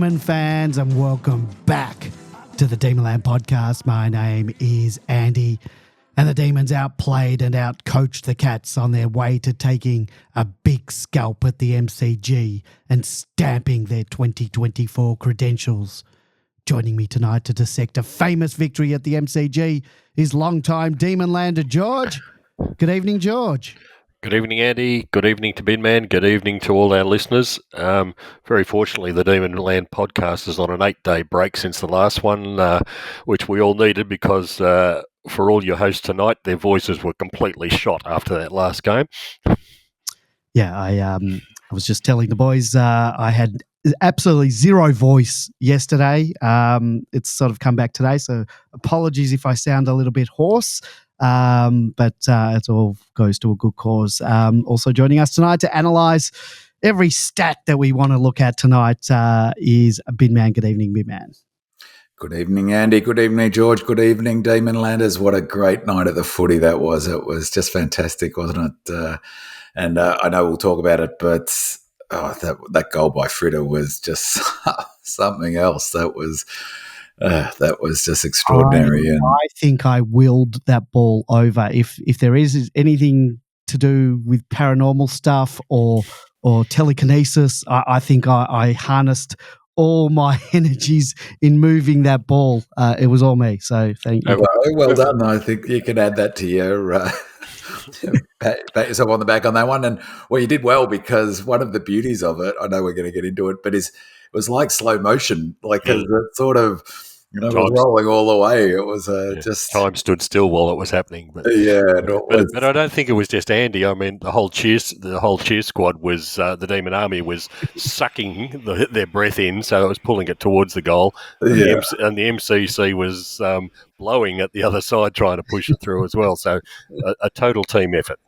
Demon fans, and welcome back to the Demonland podcast. My name is Andy, and the Demons outplayed and outcoached the Cats on their way to taking a big scalp at the MCG and stamping their 2024 credentials. Joining me tonight to dissect a famous victory at the MCG is longtime Demonlander George. Good evening, George. Good evening, Andy. Good evening to Binman. Good evening to all our listeners. Very fortunately, the Demonland podcast is on an 8-day break since the last one, which we all needed because for all your hosts tonight, their voices were completely shot after that last game. Yeah, I was just telling the boys I had absolutely zero voice yesterday. It's sort of come back today, so apologies if I sound a little bit hoarse. But it all goes to a good cause. Also joining us tonight to analyse every stat that we want to look at tonight is Binman. Good evening, Binman. Good evening, Andy. Good evening, George. Good evening, Demonlanders. What a great night at the footy that was. It was just fantastic, wasn't it? And I know we'll talk about it, but that goal by Fritter was just something else. That was just extraordinary. I think I willed that ball over. If there is anything to do with paranormal stuff or telekinesis, I think I harnessed all my energies in moving that ball. It was all me. So thank you. Well done. I think you can add that to your pat yourself on the back on that one. And well, you did well, because one of the beauties of it, I know we're going to get into it, but it was like slow motion, like it sort of, it was rolling all the way. It was just time stood still while it was happening. But I don't think it was just Andy. I mean, the whole cheer squad was the Demon Army was sucking their breath in, so it was pulling it towards the goal. And the MCC was blowing at the other side, trying to push it through as well. So a total team effort.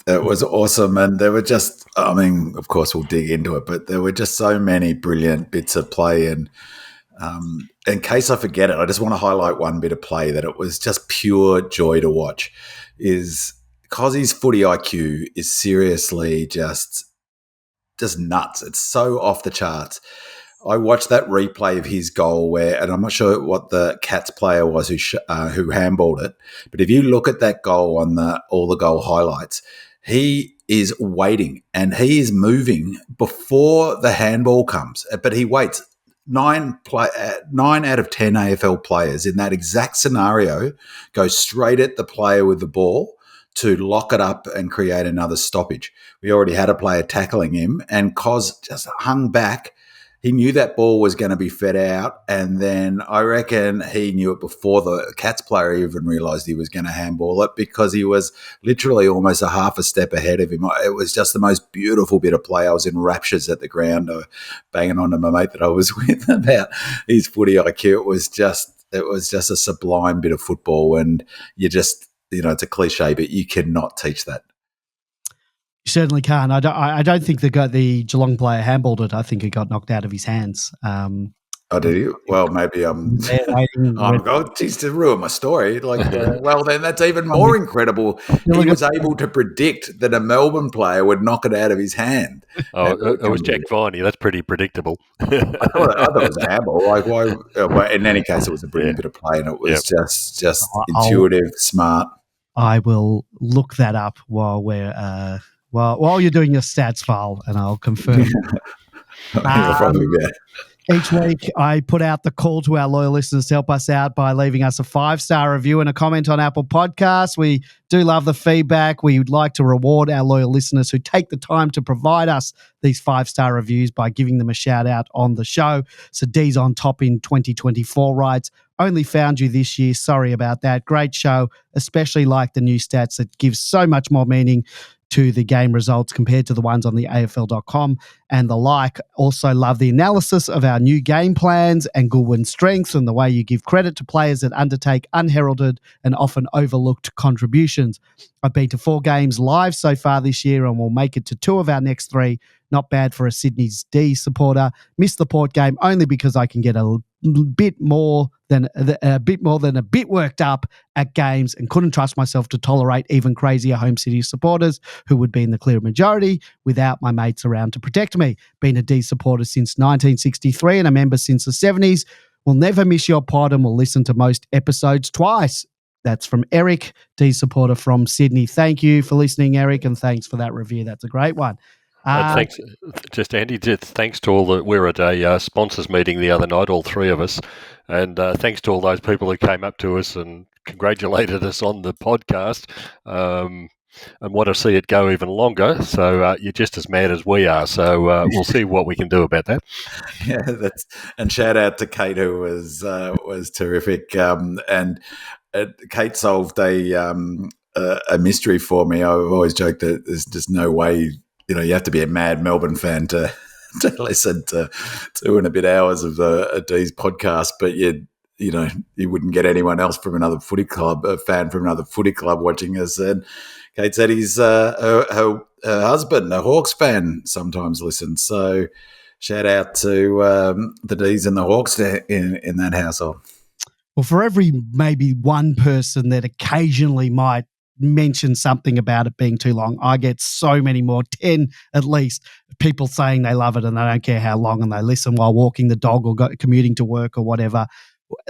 It was awesome, and there were just, I mean, of course we'll dig into it, but there were just so many brilliant bits of play. And in case I forget it, I just want to highlight one bit of play that it was just pure joy to watch. Is 𝗍ici's footy IQ is seriously just nuts. It's so off the charts. I watched that replay of his goal and I'm not sure what the Cats player was who handballed it, but if you look at that goal on all the goal highlights, he is waiting and he is moving before the handball comes, but he waits. 9 out of 10 AFL players in that exact scenario go straight at the player with the ball to lock it up and create another stoppage. We already had a player tackling him, and 𝗍ci's just hung back. He knew that ball was going to be fed out, and then I reckon he knew it before the Cats player even realised he was going to handball it, because he was literally almost a half a step ahead of him. It was just the most beautiful bit of play. I was in raptures at the ground, banging on to my mate that I was with about his footy IQ. It was just a sublime bit of football, and you just, it's a cliche, but you cannot teach that. You certainly can. I don't think the Geelong player handballed it. I think it got knocked out of his hands. Oh, did you? Well, maybe I'm. Geez, to ruin my story. Well, then that's even more incredible. He was able to predict that a Melbourne player would knock it out of his hand. Oh, it was Jack Viney. That's pretty predictable. I thought it was a handball. Why? In any case, it was a brilliant bit of play, and it was just intuitive, smart. I will look that up while we're. While you're doing your stats file, and I'll confirm. Each week, I put out the call to our loyal listeners to help us out by leaving us a 5-star review and a comment on Apple Podcasts. We do love the feedback. We would like to reward our loyal listeners who take the time to provide us these 5-star reviews by giving them a shout out on the show. So D's on top in 2024 writes, "Only found you this year. Sorry about that. Great show, especially like the new stats that gives so much more meaning to the game results compared to the ones on the AFL.com and the like. Also love the analysis of our new game plans and Goodwin's strengths and the way you give credit to players that undertake unheralded and often overlooked contributions. I've been to 4 games live so far this year and will make it to 2 of our next 3. Not bad for a Sydney's D supporter. Missed the Port game only because I can get a bit more than a bit worked up at games and couldn't trust myself to tolerate even crazier home city supporters who would be in the clear majority without my mates around to protect me. Been a D supporter since 1963 and a member since the 70s. Will never miss your pod and will listen to most episodes twice. That's from Eric, D supporter from Sydney. Thank you for listening, Eric, and thanks for that review. That's a great one. Thanks, just Andy. Thanks to all we were at a sponsors meeting the other night, all three of us, and thanks to all those people who came up to us and congratulated us on the podcast, and want to see it go even longer. So you're just as mad as we are. So we'll see what we can do about that. Yeah, and shout out to Kate, who was terrific, and Kate solved a mystery for me. I've always joked that there's just no way. You have to be a mad Melbourne fan to listen to 2 and a bit hours of a D's podcast, but you wouldn't get anyone else from another footy club, a fan from another footy club watching us. And Kate said her husband, a Hawks fan, sometimes listens. So shout out to the D's and the Hawks in that household. Well, for every maybe one person that occasionally might mention something about it being too long, I get so many more, 10 at least, people saying they love it and they don't care how long, and they listen while walking the dog or commuting to work or whatever.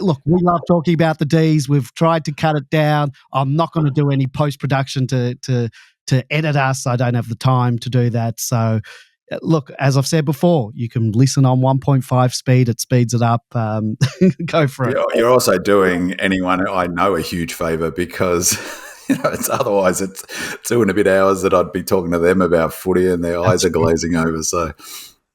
Look, we love talking about the D's. We've tried to cut it down. I'm not going to do any post-production to edit us. I don't have the time to do that. So look, as I've said before, you can listen on 1.5 speed. It speeds it up. Go for it. You're also doing anyone I know a huge favour, because otherwise it's 2 and a bit hours that I'd be talking to them about footy and their eyes are glazing over.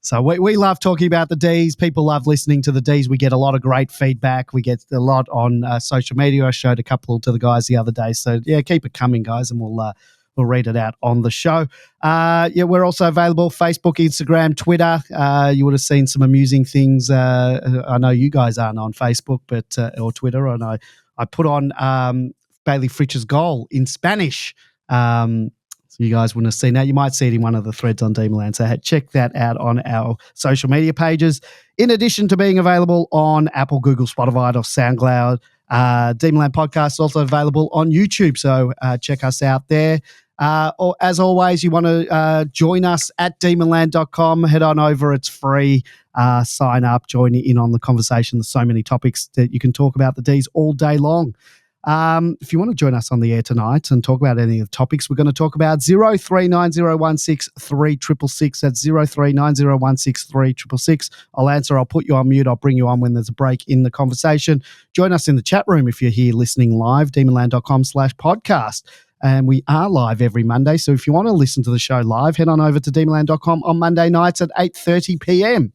So we love talking about the D's. People love listening to the D's. We get a lot of great feedback. We get a lot on social media. I showed a couple to the guys the other day. So, yeah, keep it coming, guys, and we'll read it out on the show. We're also available Facebook, Instagram, Twitter. You would have seen some amusing things. I know you guys aren't on Facebook or Twitter. And I put on Bayley Fritsch's goal in Spanish. So you guys wouldn't have seen that. You might see it in one of the threads on Demonland. So check that out on our social media pages. In addition to being available on Apple, Google, Spotify, or SoundCloud, Demonland podcast is also available on YouTube. So check us out there. Or as always, you want to join us at demonland.com. Head on over. It's free. Sign up. Join in on the conversation. There's so many topics that you can talk about the D's all day long. If you want to join us on the air tonight and talk about any of the topics, we're going to talk about 0390163666. That's 0390163666. I'll answer. I'll put you on mute. I'll bring you on when there's a break in the conversation. Join us in the chat room if you're here listening live, demonland.com/podcast. And we are live every Monday. So if you want to listen to the show live, head on over to demonland.com on Monday nights at 8:30 p.m.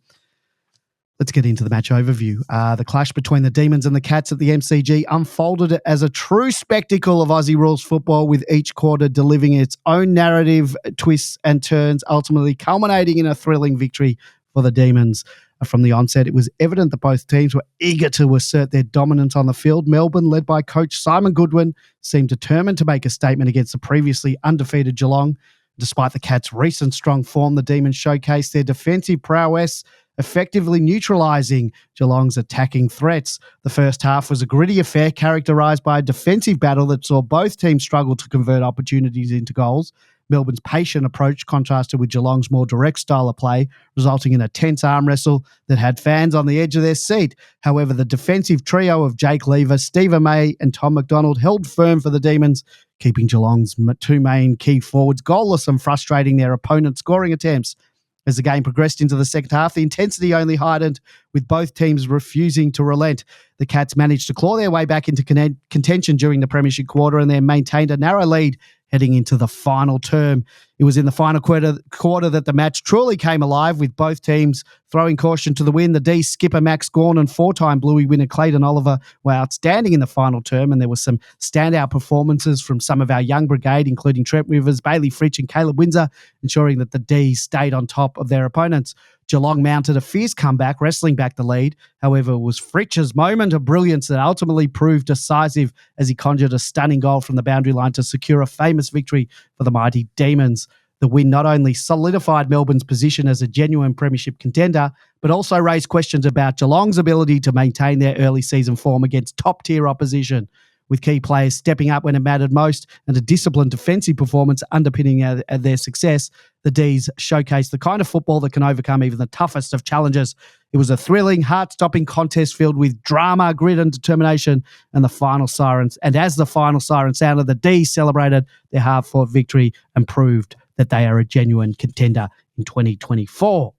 Let's get into the match overview. The clash between the Demons and the Cats at the MCG unfolded as a true spectacle of Aussie rules football, with each quarter delivering its own narrative, twists and turns, ultimately culminating in a thrilling victory for the Demons. From the onset, it was evident that both teams were eager to assert their dominance on the field. Melbourne, led by coach Simon Goodwin, seemed determined to make a statement against the previously undefeated Geelong. Despite the Cats' recent strong form, the Demons showcased their defensive prowess, effectively neutralising Geelong's attacking threats. The first half was a gritty affair characterised by a defensive battle that saw both teams struggle to convert opportunities into goals. Melbourne's patient approach contrasted with Geelong's more direct style of play, resulting in a tense arm wrestle that had fans on the edge of their seat. However, the defensive trio of Jake Lever, Stephen May and Tom McDonald held firm for the Demons, keeping Geelong's two main key forwards goalless and frustrating their opponent's scoring attempts. As the game progressed into the second half, the intensity only heightened, with both teams refusing to relent. The Cats managed to claw their way back into contention during the premiership quarter and then maintained a narrow lead heading into the final term. It was in the final quarter that the match truly came alive, with both teams throwing caution to the wind. The D skipper Max Gawn and four-time Bluey winner Clayton Oliver were outstanding in the final term, and there were some standout performances from some of our young brigade, including Trent Rivers, Bayley Fritsch and Caleb Windsor, ensuring that the D stayed on top of their opponents. Geelong mounted a fierce comeback, wrestling back the lead. However, it was Fritsch's moment of brilliance that ultimately proved decisive as he conjured a stunning goal from the boundary line to secure a famous victory for the mighty Demons. The win not only solidified Melbourne's position as a genuine premiership contender, but also raised questions about Geelong's ability to maintain their early season form against top-tier opposition. With key players stepping up when it mattered most and a disciplined defensive performance underpinning their success, the D's showcased the kind of football that can overcome even the toughest of challenges. It was a thrilling, heart-stopping contest filled with drama, grit and determination, and as the final siren sounded, the D's celebrated their hard-fought victory and proved that they are a genuine contender in 2024.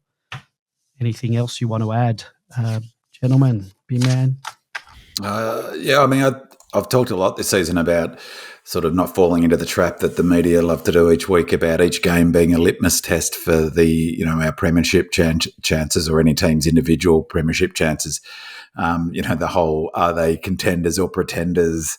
Anything else you want to add, gentlemen, big man? I've talked a lot this season about sort of not falling into the trap that the media love to do each week about each game being a litmus test for our premiership chances or any team's individual premiership chances. The whole are they contenders or pretenders,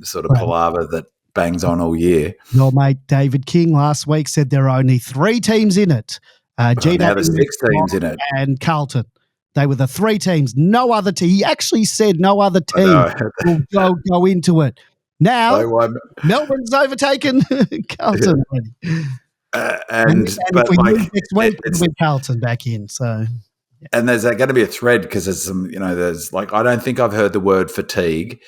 sort of palaver that bangs on all year. Your mate David King last week said there are only 3 teams in it. Now there's 6 teams in it. And Carlton. They were the 3 teams. No other team. He actually said no other team will go into it. Now, Melbourne's overtaken Carlton. And if we lose next week, we'll bring Carlton back in. So, and there's going to be a thread because there's some, I don't think I've heard the word fatigue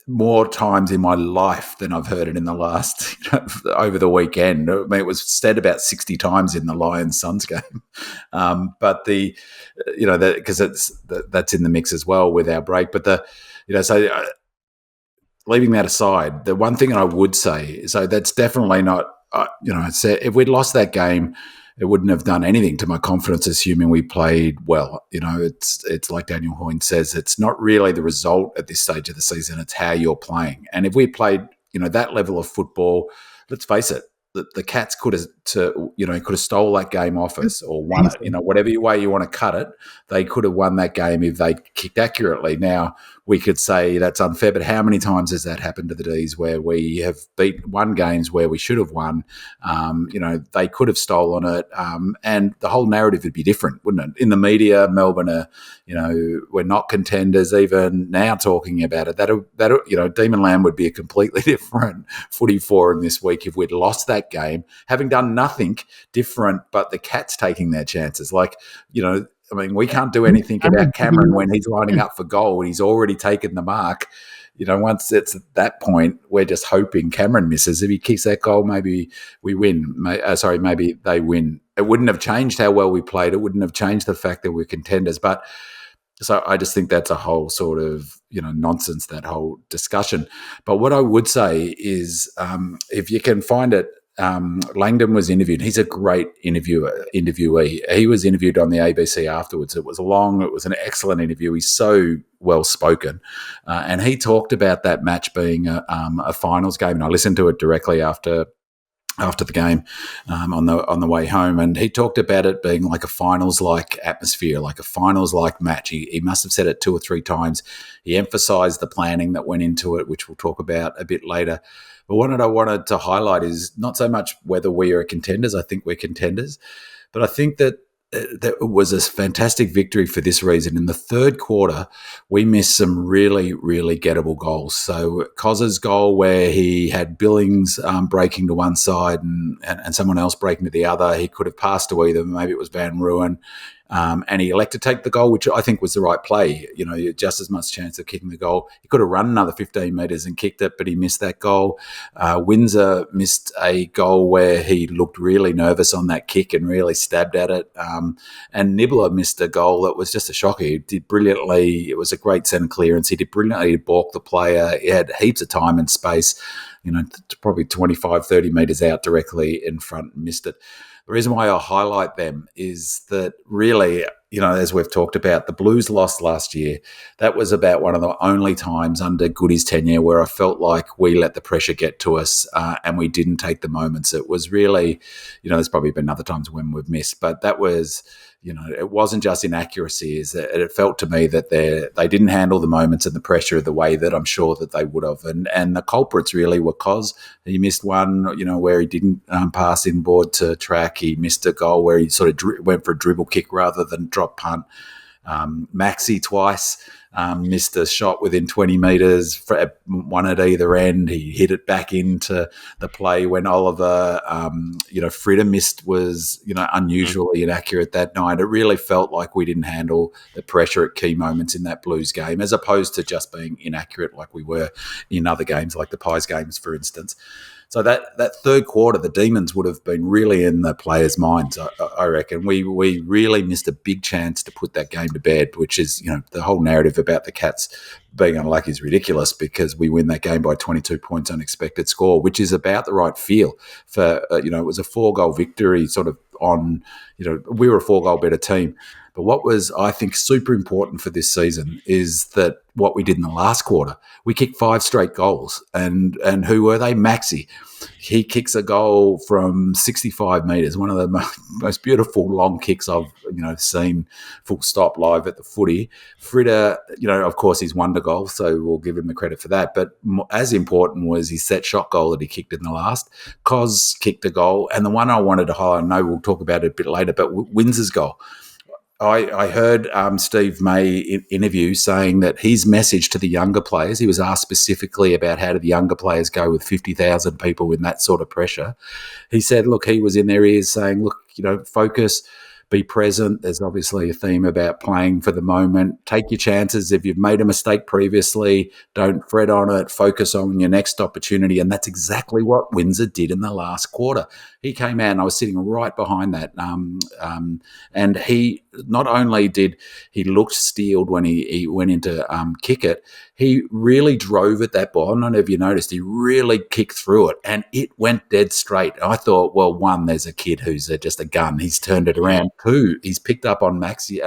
more times in my life than I've heard it in the last over the weekend. I mean, it was said about 60 times in the Lions-Suns game, but because that's in the mix as well with our break. But leaving that aside, the one thing I would say is that's definitely not. If we'd lost that game, it wouldn't have done anything to my confidence, assuming we played well. It's like Daniel Hoyne says, it's not really the result at this stage of the season, it's how you're playing. And if we played, that level of football, let's face it, the Cats could have stole that game off us or won it. Whatever way you want to cut it, they could have won that game if they kicked accurately. Now, we could say that's unfair, but how many times has that happened to the D's where we have won games where we should have won? They could have stolen it, and the whole narrative would be different, wouldn't it? In the media, Melbourne we're not contenders. Even now, talking about it, that Demonland would be a completely different footy for them this week if we'd lost that game, having done nothing different but the Cats taking their chances. We can't do anything about Cameron when he's lining up for goal and he's already taken the mark. Once it's at that point, we're just hoping Cameron misses. If he kicks that goal, maybe we win. Maybe they win. It wouldn't have changed how well we played. It wouldn't have changed the fact that we're contenders. But so I just think that's a whole sort of, nonsense, that whole discussion. But what I would say is if you can find it, Langdon was interviewed. He's a great interviewee. He was interviewed on the ABC afterwards. It was an excellent interview. He's so well spoken, and he talked about that match being a finals game. And I listened to it directly after the game on the way home, and he talked about it being like a finals-like atmosphere, like a finals-like match. He must have said it 2 or 3 times. He emphasised the planning that went into it, which we'll talk about a bit later. But what I wanted to highlight is not so much whether we are contenders. I think we're contenders, but I think that it was a fantastic victory for this reason. In the third quarter, we missed some really, really gettable goals. So Coz's goal where he had Billings breaking to one side and someone else breaking to the other, he could have passed to either. Maybe it was Van Ruin. And he elected to take the goal, which I think was the right play. Just as much chance of kicking the goal. He could have run another 15 metres and kicked it, but he missed that goal. Windsor missed a goal where he looked really nervous on that kick and really stabbed at it. And Nibbler missed a goal that was just a shocker. He did brilliantly. It was a great centre clearance. He did brilliantly to balk the player. He had heaps of time and space, probably 25, 30 metres out directly in front and missed it. The reason why I highlight them is that really, as we've talked about, the Blues lost last year. That was about one of the only times under Goody's tenure where I felt like we let the pressure get to us and we didn't take the moments. It was really, there's probably been other times when we've missed, but that was, it wasn't just inaccuracies. It felt to me that they didn't handle the moments and the pressure the way that I'm sure that they would have. And the culprits really were Coz. He missed one, where he didn't pass inboard to track. He missed a goal where he sort of went for a dribble kick rather than drop punt. Maxi twice. missed a shot within 20 metres, one at either end. He hit it back into the play when Oliver, Frida missed was, unusually inaccurate that night. It really felt like we didn't handle the pressure at key moments in that Blues game, as opposed to just being inaccurate like we were in other games, like the Pies games, for instance. So that third quarter, the Demons would have been really in the players' minds, I reckon. We really missed a big chance to put that game to bed, which is, the whole narrative about the Cats being unlucky is ridiculous, because we win that game by 22 points unexpected score, which is about the right feel for, it was a 4-goal victory sort of on, we were a 4-goal better team. But what was, I think, super important for this season is that what we did in the last quarter, we kicked 5 straight goals. And who were they? 𝗟𝗟𝗀𝗀. He kicks a goal from 65 metres, one of the most beautiful long kicks I've seen full stop live at the footy. Frida, of course, he's wonder goal, so we'll give him the credit for that. But as important was his set shot goal that he kicked in the last. Cos kicked a goal, and the one I wanted to highlight, I know we'll talk about it a bit later, but Windsor's goal. I heard Steve May interview saying that his message to the younger players, he was asked specifically about how do the younger players go with 50,000 people in that sort of pressure. He said, look, he was in their ears saying, look, focus, be present. There's obviously a theme about playing for the moment. Take your chances. If you've made a mistake previously, don't fret on it. Focus on your next opportunity. And that's exactly what Windsor did in the last quarter. He came out and I was sitting right behind that. And he not only did he look steeled when he went into kick it, he really drove at that ball. I don't know if you noticed, he really kicked through it and it went dead straight. I thought, well, one, there's a kid who's just a gun. He's turned it around. 2, he's picked up on Maisie's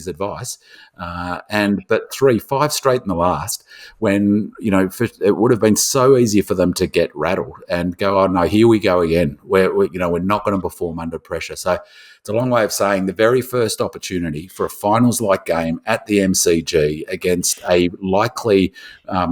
advice. But 3, 5 straight in the last, when, it would have been so easy for them to get rattled and go, oh no, here we go again. We're not going to perform under pressure. So it's a long way of saying the very first opportunity for a finals-like game at the MCG against a likely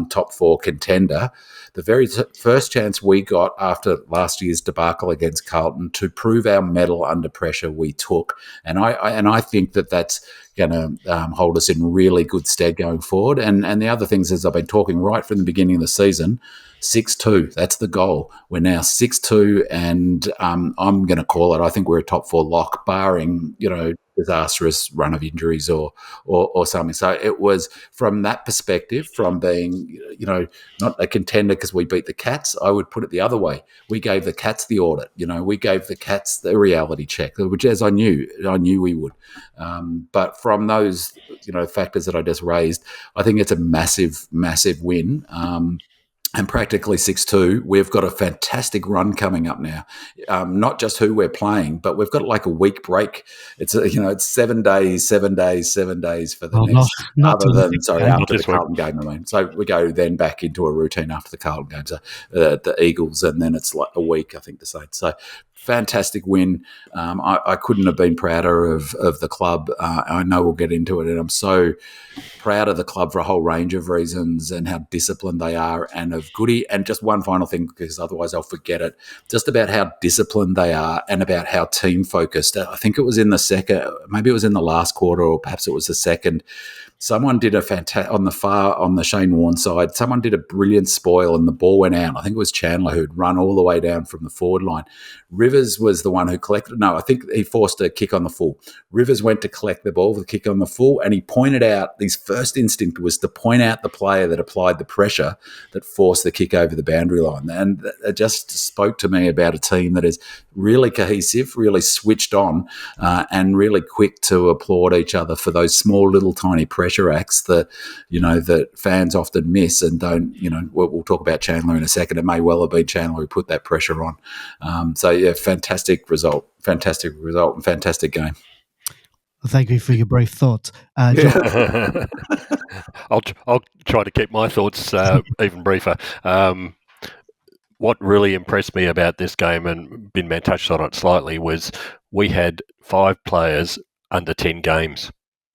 top 4 contender, the very first chance we got after last year's debacle against Carlton to prove our mettle under pressure, we took. And I think that's going to hold us in really good stead going forward. And the other things, as I've been talking right from the beginning of the season, 6-2, that's the goal. We're now 6-2, and I'm going to call it, I think we're a top 4 lock, barring, disastrous run of injuries or something. So it was from that perspective, from being, not a contender because we beat the Cats, I would put it the other way. We gave the Cats the audit. We gave the Cats the reality check, which, as I knew we would. But from those, factors that I just raised, I think it's a massive, massive win. And practically 6-2, we've got a fantastic run coming up now. Not just who we're playing, but we've got like a week break. It's it's 7 days for the next. After the Carlton game. I mean, so we go then back into a routine after the Carlton game. So the Eagles, and then it's like a week, I think, the same. So fantastic win. I couldn't have been prouder of the club. I know we'll get into it, and I'm so proud of the club for a whole range of reasons and how disciplined they are, and of Goody. And just one final thing, because otherwise I'll forget it, just about how disciplined they are and about how team focused. I think it was in the second, maybe it was in the last quarter, or perhaps it was the second. Someone did a fantastic, on the Shane Warne side, someone did a brilliant spoil and the ball went out. I think it was Chandler who'd run all the way down from the forward line. Rivers was the one who collected. No, I think he forced a kick on the full. Rivers went to collect the ball with a kick on the full, and he pointed out, his first instinct was to point out the player that applied the pressure that forced the kick over the boundary line. And it just spoke to me about a team that is really cohesive, really switched on, and really quick to applaud each other for those small little tiny pressure acts that that fans often miss and don't. We'll talk about Chandler in a second. It may well have been Chandler who put that pressure on. Fantastic result, and fantastic game. Well, thank you for your brief thoughts. I'll try to keep my thoughts even briefer. What really impressed me about this game, and Bin Man touched on it slightly, was we had 5 players under 10 games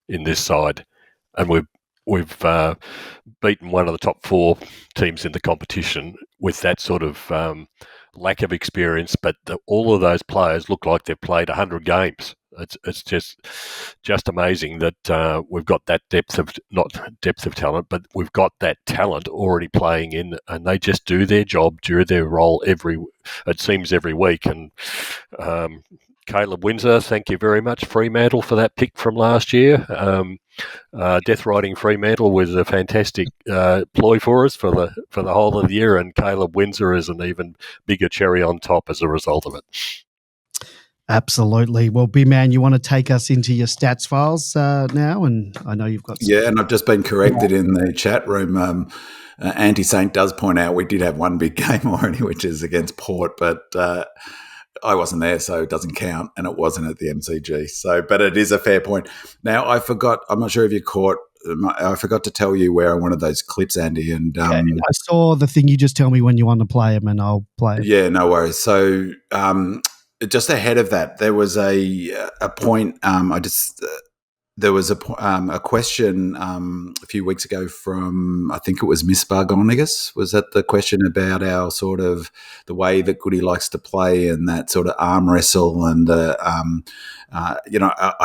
in this side, and we've beaten one of the top 4 teams in the competition with that sort of lack of experience. But all of those players look like they've played 100 games. It's just amazing that we've got that not depth of talent, but we've got that talent already playing in, and they just do their job, do their role every week. And Caleb Windsor, thank you very much, Fremantle, for that pick from last year. Death Riding Fremantle was a fantastic ploy for us for the whole of the year, and Caleb Windsor is an even bigger cherry on top as a result of it. Absolutely. Well, B-Man, you want to take us into your stats files now? And I know you've got Yeah, and I've just been corrected in the chat room. Anti-Saint does point out we did have one big game already, which is against Port, but I wasn't there, so it doesn't count, and it wasn't at the MCG. So, but it is a fair point. Now, I forgot, I'm not sure if you caught, I forgot to tell you where I wanted those clips, Andy. And I saw the thing. You just tell me when you want to play them and I'll play it. Yeah, no worries. So just ahead of that, there was a point, there was a question a few weeks ago from, I think it was Miss 𝗟𝗀𝘀𝘁𝗁. Was that the question about our sort of the way that 𝗟𝗀𝗀𝘀𝘁 likes to play and that sort of arm wrestle? And, I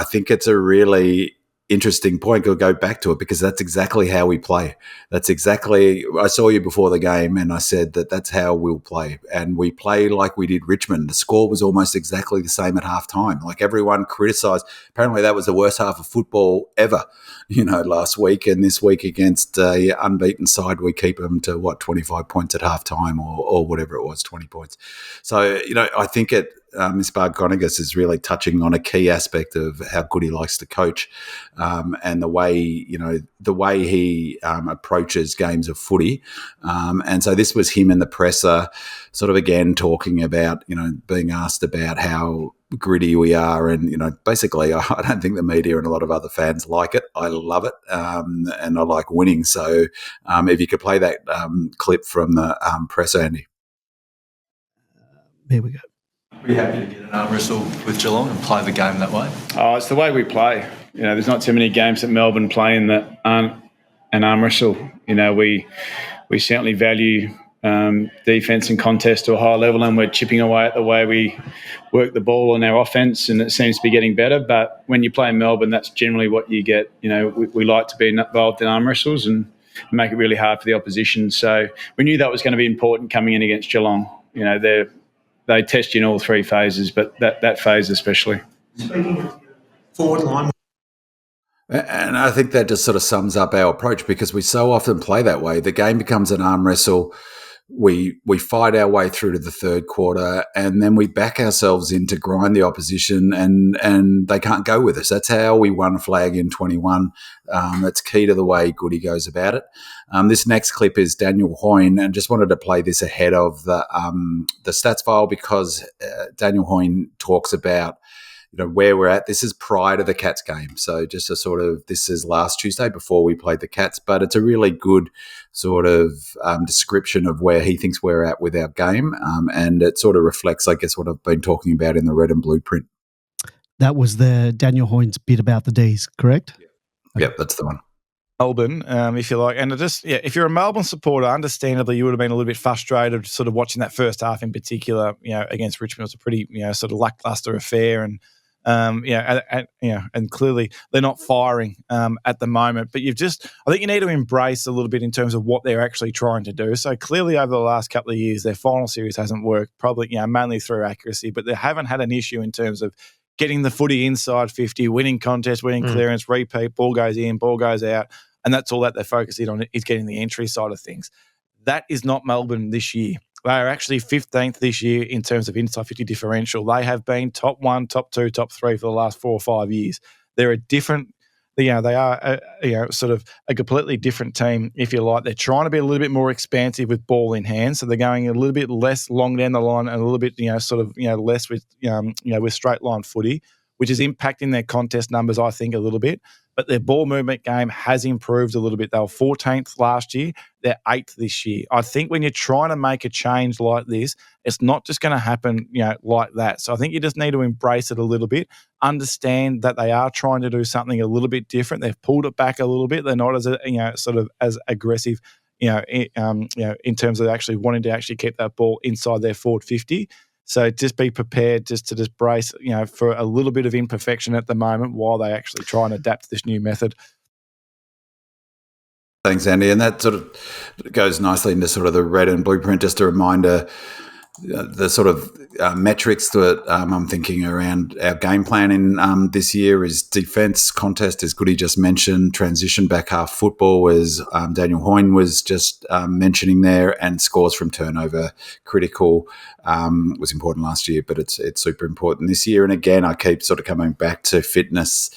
think it's a really interesting point. I'll go back to it because that's exactly how we play. That's exactly, I saw you before the game and I said that's how we'll play. And we play like we did Richmond. The score was almost exactly the same at halftime. Like everyone criticised. Apparently that was the worst half of football ever, last week. And this week against an unbeaten side, we keep them to 25 points at halftime or whatever it was, 20 points. So, I think Miss 𝗟𝗀𝘀𝘁𝗁 is really touching on a key aspect of how good he likes to coach, and the way he approaches games of footy. And so this was him in the presser, sort of again talking about, being asked about how gritty we are, and basically I don't think the media and a lot of other fans like it. I love it, and I like winning. So if you could play that clip from the presser, Andy. Here we go. Are you happy to get an arm wrestle with Geelong and play the game that way? Oh, it's the way we play. There's not too many games that Melbourne play in that aren't an arm wrestle. We certainly value defence and contest to a high level, and we're chipping away at the way we work the ball on our offence, and it seems to be getting better. But when you play in Melbourne, that's generally what you get. We like to be involved in arm wrestles and make it really hard for the opposition. So we knew that was going to be important coming in against Geelong. They test you in all three phases, but that phase especially. Speaking of forward line. And I think that just sort of sums up our approach, because we so often play that way. The game becomes an arm wrestle. We fight our way through to the third quarter, and then we back ourselves in to grind the opposition, and they can't go with us. That's how we won a flag in 21. That's key to the way Goody goes about it. This next clip is Daniel Hoyne, and just wanted to play this ahead of the stats file, because Daniel Hoyne talks about where we're at. This is prior to the Cats game. So just a sort of, this is last Tuesday before we played the Cats, but it's a really good sort of description of where he thinks we're at with our game. And it sort of reflects, I guess, what I've been talking about in the Red and Blueprint. That was the Daniel Hoyne's bit about the Ds, correct? Yeah, that's the one. Melbourne, if you like. And if you're a Melbourne supporter, understandably, you would have been a little bit frustrated sort of watching that first half in particular, against Richmond. It was a pretty, sort of lackluster affair, and and clearly they're not firing at the moment. But I think you need to embrace a little bit in terms of what they're actually trying to do. So clearly over the last couple of years, their final series hasn't worked, probably mainly through accuracy, but they haven't had an issue in terms of getting the footy inside 50, winning contest, winning clearance, repeat, ball goes in, ball goes out, and that's all that they're focusing on, is getting the entry side of things. That is not Melbourne this year. They are actually 15th this year in terms of inside 50 differential. They have been top 1, top 2, top 3 for the last 4 or 5 years. They're a different, they are sort of a completely different team, if you like. They're trying to be a little bit more expansive with ball in hand, so they're going a little bit less long down the line and a little bit, less with, with straight line footy, which is impacting their contest numbers, I think, a little bit. But their ball movement game has improved a little bit. They were 14th last year. They're 8th this year. I think when you're trying to make a change like this, it's not just going to happen, like that. So I think you just need to embrace it a little bit, understand that they are trying to do something a little bit different. They've pulled it back a little bit. They're not as, sort of as aggressive, in terms of actually wanting to actually keep that ball inside their forward 50. So just be prepared to brace, for a little bit of imperfection at the moment while they actually try and adapt to this new method. Thanks, Andy. And that sort of goes nicely into sort of the red and blueprint. Just a reminder, the sort of metrics that I'm thinking around our game plan in this year is defence contest, as Goody just mentioned, transition back half football, as Daniel Hoyne was just mentioning there, and scores from turnover, critical, was important last year, but it's super important this year. And again, I keep sort of coming back to fitness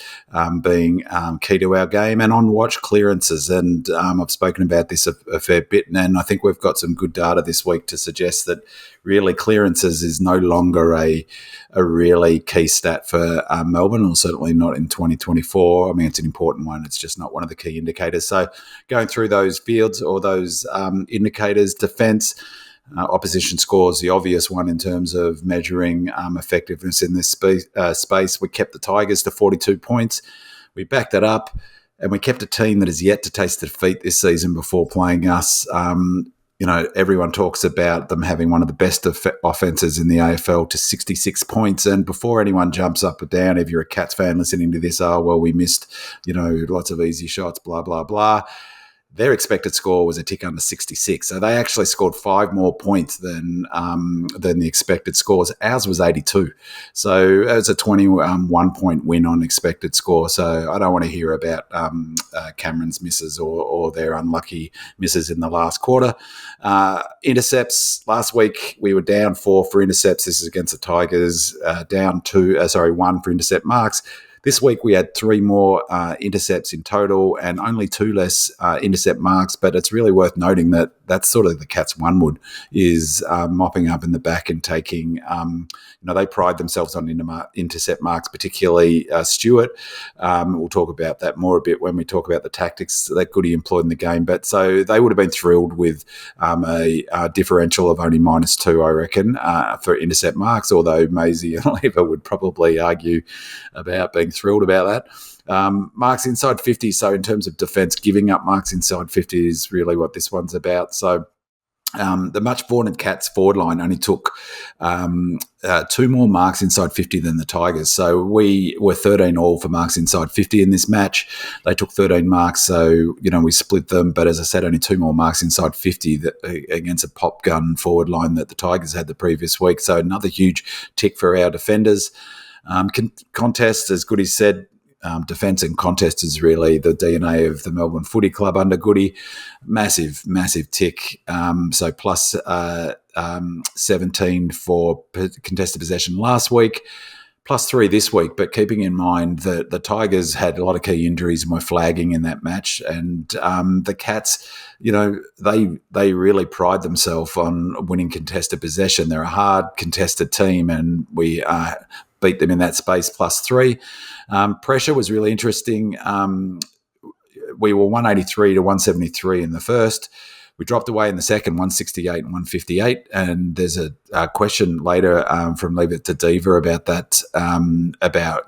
being key to our game, and on watch clearances. And I've spoken about this a fair bit, and I think we've got some good data this week to suggest that really clearances is no longer a really key stat for Melbourne, or certainly not in 2024. I mean, it's an important one. It's just not one of the key indicators. So going through those fields or those indicators, defence, opposition scores, the obvious one in terms of measuring effectiveness in this space. We kept the Tigers to 42 points. We backed that up, and we kept a team that has yet to taste defeat this season before playing us. Everyone talks about them having one of the best offences in the AFL to 66 points. And before anyone jumps up or down, if you're a Cats fan listening to this, we missed, lots of easy shots, blah, blah, blah. Their expected score was a tick under 66. So they actually scored 5 more points than the expected scores. Ours was 82. So it was a 21-point win on expected score. So I don't want to hear about Cameron's misses or their unlucky misses in the last quarter. Intercepts, last week we were down 4 for intercepts. This is against the Tigers, down 1 for intercept marks. This week we had 3 more intercepts in total and only 2 less intercept marks, but it's really worth noting that that's sort of the Cats' one-wood, is mopping up in the back and taking, they pride themselves on intercept marks, particularly Stewart. We'll talk about that more a bit when we talk about the tactics that Goody employed in the game. But so they would have been thrilled with a differential of only -2, I reckon, for intercept marks, although Maisie and Lever would probably argue about being thrilled about that. Marks inside 50. So in terms of defence, giving up marks inside 50 is really what this one's about. So the much vaunted Cats forward line only took 2 more marks inside 50 than the Tigers. So we were 13 all for marks inside 50 in this match. They took 13 marks, so we split them. But as I said, only 2 more marks inside 50 against a pop gun forward line that the Tigers had the previous week. So another huge tick for our defenders. Contest, as Goody said, defence and contest is really the DNA of the Melbourne Footy Club under Goody. Massive tick. So plus 17 for contested possession last week, plus 3 this week. But keeping in mind that the Tigers had a lot of key injuries and were flagging in that match, and the Cats, they really pride themselves on winning contested possession. They're a hard contested team, and we beat them in that space, plus 3. Pressure was really interesting. We were 183 to 173 in the first. We dropped away in the second, 168 and 158. And there's a question later from Leave It to Diva about that, about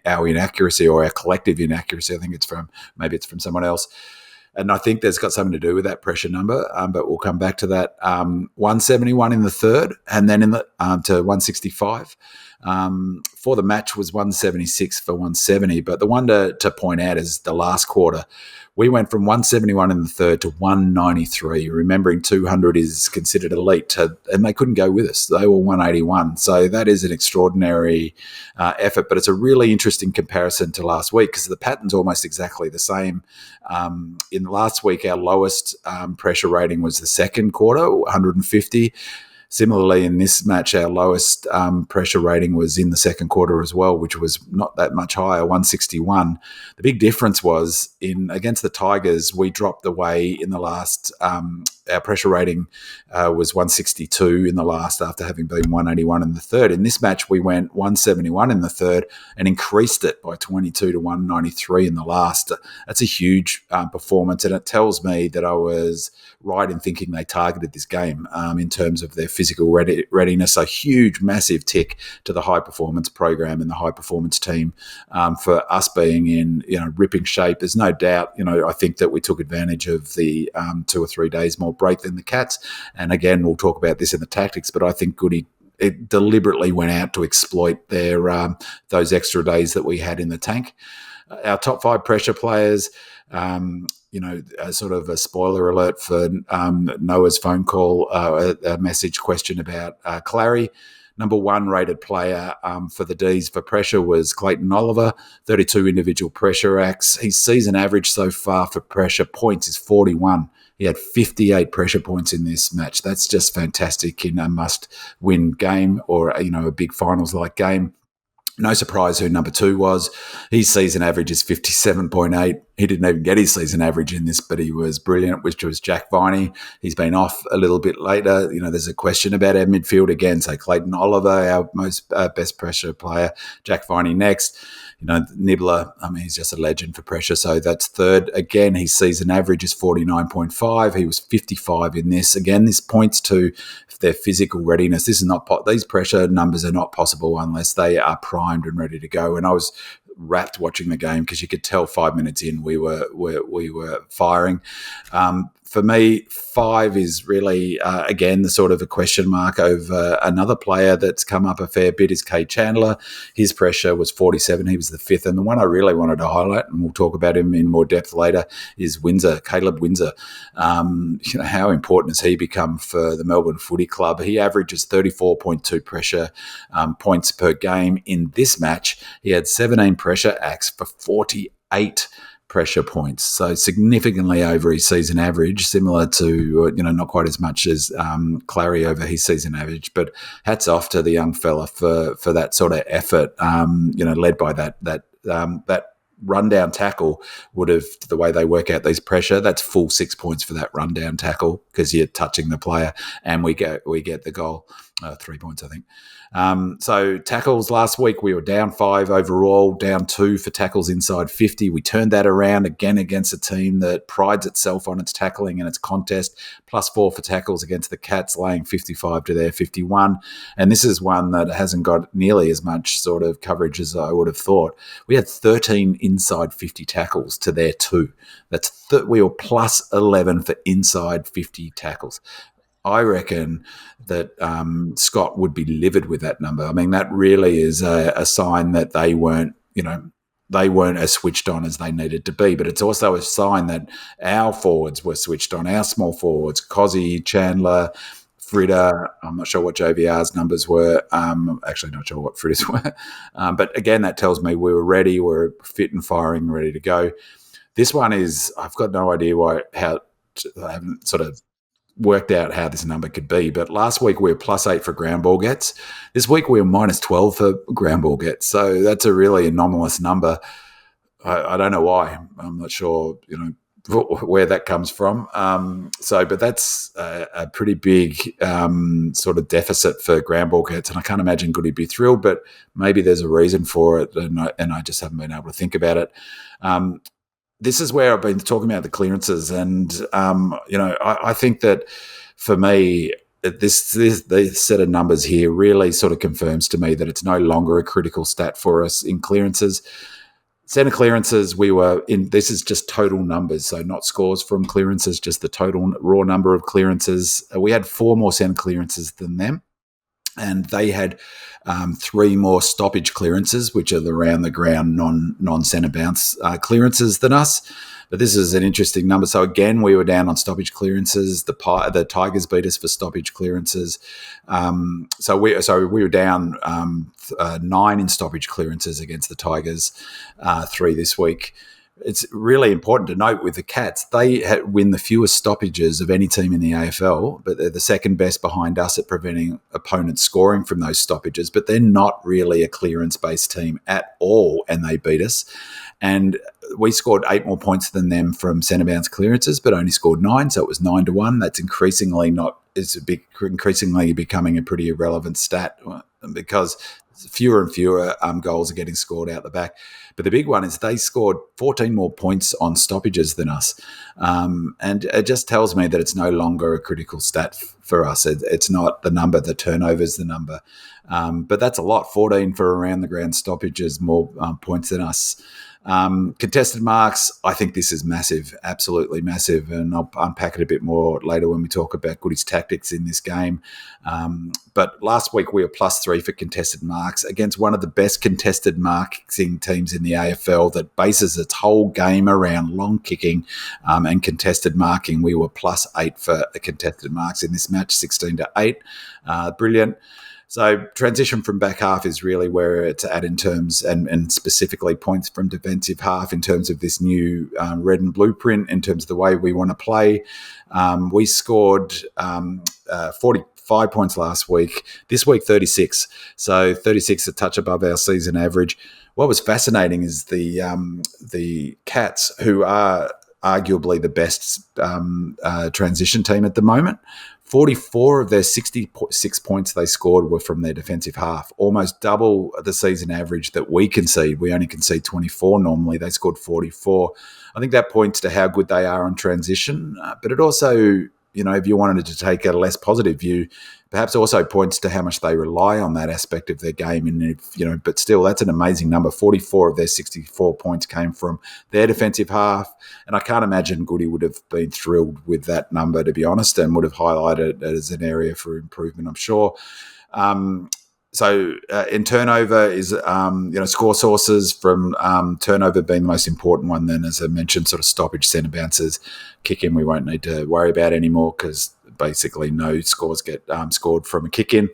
our inaccuracy or our collective inaccuracy. I think maybe it's from someone else. And I think there's got something to do with that pressure number, but we'll come back to that. 171 in the third, and then to 165. For the match was 176 for 170. But the one to point out is the last quarter. We went from 171 in the third to 193, remembering 200 is considered elite, and they couldn't go with us. They were 181. So that is an extraordinary effort, but it's a really interesting comparison to last week because the pattern's almost exactly the same. In last week, our lowest pressure rating was the second quarter, 150. Similarly, in this match, our lowest pressure rating was in the second quarter as well, which was not that much higher, 161. The big difference was against the Tigers, we dropped away in the last. Our pressure rating was 162 in the last after having been 181 in the third. In this match, we went 171 in the third and increased it by 22 to 193 in the last. That's a huge performance, and it tells me that I was right in thinking they targeted this game in terms of their physical readiness. A huge, massive tick to the high performance program and the high performance team for us being in ripping shape. There's no doubt. I think that we took advantage of the 2 or 3 days more break than the Cats. And again, we'll talk about this in the tactics, but I think Goody it deliberately went out to exploit their those extra days that we had in the tank. Our top 5 pressure players, sort of a spoiler alert for Noah's phone call, a message question about Clary. Number 1 rated player for the Ds for pressure was Clayton Oliver, 32 individual pressure acts. His season average so far for pressure points is 41. He had 58 pressure points in this match. That's just fantastic in a must-win game or, a big finals-like game. No surprise who number 2 was. His season average is 57.8. He didn't even get his season average in this, but he was brilliant, which was 𝗟𝗂𝘀𝘁𝗁. He's been off a little bit later. There's a question about our midfield again. So Clayton Oliver, our most best pressure player. 𝗟𝗂𝘀𝘁𝗁 next. Nibbler, he's just a legend for pressure. So that's 3rd. Again, his season average is 49.5. He was 55 in this. Again, this points to their physical readiness. This is not these pressure numbers are not possible unless they are primed and ready to go. And I was wrapped watching the game because you could tell 5 minutes in we were firing. For me, 5 is really, again, the sort of a question mark over another player that's come up a fair bit is Kade Chandler. His pressure was 47. He was the 5th. And the one I really wanted to highlight, and we'll talk about him in more depth later, is Windsor, Caleb Windsor. How important has he become for the Melbourne Footy Club? He averages 34.2 pressure points per game. In this match, he had 17 pressure acts for 48 pressure points, so significantly over his season average, similar to, not quite as much as Clary over his season average, but hats off to the young fella for that sort of effort, led by that rundown tackle would have, the way they work out these pressure, that's full 6 points for that rundown tackle because you're touching the player, and we get the goal, 3 points, I think. So tackles last week, we were down 5 overall, down 2 for tackles inside 50. We turned that around again against a team that prides itself on its tackling and its contest, +4 for tackles against the Cats, laying 55 to their 51. And this is one that hasn't got nearly as much sort of coverage as I would have thought. We had 13 inside 50 tackles to their 2. We were +11 for inside 50 tackles. I reckon that Scott would be livid with that number. I mean, that really is a sign that they weren't as switched on as they needed to be. But it's also a sign that our forwards were switched on, our small forwards, 𝗍𝗲𝘀𝘁, Chandler, Fritter. I'm not sure what JVR's numbers were. Actually not sure what Fritter's were. But again, that tells me we were ready, we're fit and firing, ready to go. This one is, I've got no idea how I haven't sort of worked out how this number could be, but last week we were +8 for ground ball gets. This week we were -12 for ground ball gets. So that's a really anomalous number. I don't know why. I'm not sure, where that comes from. But that's a pretty big sort of deficit for ground ball gets, and I can't imagine Goody be thrilled, but maybe there's a reason for it, and I just haven't been able to think about it. This is where I've been talking about the clearances, and I think that for me, this set of numbers here really sort of confirms to me that it's no longer a critical stat for us in clearances. Centre clearances, this is just total numbers, so not scores from clearances, just the total raw number of clearances. We had 4 more centre clearances than them, and they had 3 more stoppage clearances, which are the around the ground non-centre bounce clearances than us. But this is an interesting number. So again, we were down on stoppage clearances. The Tigers beat us for stoppage clearances. So we were down 9 in stoppage clearances against the Tigers, 3 this week. It's really important to note with the Cats, they win the fewest stoppages of any team in the AFL, but they're the second best behind us at preventing opponents scoring from those stoppages. But they're not really a clearance-based team at all, and they beat us. And we scored 8 more points than them from centre bounce clearances, but only scored 9, so it was 9-1. That's increasingly becoming a pretty irrelevant stat because fewer and fewer goals are getting scored out the back. But the big one is they scored 14 more points on stoppages than us. And it just tells me that it's no longer a critical stat for us. It's not the number, the turnover's the number. But that's a lot, 14 for around the ground stoppages, more points than us. Contested marks, I think this is massive, absolutely massive, and I'll unpack it a bit more later when we talk about Goody's tactics in this game. But last week we were +3 for contested marks against one of the best contested marking teams in the AFL that bases its whole game around long kicking and contested marking. We were +8 for contested marks in this match, 16-8. Brilliant. So transition from back half is really where it's at in terms, and specifically points from defensive half in terms of this new red and blueprint, in terms of the way we want to play. We scored 45 points last week. This week, 36. So 36, a touch above our season average. What was fascinating is the Cats, who are arguably the best transition team at the moment. 44 of their 66 points they scored were from their defensive half, almost double the season average that we concede. We only concede 24 normally. They scored 44. I think that points to how good they are on transition, but it also, if you wanted to take a less positive view, perhaps also points to how much they rely on that aspect of their game. And but still, that's an amazing number. 44 of their 64 points came from their defensive half, and I can't imagine Goody would have been thrilled with that number, to be honest, and would have highlighted it as an area for improvement, I'm sure. So in turnover is, score sources from turnover being the most important one. Then, as I mentioned, sort of stoppage, centre bounces, kick-in we won't need to worry about anymore because basically no scores get scored from a kick-in.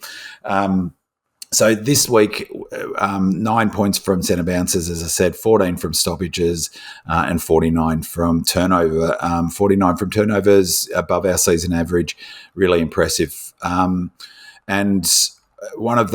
So this week, 9 points from centre bounces, as I said, 14 from stoppages and 49 from turnover. 49 from turnovers above our season average, really impressive. And one of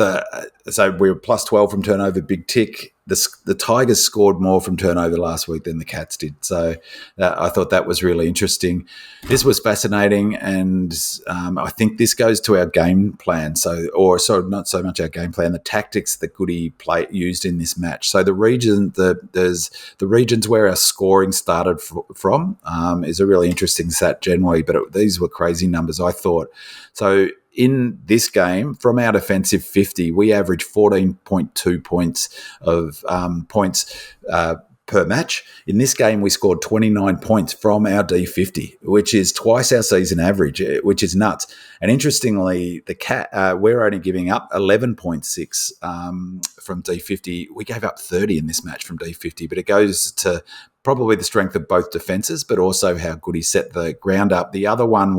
so we were +12 from turnover, big tick. The Tigers scored more from turnover last week than the Cats did. So I thought that was really interesting. This was fascinating, and I think this goes to our game plan. Not so much our game plan, the tactics that Goody used in this match. So the regions where our scoring started from is a really interesting stat generally, but these were crazy numbers, I thought. So in this game, from our defensive 50, we averaged 14.2 points of points per match. In this game, we scored 29 points from our D50, which is twice our season average, which is nuts. And interestingly, we're only giving up 11.6 from D50. We gave up 30 in this match from D50, but it goes to probably the strength of both defences, but also how Goody set the ground up. The other one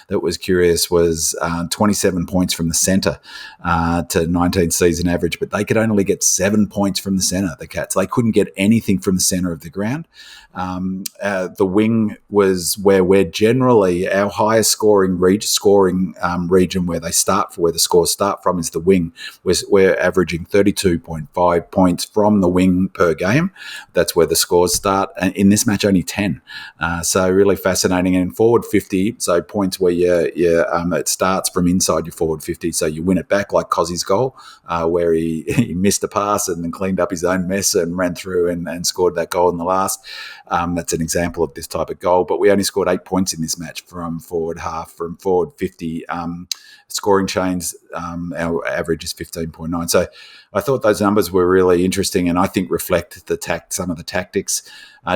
that was curious was 27 points from the centre to 19 season average, but they could only get 7 points from the centre, the Cats. They couldn't get anything from the centre of the ground. The wing was where we're generally our highest scoring region where the scores start from is the wing. We're averaging 32.5 points from the wing per game. That's where the scores start. And in this match, only 10. So really fascinating. And in forward 50, so points where it starts from inside your forward 50, so you win it back, like 𝗍ici's goal, where he missed a pass and then cleaned up his own mess and ran through and scored that goal in the last. That's an example of this type of goal. But we only scored 8 points in this match from forward half. From forward 50 scoring chains, our average is 15.9. So I thought those numbers were really interesting, and I think reflect some of the tactics.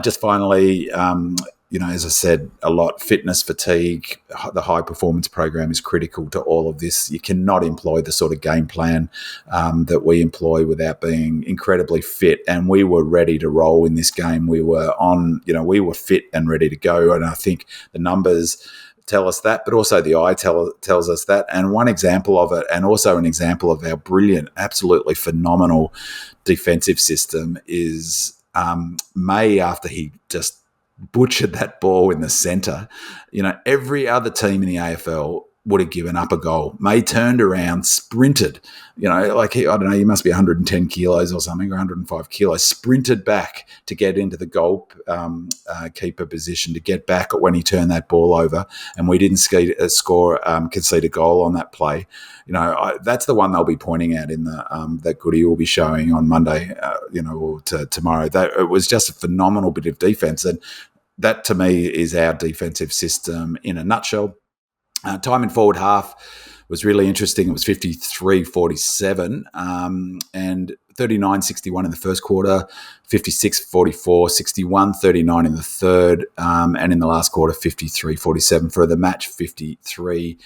Just finally, as I said a lot, fitness, fatigue, the high performance program is critical to all of this. You cannot employ the sort of game plan that we employ without being incredibly fit. And we were ready to roll in this game. We were we were fit and ready to go. And I think the numbers tell us that, but also the eye tells us that. And one example of it, and also an example of our brilliant, absolutely phenomenal defensive system is May, after he just butchered that ball in the centre. Every other team in the AFL would have given up a goal. May turned around, sprinted, he must be 110 kilos or something, or 105 kilos, sprinted back to get into the goal keeper position, to get back when he turned that ball over, and we didn't concede a goal on that play. That's the one they'll be pointing at in that Goody will be showing on Monday, or tomorrow. It was just a phenomenal bit of defence, and that to me is our defensive system in a nutshell. Time in forward half was really interesting. It was 53-47, and 39-61 in the first quarter, 56-44, 61-39 in the third, and in the last quarter, 53-47 for the match, 53-47.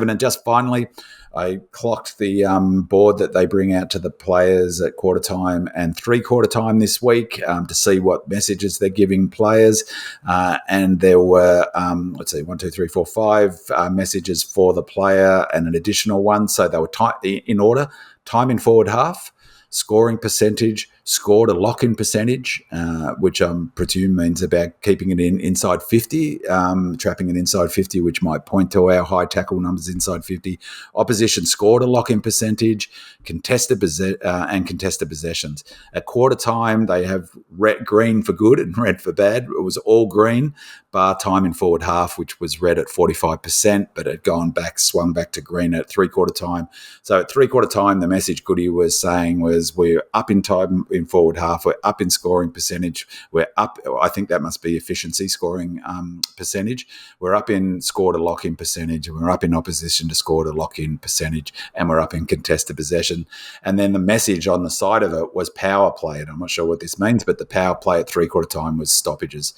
And just finally, I clocked the board that they bring out to the players at quarter time and 3/4 time this week to see what messages they're giving players. And there were, 5 messages for the player and an additional one. So they were in order: time in forward half, scoring percentage, scored a lock-in percentage, which I presume means about keeping it inside 50, trapping it inside 50, which might point to our high tackle numbers inside 50. Opposition scored a lock-in percentage, contested possessions. At quarter time, they have green for good and red for bad. It was all green, bar time in forward half, which was red at 45%, but it had swung back to green at 3/4 time. So at 3/4 time, the message Goody was saying was, we're up in time in forward half, we're up in scoring percentage, we're up, I think that must be efficiency scoring percentage, we're up in score to lock-in percentage, and we're up in opposition to score to lock-in percentage, and we're up in contested possession. And then the message on the side of it was power play, and I'm not sure what this means, but the power play at 3/4 time was stoppages.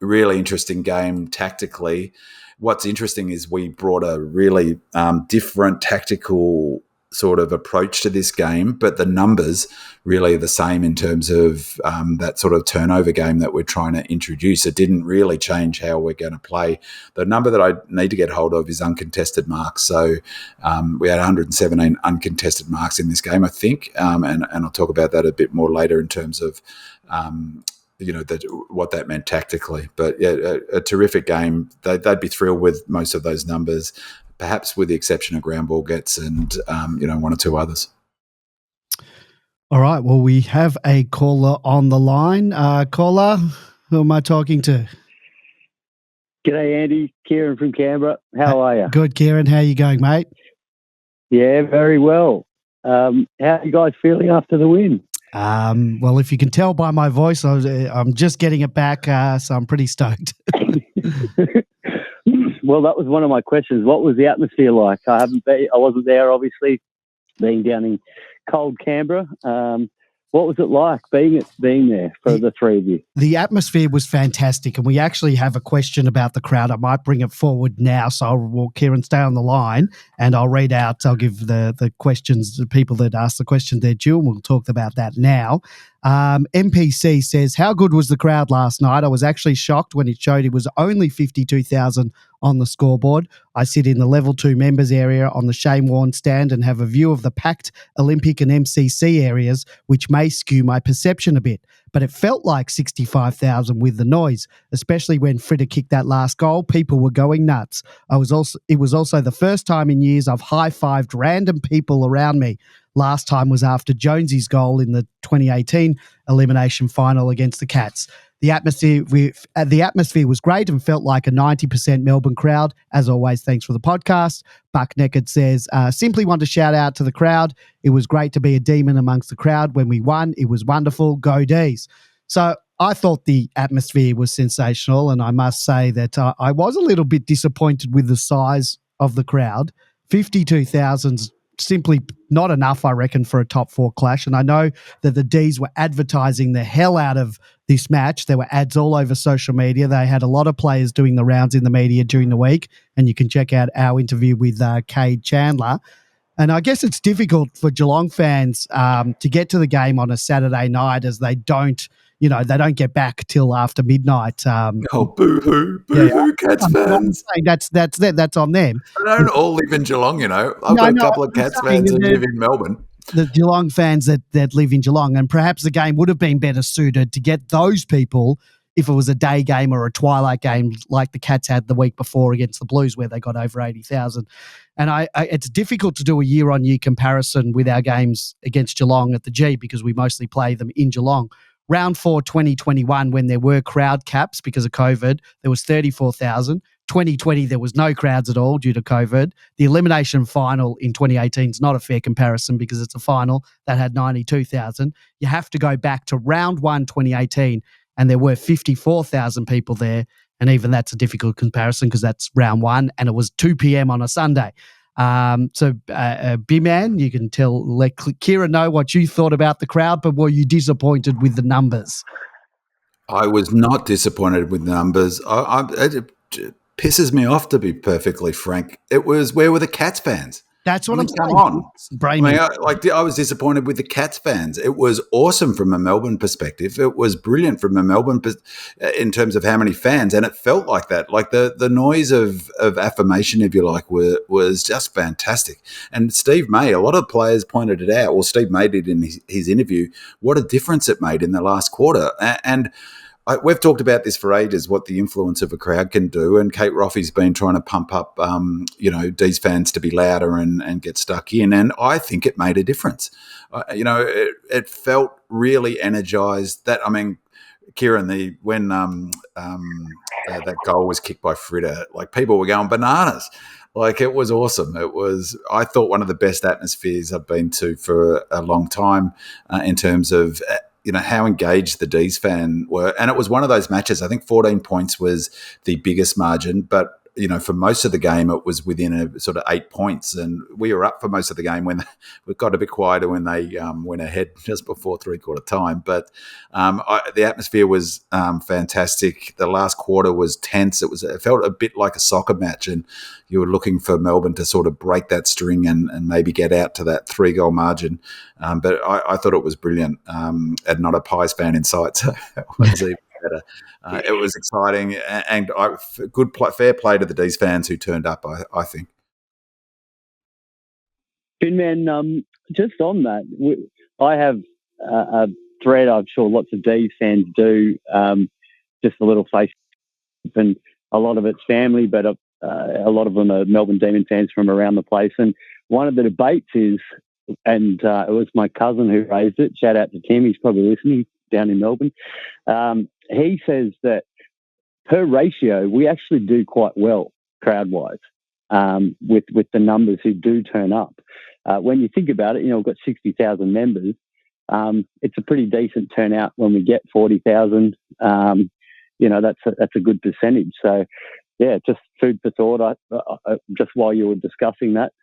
Really interesting game tactically. What's interesting is we brought a really different tactical sort of approach to this game, but the numbers really are the same in terms of that sort of turnover game that we're trying to introduce. It didn't really change how we're going to play. The number that I need to get hold of is uncontested marks. So we had 117 uncontested marks in this game, I think, and I'll talk about that a bit more later in terms of what that meant tactically. But yeah, a terrific game. They'd be thrilled with most of those numbers, perhaps with the exception of ground ball gets and, one or two others. All right. Well, we have a caller on the line. Caller, who am I talking to? G'day, Andy. Kieran from Canberra. How are you? Good, Kieran. How are you going, mate? Yeah, very well. How are you guys feeling after the win? Well, if you can tell by my voice, I'm just getting it back, so I'm pretty stoked. Well, that was one of my questions. What was the atmosphere like? I wasn't there, obviously, being down in cold Canberra. What was it like being there for the three of you? The atmosphere was fantastic, and we actually have a question about the crowd. I might bring it forward now, so Kieran, stay on the line, and I'll give the questions, the people that asked the question their due, and we'll talk about that now. MPC says, how good was the crowd last night? I was actually shocked when it showed it was only 52,000 on the scoreboard. I sit in the level 2 members area on the Shane Warne stand and have a view of the packed Olympic and MCC areas, which may skew my perception a bit. But it felt like 65,000 with the noise, especially when Fritter kicked that last goal. People were going nuts. It was also the first time in years I've high-fived random people around me. Last time was after Jonesy's goal in the 2018 elimination final against the Cats. The atmosphere was great and felt like a 90% Melbourne crowd. As always, thanks for the podcast. Buck Neckard says, simply want to shout out to the crowd. It was great to be a demon amongst the crowd when we won. It was wonderful. Go D's. So I thought the atmosphere was sensational, and I must say that I was a little bit disappointed with the size of the crowd. 52,000's simply not enough, I reckon, for a top 4 clash. And I know that the D's were advertising the hell out of this match. There were ads all over social media. They had a lot of players doing the rounds in the media during the week, and you can check out our interview with Cade Chandler. And I guess it's difficult for Geelong fans to get to the game on a Saturday night, as they don't get back till after midnight. Boo-hoo, Cats fans. That's on them. They don't all live in Geelong, I've got a couple of Cats fans that live in Melbourne. The Geelong fans that live in Geelong, and perhaps the game would have been better suited to get those people if it was a day game or a twilight game like the Cats had the week before against the Blues, where they got over 80,000. And it's difficult to do a year-on-year comparison with our games against Geelong at the G, because we mostly play them in Geelong. Round 4 2021, when there were crowd caps because of COVID, there was 34,000. 2020, there was no crowds at all due to COVID. The elimination final in 2018 is not a fair comparison because it's a final that had 92,000. You have to go back to round 1 2018, and there were 54,000 people there. And even that's a difficult comparison because that's round 1, and it was 2 p.m. on a Sunday. B-Man, you can let Kieran know what you thought about the crowd, but were you disappointed with the numbers? I was not disappointed with the numbers. It pisses me off, to be perfectly frank. It was, where were the Cats fans? That's what I'm saying. Come on. I was disappointed with the Cats fans. It was awesome from a Melbourne perspective. It was brilliant from a Melbourne in terms of how many fans, and it felt like that. Like the noise of affirmation, if you like, was just fantastic. And Steve May, a lot of players pointed it out. Well, Steve May did in his interview, what a difference it made in the last quarter. And we've talked about this for ages, what the influence of a crowd can do, and Kate Roffey's been trying to pump up, these fans to be louder and get stuck in, and I think it made a difference. It felt really energised. Kieran, when that goal was kicked by Fritter, like, people were going bananas. Like, it was awesome. I thought, one of the best atmospheres I've been to for a long time in terms of how engaged the D's fan were. And it was one of those matches, I think 14 points was the biggest margin, but for most of the game, it was within a sort of 8 points, and we were up for most of the game when we got a bit quieter when they went ahead just before three-quarter time. But the atmosphere was fantastic. The last quarter was tense. It felt a bit like a soccer match, and you were looking for Melbourne to sort of break that string and maybe get out to that 3-goal margin. But I thought it was brilliant, and not a Pies fan in sight, so it was even better. It was exciting, and fair play to the D's fans who turned up, I think. Binman, just on that, I have a thread, I'm sure lots of D's fans do, just a little Facebook, and a lot of it's family, but a lot of them are Melbourne Demon fans from around the place. And one of the debates is, and it was my cousin who raised it, shout out to Tim, he's probably listening down in Melbourne. He says that per ratio, we actually do quite well crowd-wise with the numbers who do turn up. When you think about it, we've got 60,000 members. It's a pretty decent turnout when we get 40,000. That's a good percentage. So, yeah, just food for thought. Just while you were discussing that.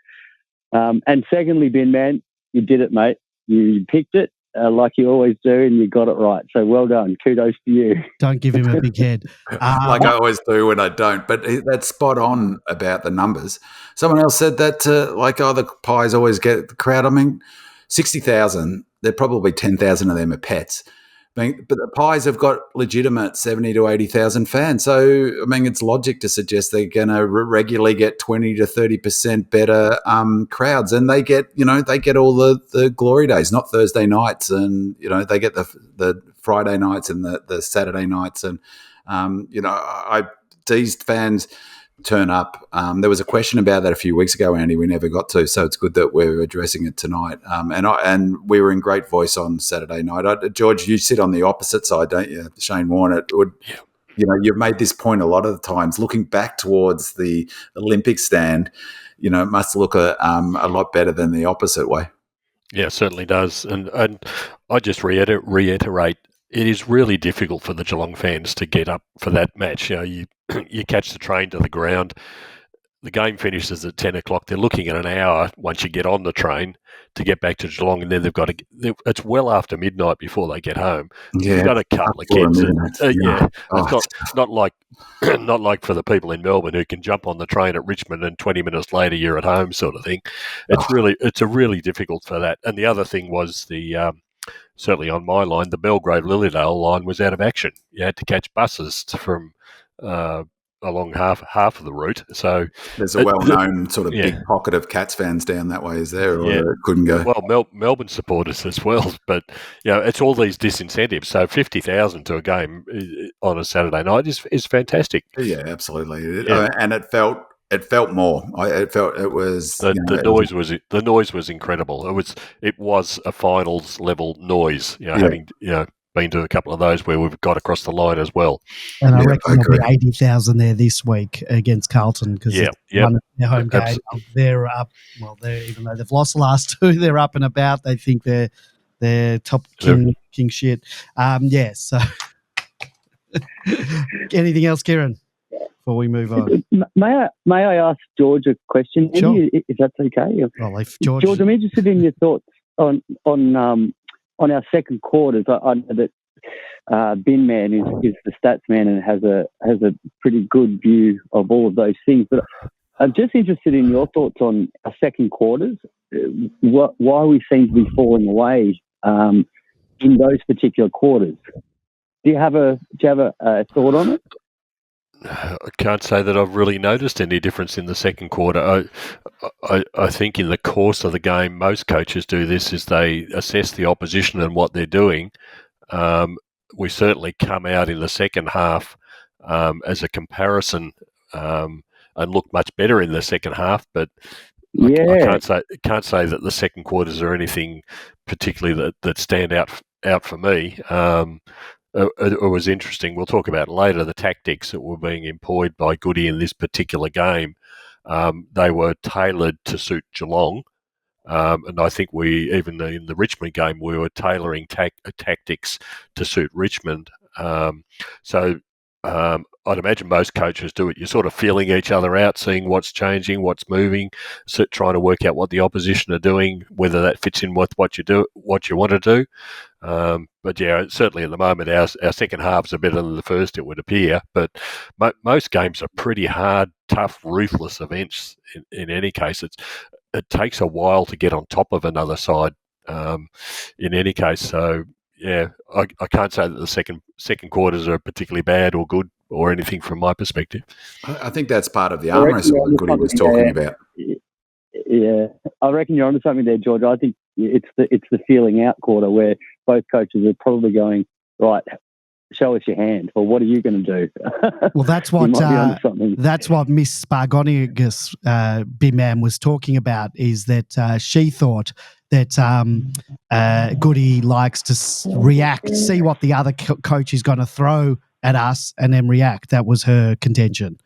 And secondly, Ben, man, you did it, mate. You picked it. Like you always do, and you got it right. So well done. Kudos to you. Don't give him a big head. Like I always do when I don't. But that's spot on about the numbers. Someone else said that, the Pies always get the crowd. 60,000, there probably 10,000 of them are pets. But the Pies have got legitimate 70 to 80,000 fans. So, it's logic to suggest they're going to regularly get 20 to 30% better crowds. And they get, all the glory days, not Thursday nights. And, they get the Friday nights and the Saturday nights. And, D's fans turn up. There was a question about that a few weeks ago, Andy. We never got to, so it's good that we're addressing it tonight. And we were in great voice on Saturday night. George, you sit on the opposite side, don't you? Shane Warne, you've made this point a lot of the times. Looking back towards the Olympic stand, it must look a lot better than the opposite way. Yeah, it certainly does. And I just reiterate. It is really difficult for the Geelong fans to get up for that match. You catch the train to the ground. The game finishes at 10 o'clock. They're looking at an hour once you get on the train to get back to Geelong, and then they've got to. It's well after midnight before they get home. Yeah, you've got a couple of kids. It's not like for the people in Melbourne who can jump on the train at Richmond and 20 minutes later you're at home, sort of thing. It's really difficult for that. And the other thing was certainly on my line, the Belgrave-Lilydale line was out of action. You had to catch buses from along half of the route. So there's a well-known sort of big pocket of Cats fans down that way, is there? Or it couldn't go? Well, Melbourne supporters as well. But, it's all these disincentives. So 50,000 to a game on a Saturday night is fantastic. Yeah, absolutely. And it felt more. It was the noise was incredible. It was a finals level noise. Having been to a couple of those where we've got across the line as well. And I reckon there'll be 80,000 there this week against Carlton because one of their home game. They're up. Well, even though they've lost the last two, they're up and about. They think they're top king shit. So anything else, Kieran? before we move on? May I ask George a question, Sure. if that's okay? Well, if George, I'm interested in your thoughts on our second quarters. I know that Bin Man is the stats man and has a pretty good view of all of those things. But I'm just interested in your thoughts on our second quarters. Why we seem to be falling away in those particular quarters. Do you have a thought on it? I can't say that I've really noticed any difference in the second quarter. I think in the course of the game, most coaches do this, is they assess the opposition and what they're doing. We certainly come out in the second half as a comparison and look much better in the second half, but I can't say that the second quarters are anything particularly that stand out for me. It was interesting. We'll talk about later the tactics that were being employed by Goody in this particular game. They were tailored to suit Geelong, and I think even in the Richmond game, we were tailoring tactics to suit Richmond. I'd imagine most coaches do it. You're sort of feeling each other out, seeing what's changing, what's moving, trying to work out what the opposition are doing, whether that fits in with what you want to do. But yeah, certainly at the moment, our second halves are better than the first, it would appear. But most games are pretty hard, tough, ruthless events. In any case, it takes a while to get on top of another side. In any case, so yeah, I can't say that the second quarters are particularly bad or good or anything from my perspective. I think that's part of the arm wrestle that Goody was talking about. Yeah, I reckon you're onto something there, George. I think it's the feeling out quarter where both coaches are probably going, right, show us your hand, or what are you going to do? Well, that's what Miss 𝗟𝗶𝘀𝘁𝗁 Bin Man was talking about, is that she thought that Goody likes to react, see what the other coach is going to throw at us, and then react. That was her contention,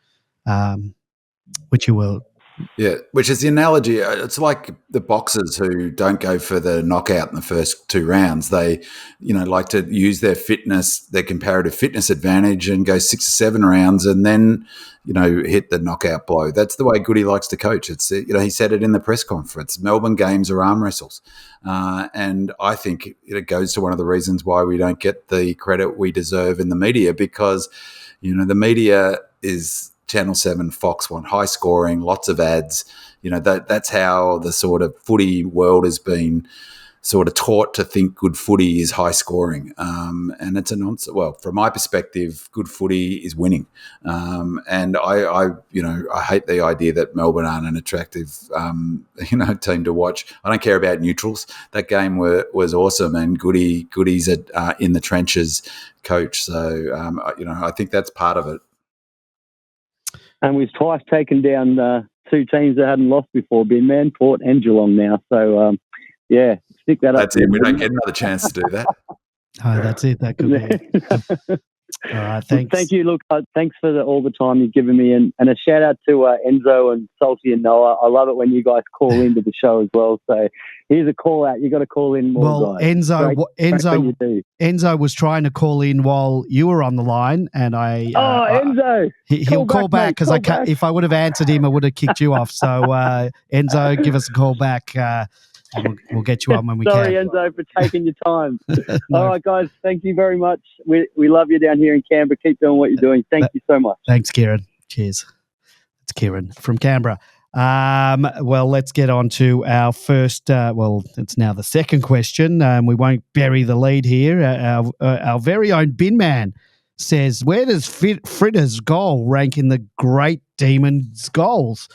which you will. Yeah, which is the analogy. It's like the boxers who don't go for the knockout in the first two rounds. They, like to use their fitness, their comparative fitness advantage, and go 6 or 7 rounds, and then, hit the knockout blow. That's the way Goody likes to coach. It's, he said it in the press conference. Melbourne games are arm wrestles, and I think it goes to one of the reasons why we don't get the credit we deserve in the media, because, the media is Channel 7, Fox 1, high scoring, lots of ads. That's how the sort of footy world has been sort of taught to think good footy is high scoring. And it's a nonsense. Well, from my perspective, good footy is winning. And I hate the idea that Melbourne aren't an attractive, team to watch. I don't care about neutrals. That game was awesome, and Goody's in the trenches coach. So, I think that's part of it. And we've twice taken down 2 teams that hadn't lost before, Bin Man, Port and Geelong now. So, stick that up. That's it. We don't get another chance to do that. Oh, that's it. That could be it. All right, thanks. Thank you. Look, thanks for all the time you've given me, and a shout out to Enzo and 𝗟𝗏 and Noah. I love it when you guys call into the show as well. So here's a call out. You got to call in more. Well, guys. Enzo was trying to call in while you were on the line, and Enzo, he'll call back because if I would have answered him, I would have kicked you off. So Enzo, give us a call back. And we'll get you on when we Sorry, can. Enzo, for taking your time. No. All right, guys, thank you very much. We love you down here in Canberra. Keep doing what you're doing. Thank you so much. Thanks, Kieran. Cheers. It's Kieran from Canberra. Well, let's get on to our first, it's now the second question. We won't bury the lead here. Our very own Bin Man says, where does Fritter's goal rank in the great Demons goals?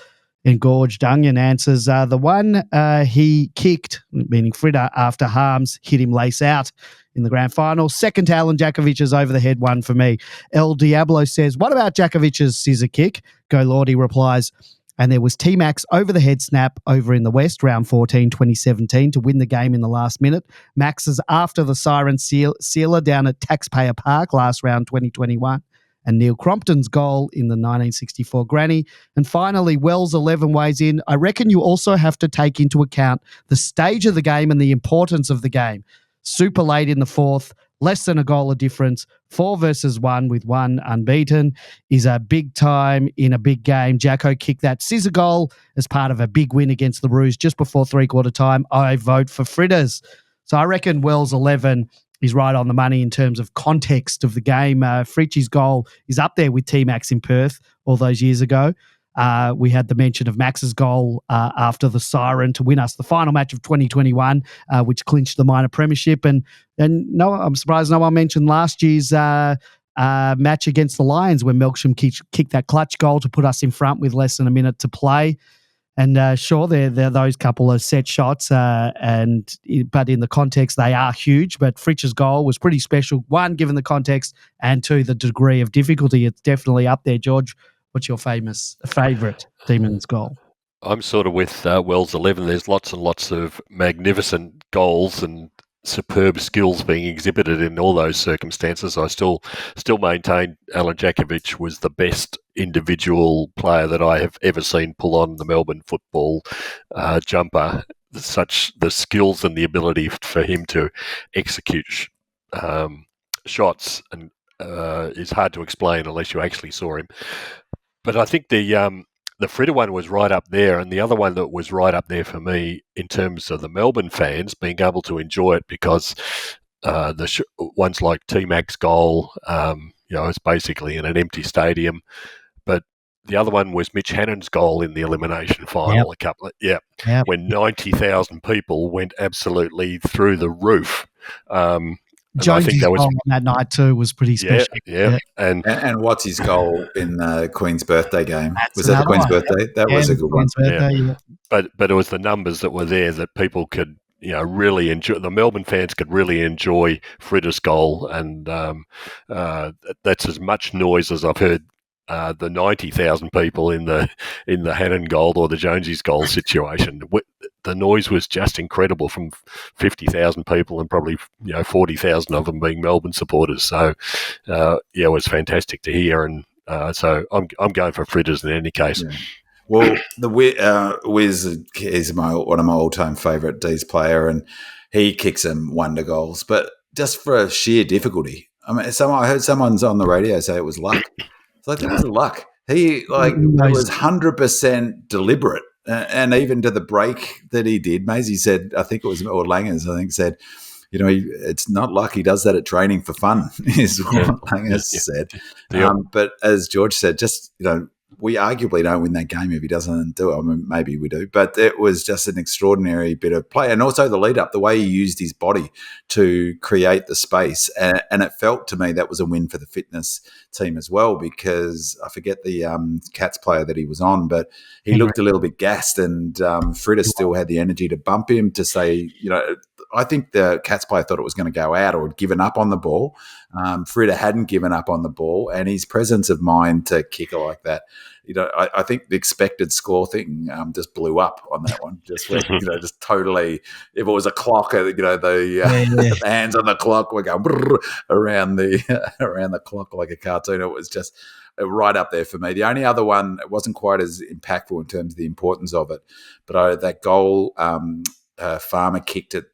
Engorged Onion answers, the one he kicked, meaning Fritter, after Harms hit him lace out in the grand final. Second to Alan Jakovic's over the head one for me. 𝗟𝗏𝗀𝘀𝘁𝗏 says, what about Jakovic's scissor kick? Go Lordy replies, and there was T-Max over the head snap over in the West, round 14, 2017, to win the game in the last minute. Max's after the siren sealer down at Taxpayer Park last round 2021. And Neil Crompton's goal in the 1964 granny. And finally, Wells 11 weighs in. I reckon you also have to take into account the stage of the game and the importance of the game. Super late in the fourth, less than a goal of difference, 4 versus 1 with 1 unbeaten, is a big time in a big game. Jacko kicked that scissor goal as part of a big win against the Roos just before three-quarter time. I vote for Fritters. So I reckon Wells 11 is right on the money in terms of context of the game. Fritsch's goal is up there with T-Max in Perth all those years ago. We had the mention of Max's goal after the siren to win us the final match of 2021, which clinched the minor premiership. And no, I'm surprised no one mentioned last year's match against the Lions when Melksham kicked that clutch goal to put us in front with less than a minute to play. And sure, they're those couple of set shots, but in the context, they are huge. But Fritsch's goal was pretty special. One, given the context, and two, the degree of difficulty. It's definitely up there. George, what's your favourite Demons goal? I'm sort of with Wells 11. There's lots and lots of magnificent goals and superb skills being exhibited in all those circumstances. I still maintain Alan Jakovic was the best individual player that I have ever seen pull on the Melbourne football jumper. Such the skills and the ability for him to execute shots and is hard to explain unless you actually saw him. But I think the Fritter one was right up there, and the other one that was right up there for me in terms of the Melbourne fans being able to enjoy it because ones like T-Mac's goal, it's basically in an empty stadium. But the other one was Mitch Hannon's goal in the elimination final. When 90,000 people went absolutely through the roof. Jones's goal on that night too was pretty special. Yeah. And what's his goal in the Queen's birthday game? Was that the Queen's birthday? That was a good one. Yeah. But it was the numbers that were there that people could really enjoy. The Melbourne fans could really enjoy Fritter's goal, and that's as much noise as I've heard the 90,000 people in the Hannon goal or the Jonesy's goal situation. The noise was just incredible from 50,000 people and probably 40,000 of them being Melbourne supporters. So it was fantastic to hear, and so I'm going for Fritters in any case. Yeah. Well, the Wiz is one of my all-time favourite D's player, and he kicks some wonder goals, but just for sheer difficulty. I mean, I heard someone's on the radio say it was luck. It's like, that was luck. It was 100% deliberate. And even to the break that he did, Maisie said, I think it was, or Langers, said, it's not luck. He does that at training for fun, is what Langers said. But as George said, just, we arguably don't win that game if he doesn't do it. I mean, maybe we do, but it was just an extraordinary bit of play. And also the lead up, the way he used his body to create the space. And it felt to me that was a win for the fitness team as well, because I forget the Cats player that he was on, but he looked a little bit gassed, and Fritter still had the energy to bump him to say, I think the Cats player thought it was going to go out or had given up on the ball. Fritter hadn't given up on the ball, and his presence of mind to kick it like that, I think the expected score thing just blew up on that one. Just just totally. If it was a clock, the hands on the clock were going around the clock like a cartoon. It was just right up there for me. The only other one, it wasn't quite as impactful in terms of the importance of it, but that goal. Farmer kicked at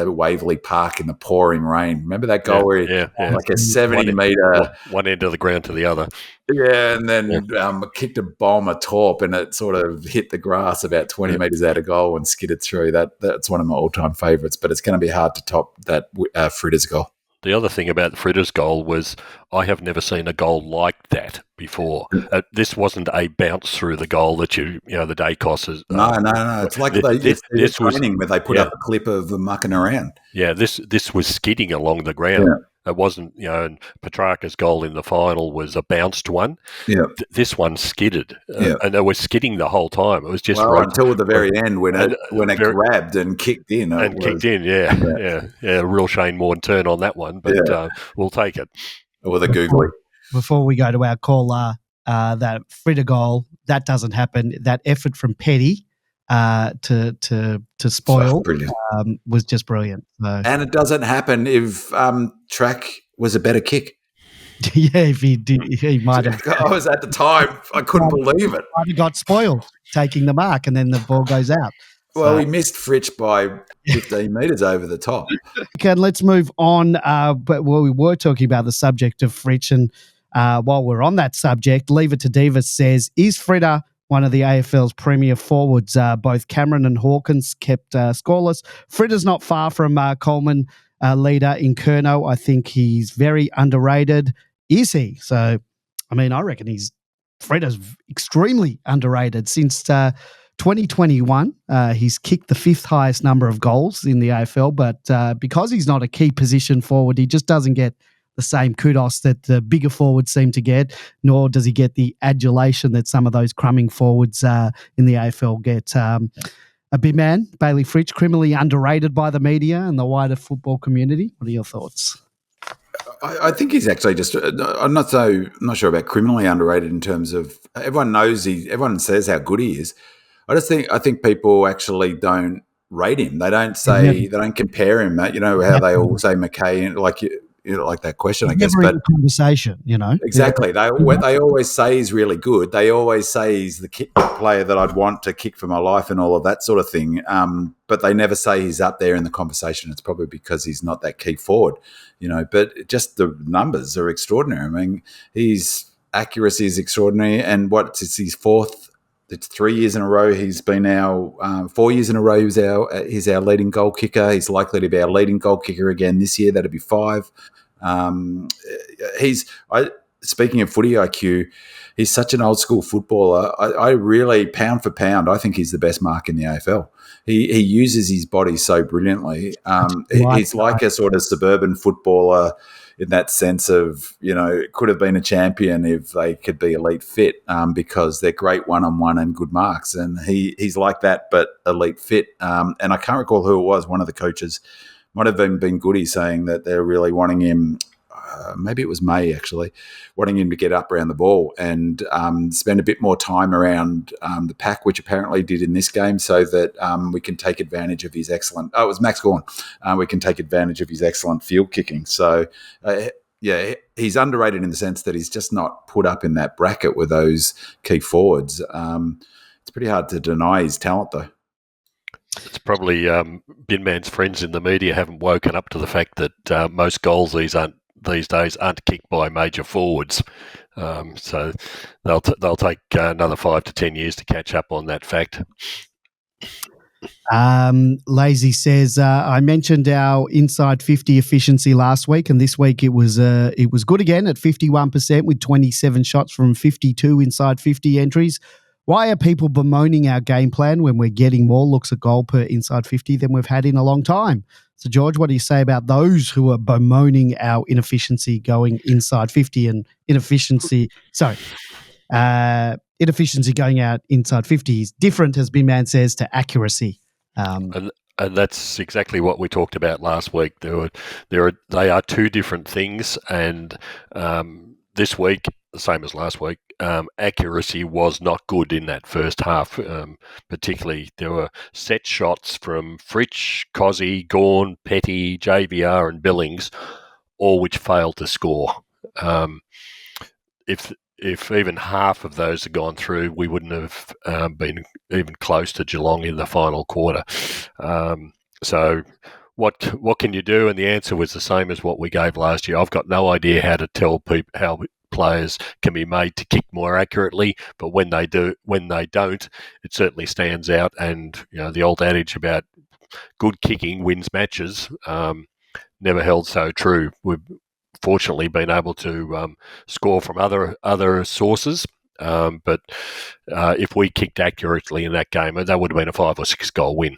Waverley Park in the pouring rain. Remember that goal where like a 70-metre... One end of the ground to the other. Yeah, and then kicked a bomb, a torp, and it sort of hit the grass about 20 metres out of goal and skidded through. That's one of my all-time favourites, but it's going to be hard to top that Fritters goal. The other thing about the Fritters goal was I have never seen a goal like that before. This wasn't a bounce through the goal that the day costs. No. It's like this training where they put up a clip of them mucking around. Yeah, this was skidding along the ground. Yeah. It wasn't, and Petrarca's goal in the final was a bounced one. Yeah. This one skidded, and they were skidding the whole time. It was just until the very end when it grabbed and kicked in. A real Shane Warne turn on that one, but we'll take it. With a googly. Before we go to our caller, that Fritter goal, that doesn't happen. That effort from Petty to spoil was just brilliant. So. And it doesn't happen if track was a better kick. If he did, he might have. I was at the time, I couldn't believe it. Might have got spoiled taking the mark, and then the ball goes out. Well, we missed Fritsch by 15 metres over the top. Okay, let's move on. But we were talking about the subject of Fritsch, and while we're on that subject, Leave It to Divas says, is Fritter one of the AFL's premier forwards? Both Cameron and Hawkins kept scoreless. Fritter's not far from Coleman, leader in Curnow. I think he's very underrated. Is he? So, I mean, I reckon Fritter's extremely underrated. Since 2021, he's kicked the 5th highest number of goals in the AFL, but because he's not a key position forward, he just doesn't get the same kudos that the bigger forwards seem to get, nor does he get the adulation that some of those crumbing forwards in the AFL get. A big man, Bayley Fritsch, criminally underrated by the media and the wider football community. What are your thoughts? I think he's actually just. I'm not sure about criminally underrated in terms of everyone says how good he is. I think people actually don't rate him. They don't say, they don't compare him. You know how they all say McKay, like that question, I guess. But conversation, exactly. They always say he's really good. They always say he's the player that I'd want to kick for my life and all of that sort of thing. But they never say he's up there in the conversation. It's probably because he's not that key forward, But just the numbers are extraordinary. I mean, his accuracy is extraordinary, and it's his 4th. It's 3 years in a row. He's been 4 years in a row. He's our leading goal kicker. He's likely to be our leading goal kicker again this year. That'll be 5. Speaking of footy IQ, he's such an old school footballer. I really, pound for pound, I think he's the best mark in the AFL. He uses his body so brilliantly. He's like a sort of suburban footballer in that sense of, could have been a champion if they could be elite fit, because they're great one-on-one and good marks. And he's like that, but elite fit. And I can't recall who it was. One of the coaches might have been Goody saying that they're really wanting him. Maybe it was May, actually, wanting him to get up around the ball and spend a bit more time around the pack, which apparently did in this game, so that we can take advantage of his excellent... Oh, it was Max Gawn. We can take advantage of his excellent field kicking. So, he's underrated in the sense that he's just not put up in that bracket with those key forwards. It's pretty hard to deny his talent, though. It's probably Bin Man's friends in the media haven't woken up to the fact that most goals these days aren't kicked by major forwards. So they'll take another 5 to 10 years to catch up on that fact. Lazy says, I mentioned our inside 50 efficiency last week, and this week it was good again at 51% with 27 shots from 52 inside 50 entries. Why are people bemoaning our game plan when we're getting more looks at goal per inside 50 than we've had in a long time? So, George, what do you say about those who are bemoaning our inefficiency going inside 50 and inefficiency going out inside 50 is different, as Bin Man says, to accuracy? And that's exactly what we talked about last week. They are two different things, and this week, the same as last week, accuracy was not good in that first half. Particularly, there were set shots from Fritsch, 𝗍cie, Gawn, Petty, JVR and Billings, all which failed to score. If even half of those had gone through, we wouldn't have been even close to Geelong in the final quarter. So what can you do? And the answer was the same as what we gave last year. I've got no idea how to tell people how players can be made to kick more accurately, but when they don't, it certainly stands out. And the old adage about good kicking wins matches never held so true. We've fortunately been able to score from other sources, but if we kicked accurately in that game, that would have been a 5 or 6 goal win.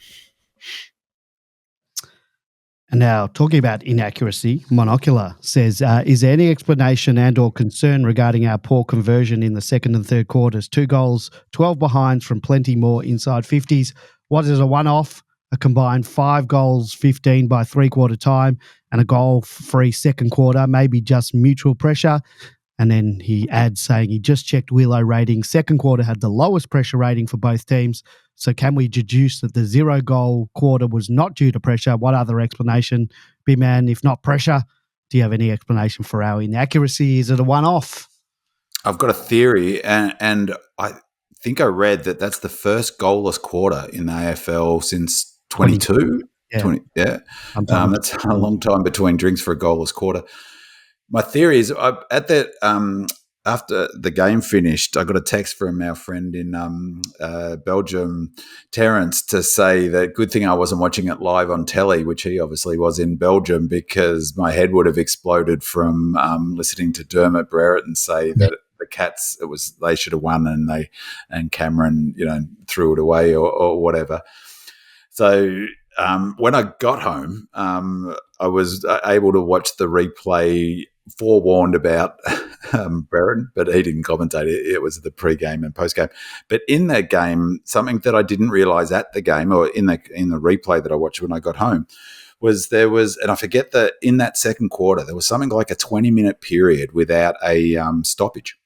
And now, talking about inaccuracy, Monocular says, is there any explanation and or concern regarding our poor conversion in the second and third quarters? 2 goals, 12 behinds from plenty more inside 50s. What is a one-off? A combined 5 goals, 15 by three-quarter time, and a goal-free second quarter, maybe just mutual pressure. And then he adds saying he just checked Willow rating. Second quarter had the lowest pressure rating for both teams. So can we deduce that the 0-goal quarter was not due to pressure? What other explanation, B-Man, if not pressure? Do you have any explanation for our inaccuracy? Is it a one-off? I've got a theory, and I think I read that that's the first goalless quarter in the AFL since 22. Yeah. 20, yeah. That's a long time between drinks for a goalless quarter. My theory is after the game finished, I got a text from our friend in Belgium, Terence, to say that good thing I wasn't watching it live on telly, which he obviously was in Belgium, because my head would have exploded from listening to Dermot Brereton say that the Cats, they should have won, and Cameron, threw it away or whatever. So when I got home, I was able to watch the replay, forewarned about Brereton, but he didn't commentate it. It was the pre-game and post-game. But in that game, something that I didn't realise at the game, or in the replay that I watched when I got home, was and I forget that in that second quarter, there was something like a 20-minute period without a stoppage.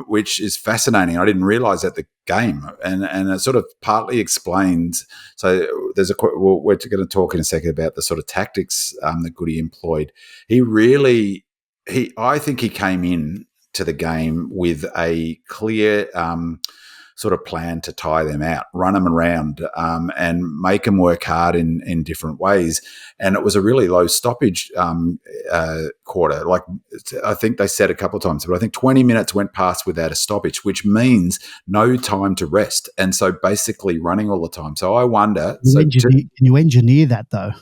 Which is fascinating. I didn't realise at the game, and it sort of partly explains. So we're going to talk in a second about the sort of tactics that Goody employed. I think he came in to the game with a clear sort of plan to tie them out, run them around, and make them work hard in different ways. And it was a really low stoppage quarter. Like, I think they said a couple of times, but I think 20 minutes went past without a stoppage, which means no time to rest. And so basically running all the time. So I wonder... Can you engineer that, though?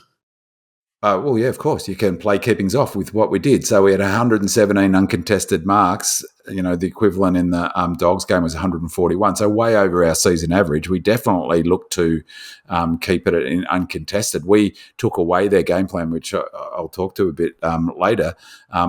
Well, yeah, of course. You can play keepings off with what we did. So we had 117 uncontested marks. The equivalent in the Dogs game was 141. So way over our season average. We definitely looked to keep it in uncontested. We took away their game plan, which I'll talk to a bit later,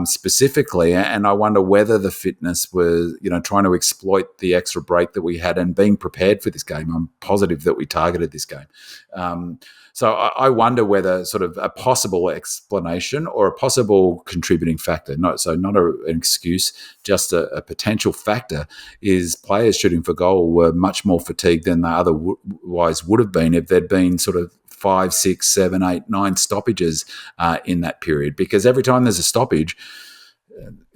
specifically. And I wonder whether the fitness was, trying to exploit the extra break that we had and being prepared for this game. I'm positive that we targeted this game. So I wonder whether sort of a possible explanation or a possible contributing factor, not an excuse, just a potential factor, is players shooting for goal were much more fatigued than they otherwise would have been if there'd been sort of 5, 6, 7, 8, 9 stoppages in that period. Because every time there's a stoppage,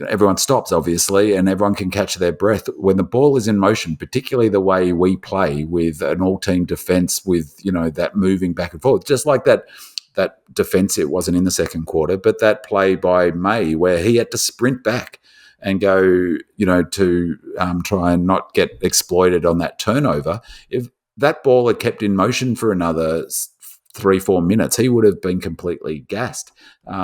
everyone stops, obviously, and everyone can catch their breath. When the ball is in motion, particularly the way we play with an all-team defence with, that moving back and forth, just like that defence, it wasn't in the second quarter, but that play by May where he had to sprint back and go, to try and not get exploited on that turnover. If that ball had kept in motion for another 3-4 minutes, he would have been completely gassed.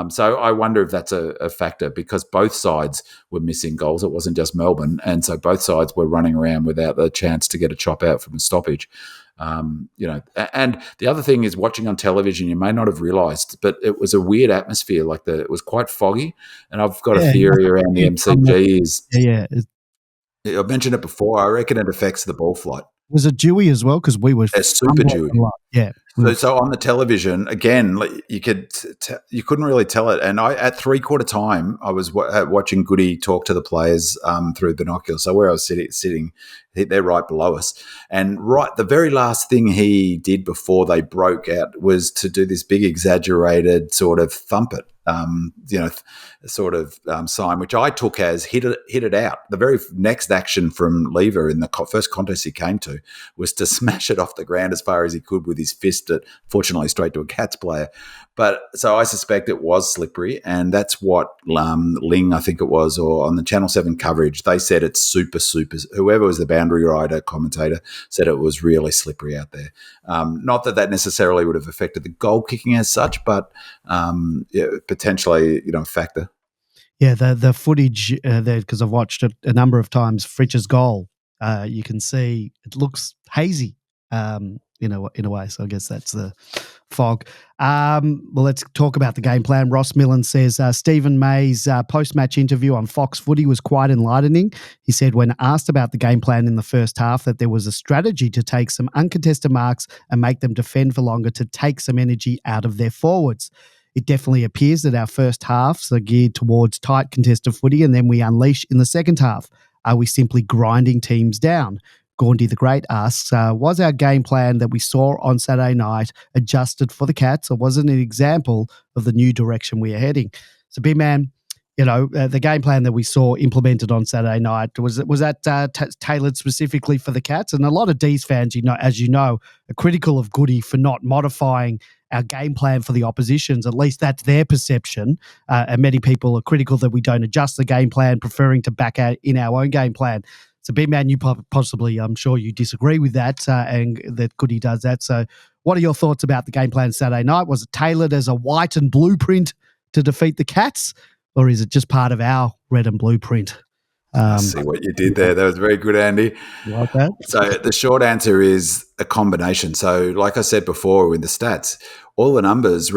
So I wonder if that's a factor, because both sides were missing goals. It wasn't just Melbourne. And so both sides were running around without the chance to get a chop out from a stoppage. And the other thing is, watching on television, you may not have realised, but it was a weird atmosphere. It was quite foggy. And I've got a theory around the MCG is... I've mentioned it before. I reckon it affects the ball flight. Was it dewy as well? Because we were super dewy. Yeah. So on the television, again, you couldn't really tell it. And at 3/4 time, I was watching Goody talk to the players through binoculars. So where I was sitting, they're right below us. And the very last thing he did before they broke out was to do this big exaggerated sort of thump it. Sign, which I took as hit it out. The very next action from Lever in the first contest he came to was to smash it off the ground as far as he could with his fist, fortunately straight to a Cats player. But so I suspect it was slippery, and that's what Ling, I think it was, or on the Channel 7 coverage, they said it's super, whoever was the boundary rider commentator said it was really slippery out there. Not that necessarily would have affected the goal kicking as such, but potentially, a factor. Yeah, the footage there, because I've watched it a number of times, Fritsch's goal, you can see it looks hazy in a way. So I guess that's the fog. Well, let's talk about the game plan. Ross Millen says Stephen May's post-match interview on Fox Footy was quite enlightening. He said when asked about the game plan in the first half that there was a strategy to take some uncontested marks and make them defend for longer to take some energy out of their forwards. It definitely appears that our first halves are geared towards tight contested footy, and then we unleash in the second half. Are we simply grinding teams down? Gawndy the Great asks, was our game plan that we saw on Saturday night adjusted for the Cats, or was it an example of the new direction we are heading? So, Big Man, the game plan that we saw implemented on Saturday night, was that tailored specifically for the Cats? And a lot of D's fans, as you know, are critical of Goody for not modifying our game plan for the oppositions. At least that's their perception. And many people are critical that we don't adjust the game plan, preferring to back out in our own game plan. So, Big Man, you possibly, I'm sure you disagree with that, and that Goody does that. So what are your thoughts about the game plan Saturday night? Was it tailored as a white and blueprint to defeat the Cats? Or is it just part of our red and blueprint? I see what you did there. That was very good, Andy. You like that? So the short answer is a combination. So like I said before in the stats, all the numbers,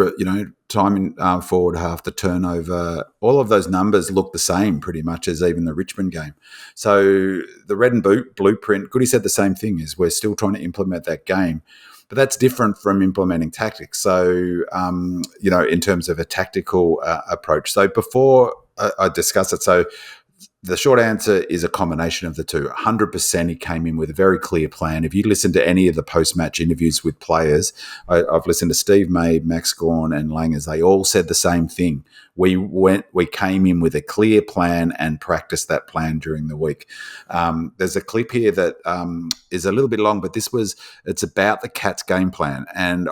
time forward, half the turnover, all of those numbers look the same pretty much as even the Richmond game. So the red and blueprint, Goody said the same thing, is we're still trying to implement that game. But that's different from implementing tactics. So, in terms of a tactical approach. So before I discuss it, so the short answer is a combination of the two. 100% he came in with a very clear plan. If you listen to any of the post-match interviews with players, I've listened to Steve May, Max Gawn and Langers, they all said the same thing. We came in with a clear plan and practiced that plan during the week. There's a clip here that is a little bit long, but it's about the Cats game plan. And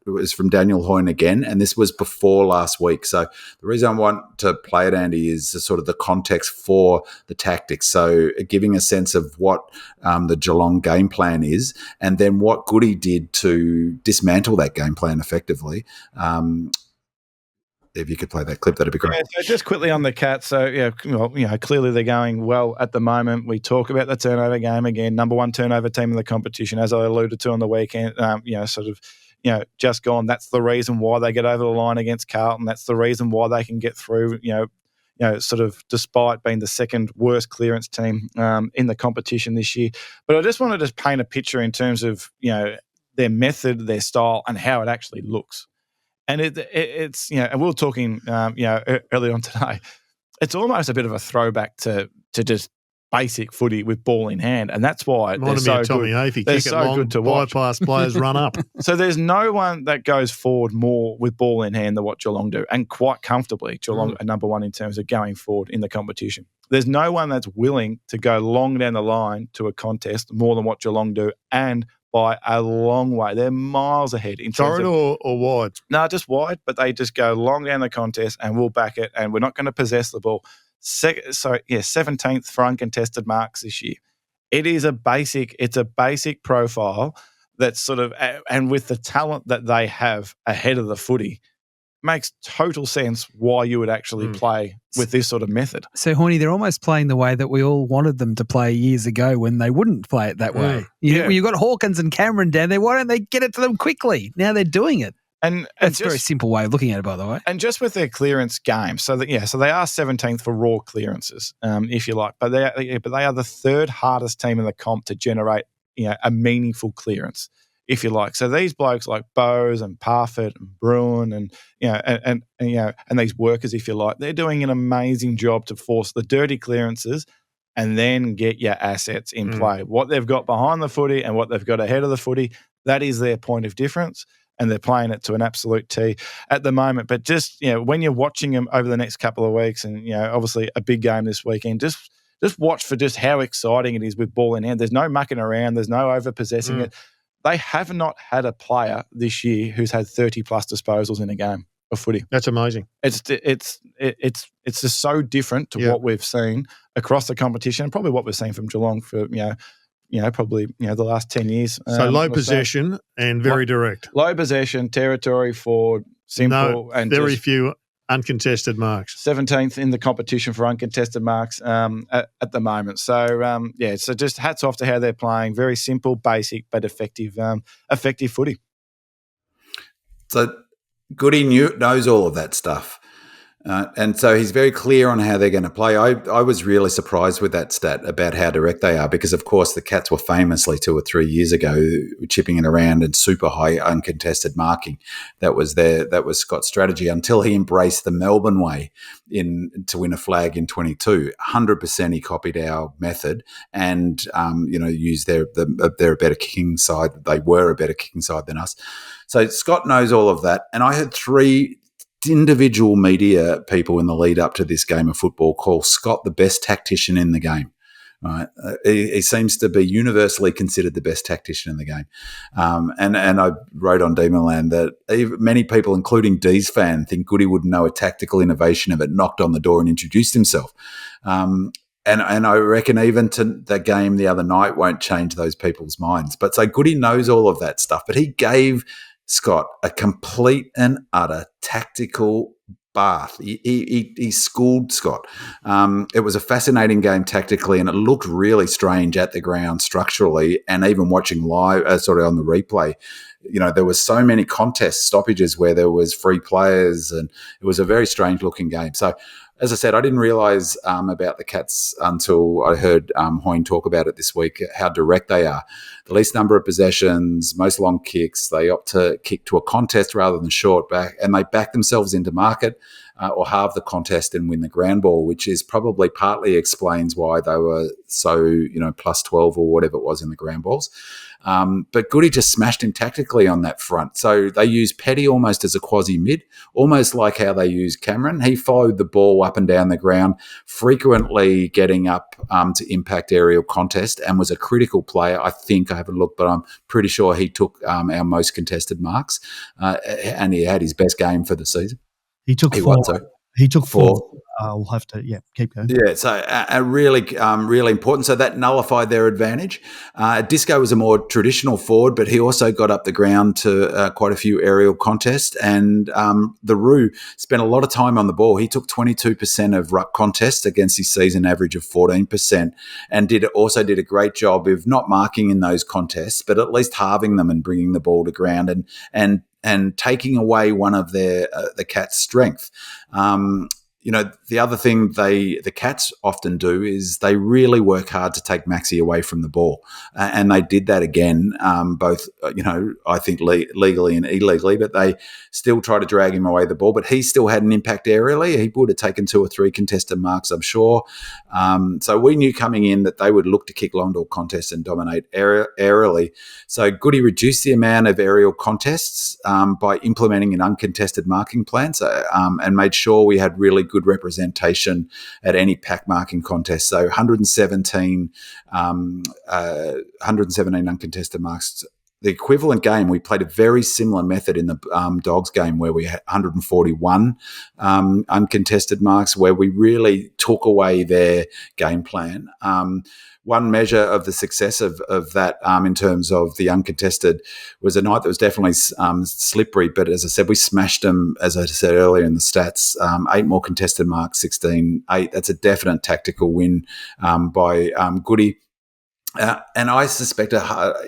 it was from Daniel Hoyne again, and this was before last week. So the reason I want to play it, Andy, is sort of the context for the tactics. So giving a sense of what the Geelong game plan is, and then what Goody did to dismantle that game plan effectively. If you could play that clip, that'd be great. Yeah, so just quickly on the Cats. So, clearly they're going well at the moment. We talk about the turnover game again, number one turnover team in the competition, as I alluded to on the weekend, just gone. That's the reason why they get over the line against Carlton. That's the reason why they can get through, sort of despite being the second worst clearance team in the competition this year. But I just wanted to paint a picture in terms of, their method, their style, and how it actually looks. And it's and we were talking, early on today, it's almost a bit of a throwback to just basic footy with ball in hand, and that's why they're so Tommy good. Hafey, They're kick so it long, good to watch. bypass players, run up. So there's no one that goes forward more with ball in hand than what Geelong do, and quite comfortably. Geelong are number one in terms of going forward in the competition. There's no one that's willing to go long down the line to a contest more than what Geelong do, and by a long way. They're miles ahead. In terms Torrent or wide? No, just wide, but they just go long down the contest and we'll back it, and we're not going to possess the ball. 17th for uncontested marks this year. It's a basic profile that's sort of, and with the talent that they have ahead of the footy, makes total sense why you would actually play with this sort of method. So, Horny, they're almost playing the way that we all wanted them to play years ago when they wouldn't play it that way. You've got Hawkins and Cameron down there. Why don't they get it to them quickly? Now they're doing it. And that's a very simple way of looking at it, by the way. And just with their clearance game, so they are 17th for raw clearances, if you like. But they are the third hardest team in the comp to generate, a meaningful clearance, if you like. So these blokes like Bowes and Parfitt and Bruin and and these workers, if you like, they're doing an amazing job to force the dirty clearances and then get your assets in play. What they've got behind the footy and what they've got ahead of the footy, that is their point of difference. And they're playing it to an absolute T at the moment. But just, when you're watching them over the next couple of weeks and, obviously a big game this weekend, just watch for just how exciting it is with ball in hand. There's no mucking around. There's no over-possessing it. They have not had a player this year who's had 30-plus disposals in a game of footy. That's amazing. It's just so different to what we've seen across the competition and probably what we've seen from Geelong for, probably the last 10 years. So low possession and very direct. Low possession, territory, forward, simple. And very few uncontested marks. 17th in the competition for uncontested marks at the moment. So, so just hats off to how they're playing. Very simple, basic, but effective footy. So Goody knows all of that stuff. And so he's very clear on how they're going to play. I was really surprised with that stat about how direct they are because, of course, the Cats were famously 2 or 3 years ago chipping it around and super high uncontested marking. That was Scott's strategy until he embraced the Melbourne way to win a flag in 22. 100% he copied our method and used they're a better kicking side. They were a better kicking side than us. So Scott knows all of that. And I had three individual media people in the lead up to this game of football call Scott the best tactician in the game. Right, he seems to be universally considered the best tactician in the game, and I wrote on Demonland that many people, including Dee's fan, think Goody would know a tactical innovation if it knocked on the door and introduced himself. And I reckon even to the game the other night won't change those people's minds. But so Goody knows all of that stuff, but he gave Scott a complete and utter tactical bath. He schooled Scott. It was a fascinating game tactically, and it looked really strange at the ground structurally, and even watching live, on the replay. There was so many contest stoppages where there was free players, and it was a very strange looking game. So, as I said, I didn't realise about the Cats until I heard Hoyne talk about it this week, how direct they are. The least number of possessions, most long kicks. They opt to kick to a contest rather than short back, and they back themselves into market or halve the contest and win the ground ball, which is probably partly explains why they were so, plus 12 or whatever it was in the ground balls. But Goody just smashed him tactically on that front. So they used Petty almost as a quasi-mid, almost like how they used Cameron. He followed the ball up and down the ground, frequently getting up to impact aerial contest, and was a critical player. I think, I haven't looked, but I'm pretty sure he took our most contested marks, and he had his best game for the season. He took four. He took four. We'll have to, keep going. Yeah, so really, really important. So that nullified their advantage. Disco was a more traditional forward, but he also got up the ground to quite a few aerial contests. And the Roo spent a lot of time on the ball. He took 22% of ruck contests against his season average of 14%, and did a great job of not marking in those contests, but at least halving them and bringing the ball to ground and taking away one of the Cats' strength. The other thing the Cats often do is they really work hard to take 𝗟𝗟𝗃 away from the ball. And they did that again, both, I think legally and illegally, but they still try to drag him away the ball. But he still had an impact aerially. He would have taken 2 or 3 contested marks, I'm sure. So we knew coming in that they would look to kick long ball contests and dominate aerially. So Goody reduced the amount of aerial contests by implementing an uncontested marking plan, and made sure we had really good representation at any pack marking contest. So 117 uncontested marks. The equivalent game, we played a very similar method in the Dogs game where we had 141 uncontested marks, where we really took away their game plan. One measure of the success of that in terms of the uncontested was a night that was definitely slippery, but as I said, we smashed them, as I said earlier in the stats, 8 more contested marks, 16-8. That's a definite tactical win by Goody. And I suspect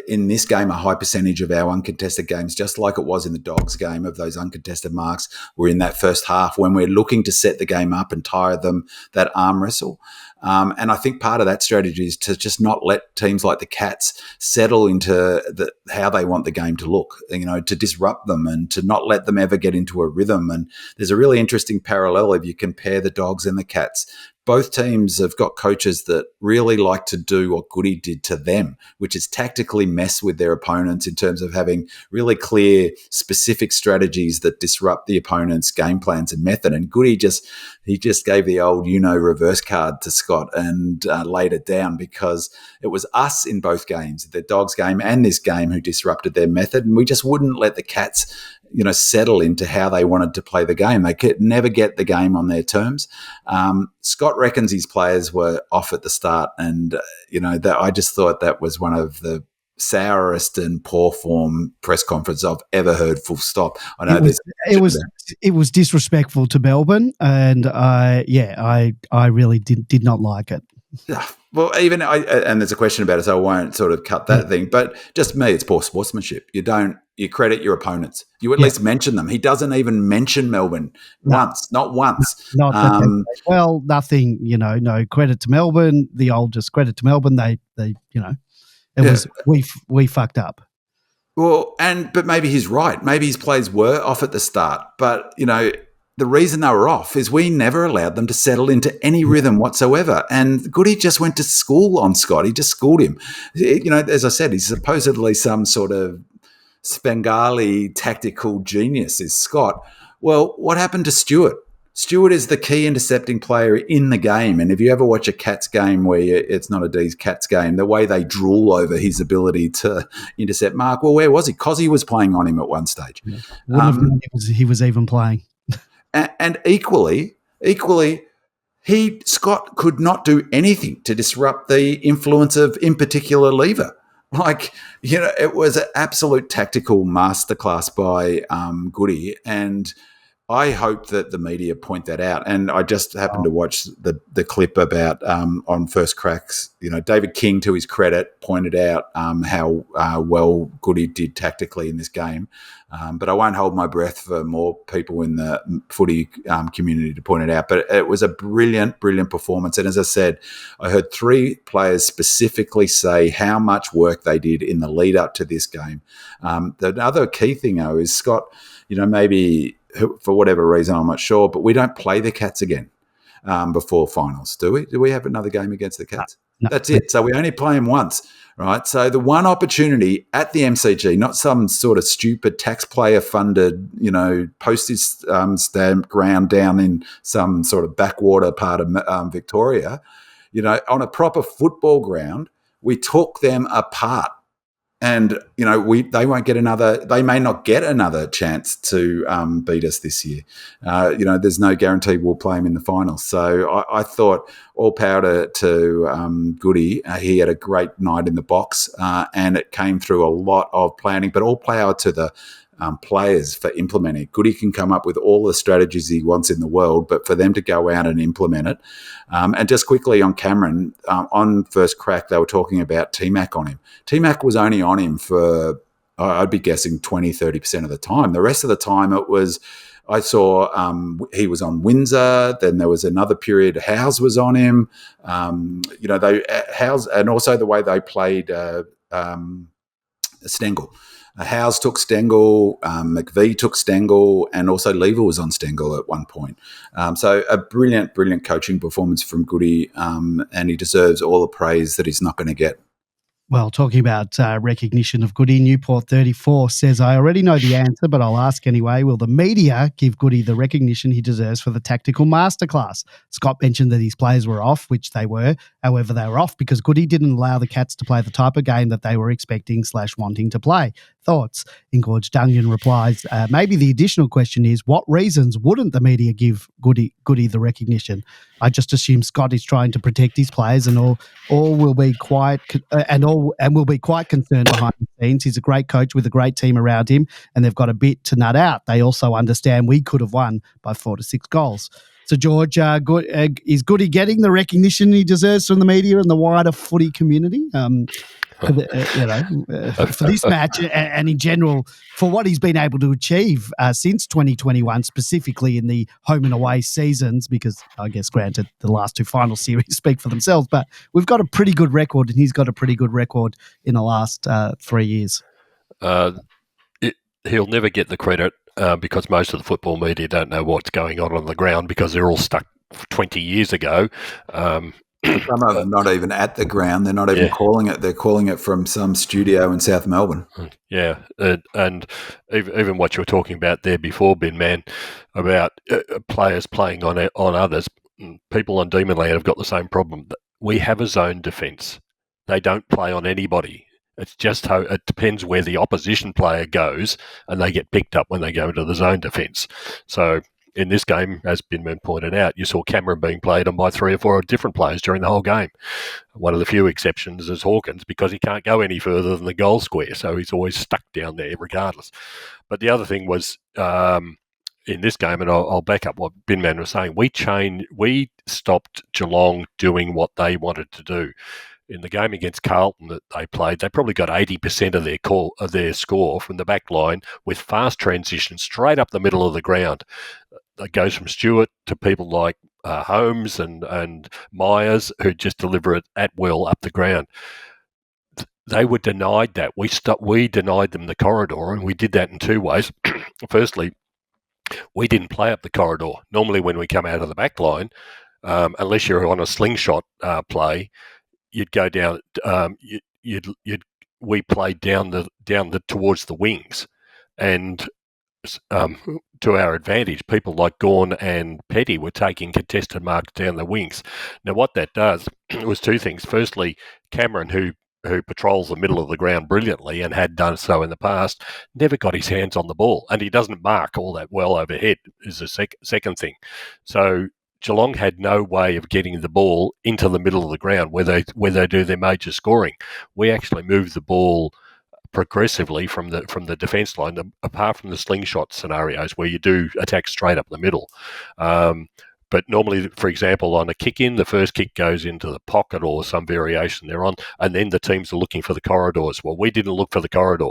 in this game a high percentage of our uncontested games, just like it was in the Dogs game, of those uncontested marks were in that first half when we're looking to set the game up and tire them, that arm wrestle. And I think part of that strategy is to just not let teams like the Cats settle into how they want the game to look, to disrupt them and to not let them ever get into a rhythm. And there's a really interesting parallel if you compare the Dogs and the Cats. Both teams have got coaches that really like to do what Goody did to them, which is tactically mess with their opponents in terms of having really clear, specific strategies that disrupt the opponent's game plans and method. And Goody just gave the old reverse card to Scott and laid it down, because it was us in both games, the Dogs game and this game, who disrupted their method. And we just wouldn't let the Cats settle into how they wanted to play the game. They could never get the game on their terms. Scott reckons his players were off at the start, and that I just thought that was one of the sourest and poor form press conference I've ever heard. Full stop. I know it was disrespectful to Melbourne, and I really did not like it. Well, and there's a question about it, so I won't sort of cut that thing. But just me, it's poor sportsmanship. You credit your opponents. You at least mention them. He doesn't even mention Melbourne once, not once. Nothing. No credit to Melbourne. The old just credit to Melbourne. It was we fucked up. Well, but maybe he's right. Maybe his players were off at the start, but the reason they were off is we never allowed them to settle into any rhythm whatsoever. And Goody just went to school on Scott. He just schooled him. As I said, he's supposedly some sort of Svengali tactical genius, is Scott. Well, what happened to Stewart? Stewart is the key intercepting player in the game. And if you ever watch a Cats game where it's not a D's Cats game, the way they drool over his ability to intercept Mark, well, where was he? Cozzy was playing on him at one stage. Wouldn't have known he was even playing. And equally, Scott could not do anything to disrupt the influence of, in particular, Lever. Like, it was an absolute tactical masterclass by Goody, and I hope that the media point that out. And I just happened to watch the clip about on First Cracks. David King, to his credit, pointed out how well Goody did tactically in this game. But I won't hold my breath for more people in the footy community to point it out. But it was a brilliant, brilliant performance. And as I said, I heard 3 players specifically say how much work they did in the lead up to this game. The other key thing, though, is Scott, maybe for whatever reason, I'm not sure, but we don't play the Cats again before finals, do we? Do we have another game against the Cats? No. That's it. So we only play them once, right? So the one opportunity at the MCG, not some sort of stupid taxpayer-funded, postage stamp ground down in some sort of backwater part of Victoria, on a proper football ground, we took them apart. And, they won't get they may not get another chance to beat us this year. There's no guarantee we'll play him in the finals. So I thought all power to Goody. He had a great night in the box and it came through a lot of planning, but all power to the players for implementing it. Goody can come up with all the strategies he wants in the world, but for them to go out and implement it. And just quickly on Cameron, on First Crack, they were talking about T-Mac on him. T-Mac was only on him for, I'd be guessing 20, 30% of the time. The rest of the time I saw he was on Windsor. Then there was another period Howes was on him. Howes, and also the way they played Stengel. Howes took Stengel, McVie took Stengel, and also Lever was on Stengel at one point. So a brilliant, brilliant coaching performance from Goody, and he deserves all the praise that he's not going to get. Well, talking about recognition of Goody, Newport 34 says, I already know the answer, but I'll ask anyway. Will the media give Goody the recognition he deserves for the tactical masterclass? Scott mentioned that his players were off, which they were. However, they were off because Goody didn't allow the Cats to play the type of game that they were expecting/wanting to play. Thoughts? Engorge Dungeon replies, maybe the additional question is, what reasons wouldn't the media give Goody the recognition? I just assume Scott is trying to protect his players and all will be quite will be quite concerned behind the scenes. He's a great coach with a great team around him, and they've got a bit to nut out. They also understand we could have won by 4 to 6 goals. So, George, is Goody getting the recognition he deserves from the media and the wider footy community? For this match and in general for what he's been able to achieve since 2021, specifically in the home and away seasons, because I guess granted the last 2 final series speak for themselves, but we've got a pretty good record and he's got a pretty good record in the last 3 years. He'll never get the credit because most of the football media don't know what's going on the ground because they're all stuck 20 years ago. Some of them not even at the ground. They're not even calling it. They're calling it from some studio in South Melbourne. Yeah, and even what you were talking about there before, Ben Man, about players playing on others. People on Demonland have got the same problem. We have a zone defence. They don't play on anybody. It's just how it depends where the opposition player goes, and they get picked up when they go into the zone defence. So in this game, as Binman pointed out, you saw Cameron being played on by 3 or 4 different players during the whole game. One of the few exceptions is Hawkins because he can't go any further than the goal square, so he's always stuck down there regardless. But the other thing was in this game, and I'll back up what Binman was saying, we stopped Geelong doing what they wanted to do. In the game against Carlton that they played, they probably got 80% of their score from the back line with fast transitions straight up the middle of the ground. It goes from Stewart to people like Holmes and Myers who just deliver it at will up the ground. They were denied that. We denied them the corridor, and we did that in 2 ways. Firstly, we didn't play up the corridor. Normally when we come out of the back line, unless you're on a slingshot play, you'd go down. We played down the towards the wings, and to our advantage. People like Gawn and Petty were taking contested marks down the wings. Now, what that does was two things. Firstly, Cameron, who patrols the middle of the ground brilliantly and had done so in the past, never got his hands on the ball, and he doesn't mark all that well overhead is the second thing. So Geelong had no way of getting the ball into the middle of the ground where they do their major scoring. We actually moved the ball progressively from the defence line, apart from the slingshot scenarios where you do attack straight up the middle. But normally, for example, on a kick-in, the first kick goes into the pocket or some variation thereon, and then the teams are looking for the corridors. Well, we didn't look for the corridor.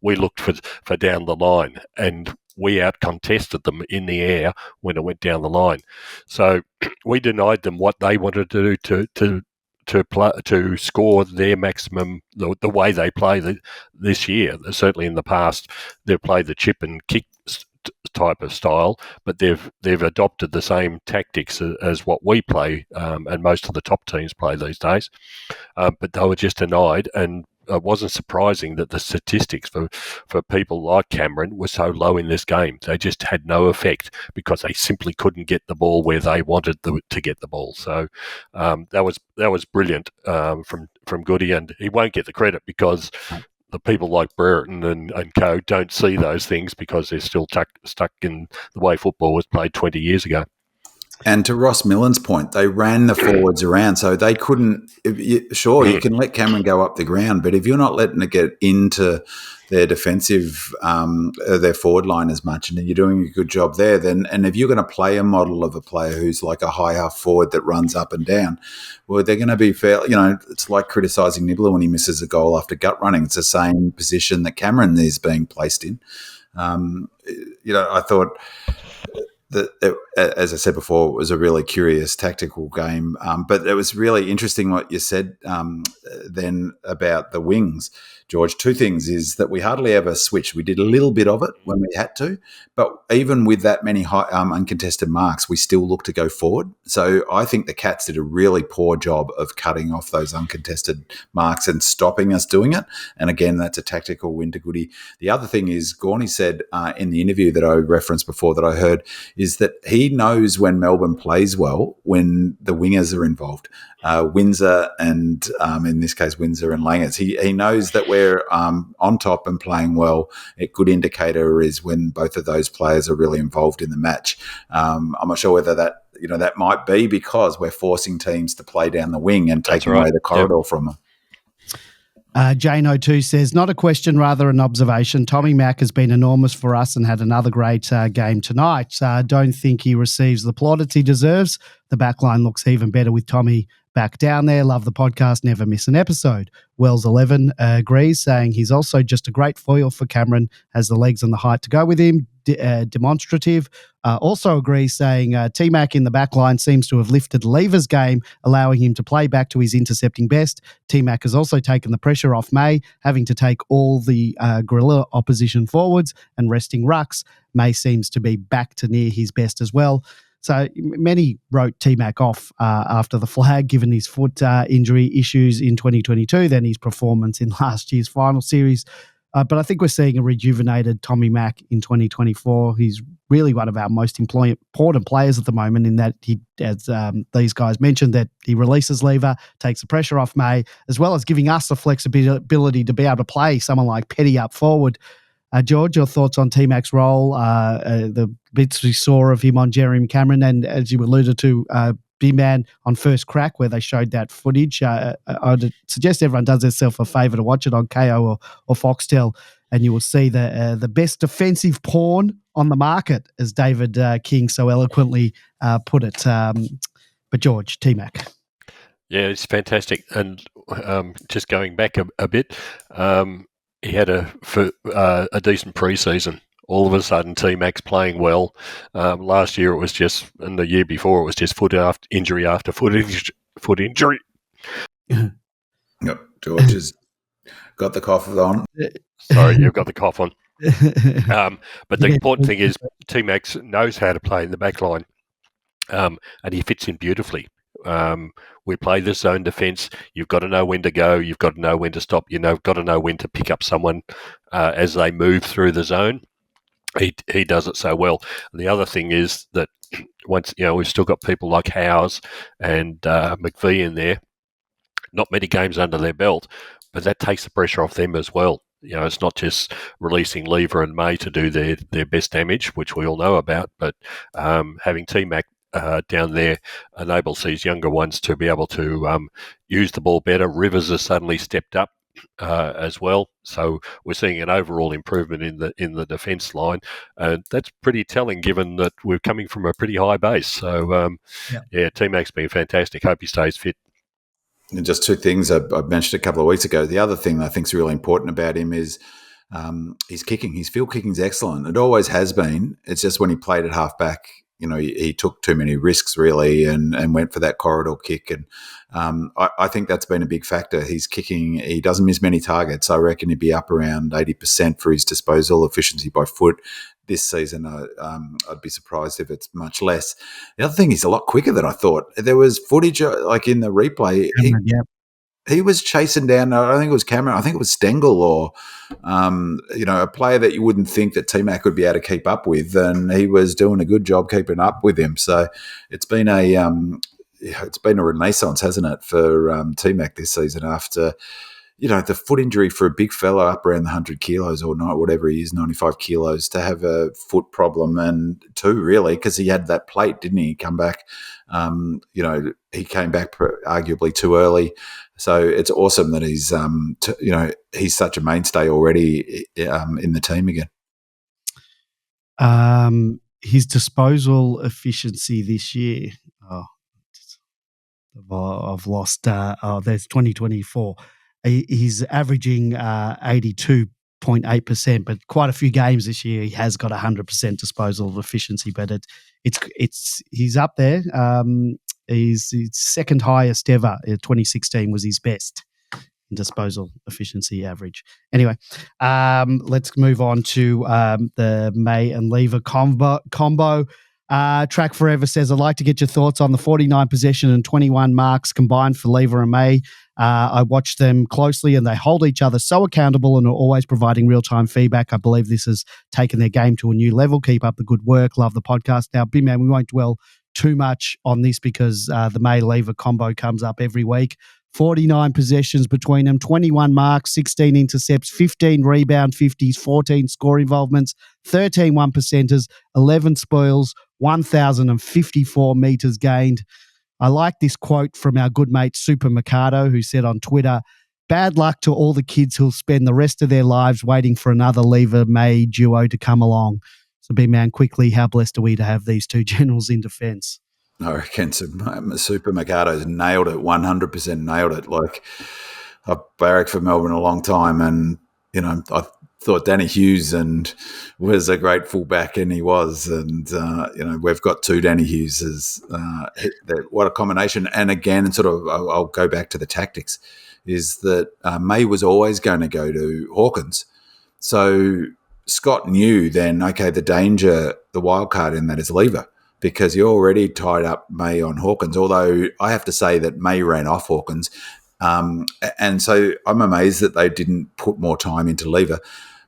We looked for down the line, and we out-contested them in the air when it went down the line. So we denied them what they wanted to do to score their maximum, the way they play this year. Certainly in the past, they've played the chip and kick type of style, but they've adopted the same tactics as what we play, and most of the top teams play these days. But they were just denied, and it wasn't surprising that the statistics for people like Cameron were so low in this game. They just had no effect because they simply couldn't get the ball where they wanted to get the ball. So that was brilliant from Goody, and he won't get the credit because the people like Brereton and co don't see those things because they're still stuck in the way football was played 20 years ago. And to Ross Millen's point, they ran the forwards around, so they couldn't. You can let Cameron go up the ground, but if you're not letting it get into their defensive, their forward line as much, and you're doing a good job there, and if you're going to play a model of a player who's like a high half forward that runs up and down, well, they're going to be fair. It's like criticising Nibbler when he misses a goal after gut running. It's the same position that Cameron is being placed in. I thought that, as I said before, it was a really curious tactical game. But it was really interesting what you said then about the wings, George. Two things is that we hardly ever switched. We did a little bit of it when we had to, but even with that many high, uncontested marks, we still looked to go forward. So I think the Cats did a really poor job of cutting off those uncontested marks and stopping us doing it. And again, that's a tactical win to Goody. The other thing is, Gawn said in the interview that I referenced before that I heard, is that he knows when Melbourne plays well when the wingers are involved. Windsor and, in this case, Windsor and Langers. He knows that we're on top and playing well. A good indicator is when both of those players are really involved in the match. I'm not sure whether that might be because we're forcing teams to play down the wing and taking away the corridor from them. Jane02 says, not a question, rather an observation. Tommy Mack has been enormous for us and had another great game tonight. Don't think he receives the plaudits he deserves. The backline looks even better with Tommy back down there. Love the podcast. Never miss an episode. Wells11 agrees, saying he's also just a great foil for Cameron, has the legs and the height to go with him. Demonstrative also agrees, saying T-Mac in the back line seems to have lifted Lever's game, allowing him to play back to his intercepting best. T-Mac has also taken the pressure off May, having to take all the guerrilla opposition forwards and resting rucks. May seems to be back to near his best as well. So many wrote T-Mac off after the flag, given his foot injury issues in 2022, then his performance in last year's final series. But I think we're seeing a rejuvenated Tommy Mack in 2024. He's really one of our most important players at the moment in that he, as these guys mentioned, that he releases Lever, takes the pressure off May, as well as giving us the flexibility to be able to play someone like Petty up forward. George, your thoughts on T-Mac's role, the bits we saw of him on Jeremy Cameron, and as you alluded to, B-Man on First Crack, where they showed that footage. I'd suggest everyone does themselves a favour to watch it on KO or Foxtel, and you will see the best defensive porn on the market, as David King so eloquently put it. But George, T-Mac. Yeah, it's fantastic. And just going back a bit, he had a decent pre-season. All of a sudden, T-Mac's playing well. Last year it was just, and the year before it was just foot injury after foot injury. Yep, George has got the cough on. Sorry, you've got the cough on. But the important thing is T-Mac knows how to play in the back line, and he fits in beautifully. We play the zone defence. You've got to know when to go. You've got to know when to stop. Got to know when to pick up someone as they move through the zone. he does it so well. And the other thing is that once we've still got people like Howes and McVie in there, not many games under their belt, but that takes the pressure off them as well. It's not just releasing Lever and May to do their best damage, which we all know about, but having T-Mac down there enables these younger ones to be able to use the ball better. Rivers has suddenly stepped up as well, so we're seeing an overall improvement in the defence line, and that's pretty telling given that we're coming from a pretty high base. So T-Mac's been fantastic. Hope he stays fit. And just two things I mentioned a couple of weeks ago. The other thing that I think is really important about him is his kicking. His field kicking is excellent. It always has been. It's just when he played at halfback, he took too many risks really and went for that corridor kick. And I think that's been a big factor. He's kicking. He doesn't miss many targets. I reckon he'd be up around 80% for his disposal efficiency by foot. This season, I'd be surprised if it's much less. The other thing, he's a lot quicker than I thought. There was footage like in the replay. He was chasing down, I don't think it was Cameron, I think it was Stengel or, a player that you wouldn't think that T-Mac would be able to keep up with, and he was doing a good job keeping up with him. So it's been a renaissance, hasn't it, for T-Mac this season after the foot injury for a big fella up around the 100 kilos or not, whatever he is, 95 kilos, to have a foot problem, and two, really, because he had that plate, didn't he? Come back, he came back arguably too early. So it's awesome that he's, he's such a mainstay already in the team again. His disposal efficiency this year, I've lost, there's 2024. He's averaging 82.8%, but quite a few games this year he has got 100% disposal efficiency. But he's up there. He's second highest ever. 2016 was his best in disposal efficiency average. Anyway, let's move on to the May and Lever combo. Track Forever says, I'd like to get your thoughts on the 49 possession and 21 marks combined for Lever and May. I watch them closely and they hold each other so accountable and are always providing real-time feedback. I believe this has taken their game to a new level. Keep up the good work. Love the podcast. Now, Big Man, we won't dwell too much on this because the May-Lever combo comes up every week. 49 possessions between them, 21 marks, 16 intercepts, 15 rebound 50s, 14 score involvements, 13 1%ers, 11 spoils, 1,054 metres gained. I like this quote from our good mate 𝗟𝗶𝘀𝗁𝗀, who said on Twitter, bad luck to all the kids who'll spend the rest of their lives waiting for another Lever-May duo to come along. So, Big Man, quickly, how blessed are we to have these two generals in defence? I reckon 𝗟𝗶𝘀𝗁𝗀's nailed it, 100% nailed it. Like, I've barracked for Melbourne a long time, and, I thought Danny Hughes was a great fullback, and he was. And, we've got two Danny Hugheses. What a combination. And again, I'll go back to the tactics, is that May was always going to go to Hawkins. So Scott knew then, okay, the danger, the wild card in that is Lever, because you already tied up May on Hawkins, although I have to say that May ran off Hawkins. And so I'm amazed that they didn't put more time into Lever.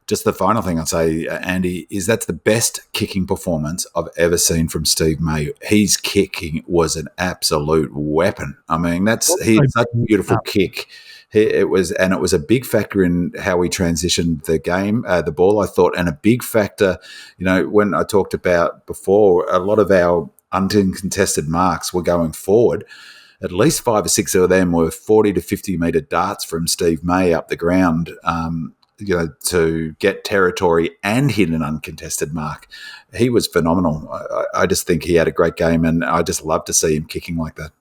Just the final thing I'd say, Andy, is that's the best kicking performance I've ever seen from Steve May. His kicking was an absolute weapon. I mean, he had such a beautiful kick. It was a big factor in how we transitioned the game, the ball, I thought, and a big factor, when I talked about before, a lot of our uncontested marks were going forward. At least 5 or 6 of them were 40 to 50 metre darts from Steve May up the ground, to get territory and hit an uncontested mark. He was phenomenal. I just think he had a great game, and I just love to see him kicking like that.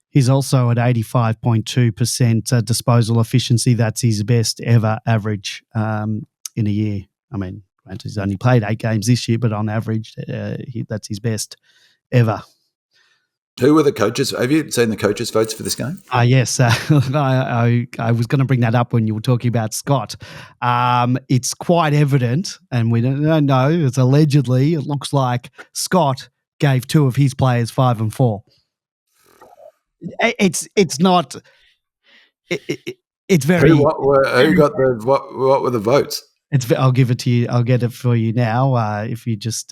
He's also at 85.2% disposal efficiency. That's his best ever average in a year. I mean, he's only played 8 games this year, but on average, that's his best ever. Who were the coaches? Have you seen the coaches' votes for this game? Yes. I was going to bring that up when you were talking about Scott. It's quite evident, and we don't know, it's allegedly, it looks like Scott gave 2 of his players 5 and 4. It's not. It's very. Who got what were the votes? I'll give it to you. I'll get it for you now. If you just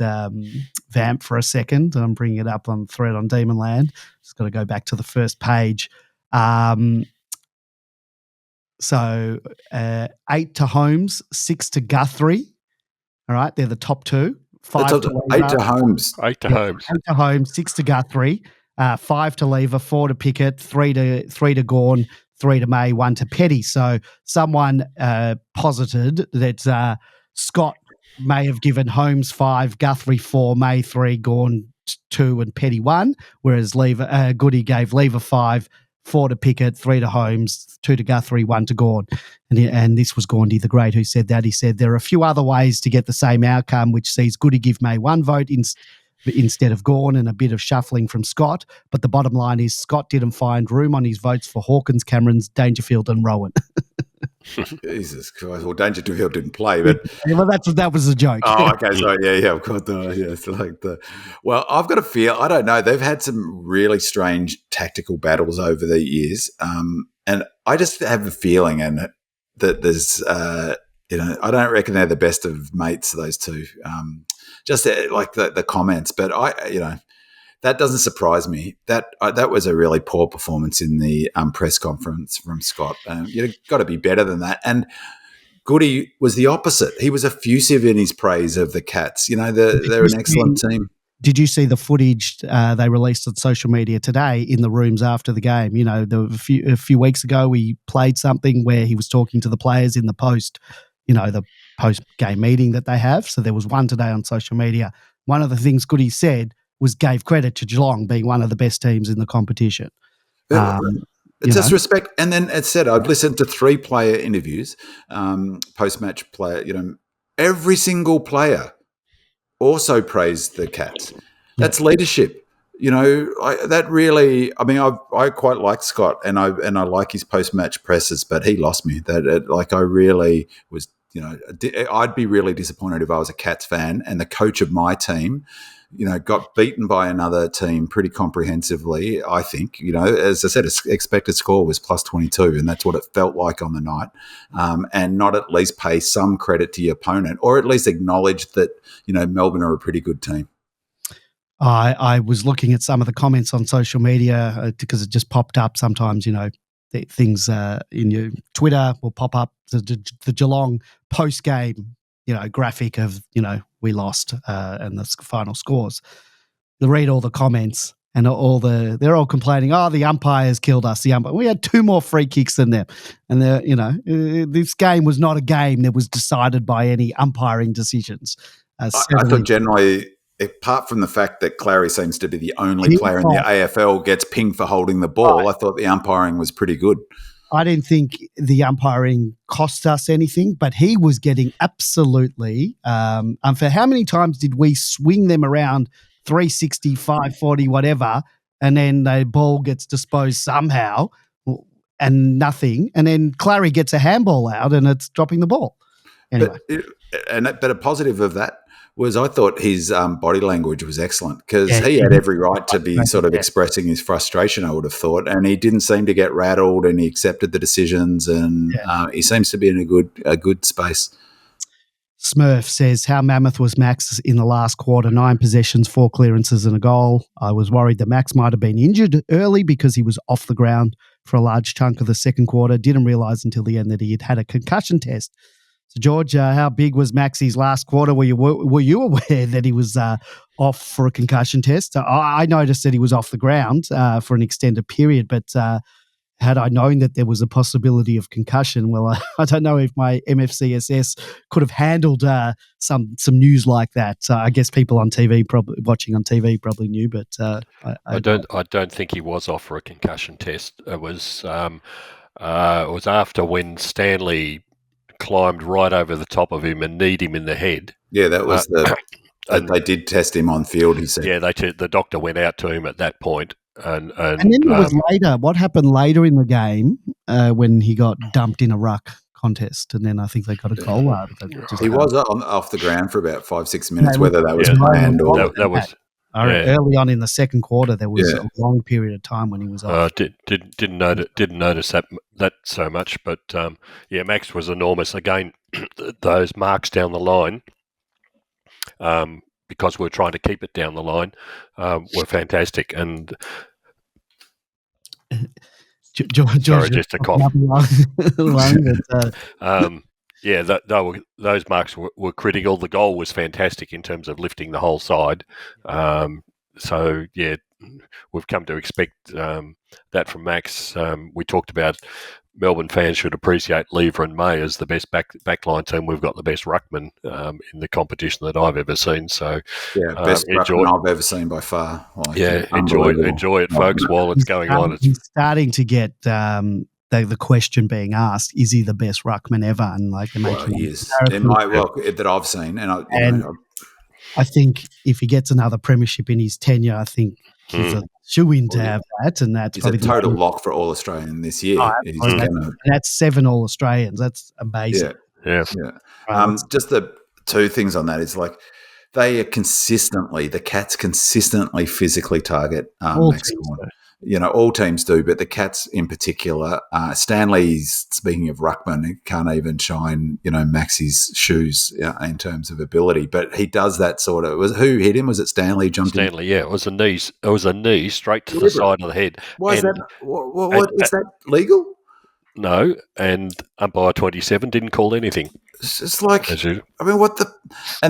vamp for a second, I'm bringing it up on thread on Demonland. Just got to go back to the first page. So 8 to Holmes, 6 to Guthrie. All right, they're the top two. 5 to Lever. 8 to Holmes. 8 to Holmes. 8 to Holmes, 6 to Guthrie, 5 to Lever, 4 to Pickett, 3 to Gawn, 3 to May, 1 to Petty. So someone posited that Scott may have given Holmes 5, Guthrie 4, May 3, Gawn 2, and Petty 1, whereas Goody gave Lever 5, 4 to Pickett, 3 to Holmes, 2 to Guthrie, 1 to Gawn. And this was Gaundy the Great who said that. He said there are a few other ways to get the same outcome, which sees Goody give May 1 vote instead of Gawn, and a bit of shuffling from Scott. But the bottom line is Scott didn't find room on his votes for Hawkins, Camerons, Dangerfield and Rowan. Jesus Christ. Well, Dangerfield didn't play, but... well, that was a joke. Oh, okay. So, yeah, of course. It's like well, I've got a feel, I don't know, they've had some really strange tactical battles over the years. And I just have a feeling that there's, I don't reckon they're the best of mates, those two. Just like the comments, but that doesn't surprise me. That was a really poor performance in the press conference from Scott. You've got to be better than that. And Goody was the opposite. He was effusive in his praise of the Cats. They're an excellent team. Did you see the footage they released on social media today in the rooms after the game? A few weeks ago we played something where he was talking to the players in the the post-game meeting that they have. So there was one today on social media. One of the things Goody said was gave credit to Geelong being one of the best teams in the competition. It's just respect. And then it said, I've listened to 3 player interviews, post-match player, every single player also praised the Cats. That's leadership. I quite like Scott and I like his post-match presses, but he lost me. I really was, I'd be really disappointed if I was a Cats fan and the coach of my team, got beaten by another team pretty comprehensively. I think, as I said, expected score was plus 22, and that's what it felt like on the night. And not at least pay some credit to your opponent, or at least acknowledge that, Melbourne are a pretty good team. I was looking at some of the comments on social media because it just popped up sometimes, things in your Twitter will pop up, the Geelong post-game, graphic of, we lost and the final scores. You read all the comments and they're all complaining, the umpires killed us. We had 2 more free kicks than them. And this game was not a game that was decided by any umpiring decisions. I thought generally, apart from the fact that Clary seems to be the only player in the AFL gets pinged for holding the ball, I thought the umpiring was pretty good. I didn't think the umpiring cost us anything, but he was getting absolutely unfair. How many times did we swing them around 360, 540, whatever, and then the ball gets disposed somehow and nothing, and then Clary gets a handball out and it's dropping the ball. Anyway. But a positive of that was I thought his body language was excellent because he had every right to be sort of expressing his frustration, I would have thought, and he didn't seem to get rattled and he accepted the decisions and he seems to be in a good space. Smurf says, how mammoth was Max in the last quarter? 9 possessions, 4 clearances and a goal. I was worried that Max might have been injured early because he was off the ground for a large chunk of the second quarter. Didn't realise until the end that he had a concussion test. So, George, how big was Maxie's last quarter? Were you aware that he was off for a concussion test? I noticed that he was off the ground for an extended period, but had I known that there was a possibility of concussion, well, I don't know if my MFCSS could have handled some news like that. I guess people on TV, watching on TV, probably knew, but I don't think he was off for a concussion test. It was after when Stanley climbed right over the top of him and kneed him in the head. Yeah, that was they did test him on field, he said. Yeah, the doctor went out to him at that point. And then it was later. What happened later in the game when he got dumped in a ruck contest, and then I think they got a goal out of it. He was off the ground for about 5-6 minutes, whether that was planned or... That was... Early on in the second quarter, there was a long period of time when he was off. Didn't notice that so much, but Max was enormous. Again, those marks down the line, because we're trying to keep it down the line, were fantastic. And sorry, just a cough. Those marks were critical. The goal was fantastic in terms of lifting the whole side. We've come to expect that from Max. We talked about Melbourne fans should appreciate Lever and May as the best backline team. We've got the best ruckman in the competition that I've ever seen. So best ruckman I've ever seen by far. Enjoy it, folks, while it's going on. He's starting to get the question being asked: is he the best ruckman ever? And he is. That I've seen, I think if he gets another premiership in his tenure, I think he's a shoo-in to have that, and that's probably a total lock for All Australian this year. That's 7 All Australians. That's amazing. Yeah. Just the two things on that is they are the Cats consistently physically target Max Gawn. All teams do, but the Cats in particular. Stanley's, speaking of ruckman, he can't even shine, Max's shoes in terms of ability. But he does that sort of. Who hit him? Was it Stanley? Stanley, yeah. It was a knee straight to the side of the head. Why is that? Is that legal? No, and umpire 27 didn't call anything. It's just and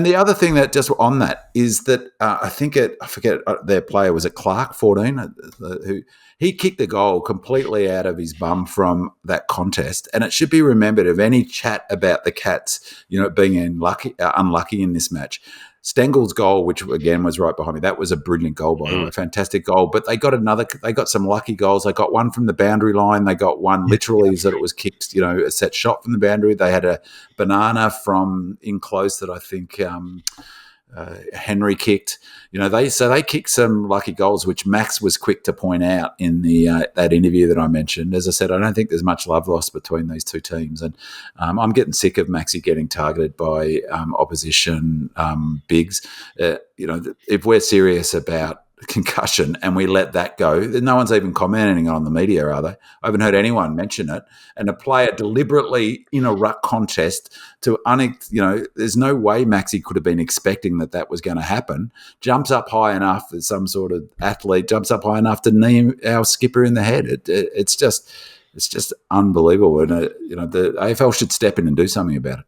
the other thing that just on that is that I forget their player, was it Clark 14, who he kicked the goal completely out of his bum from that contest. And it should be remembered, of any chat about the Cats, being unlucky in this match, Stengel's goal, which again was right behind me, that was a brilliant goal by the way, fantastic goal. But they got some lucky goals. They got one from the boundary line. They got one literally that it was kicked, a set shot from the boundary. They had a banana from in close that I think Henry kicked. They kicked some lucky goals, which Max was quick to point out in the that interview that I mentioned. As I said, I don't think there's much love lost between these two teams, and I'm getting sick of Maxi getting targeted by opposition bigs. If we're serious about concussion and we let that go, no one's even commenting on the media, are they? I haven't heard anyone mention it. And a player deliberately in a ruck contest there's no way Maxi could have been expecting that was going to happen. Jumps up high enough as some sort of athlete, jumps up high enough to knee our skipper in the head. It's just unbelievable. And the AFL should step in and do something about it.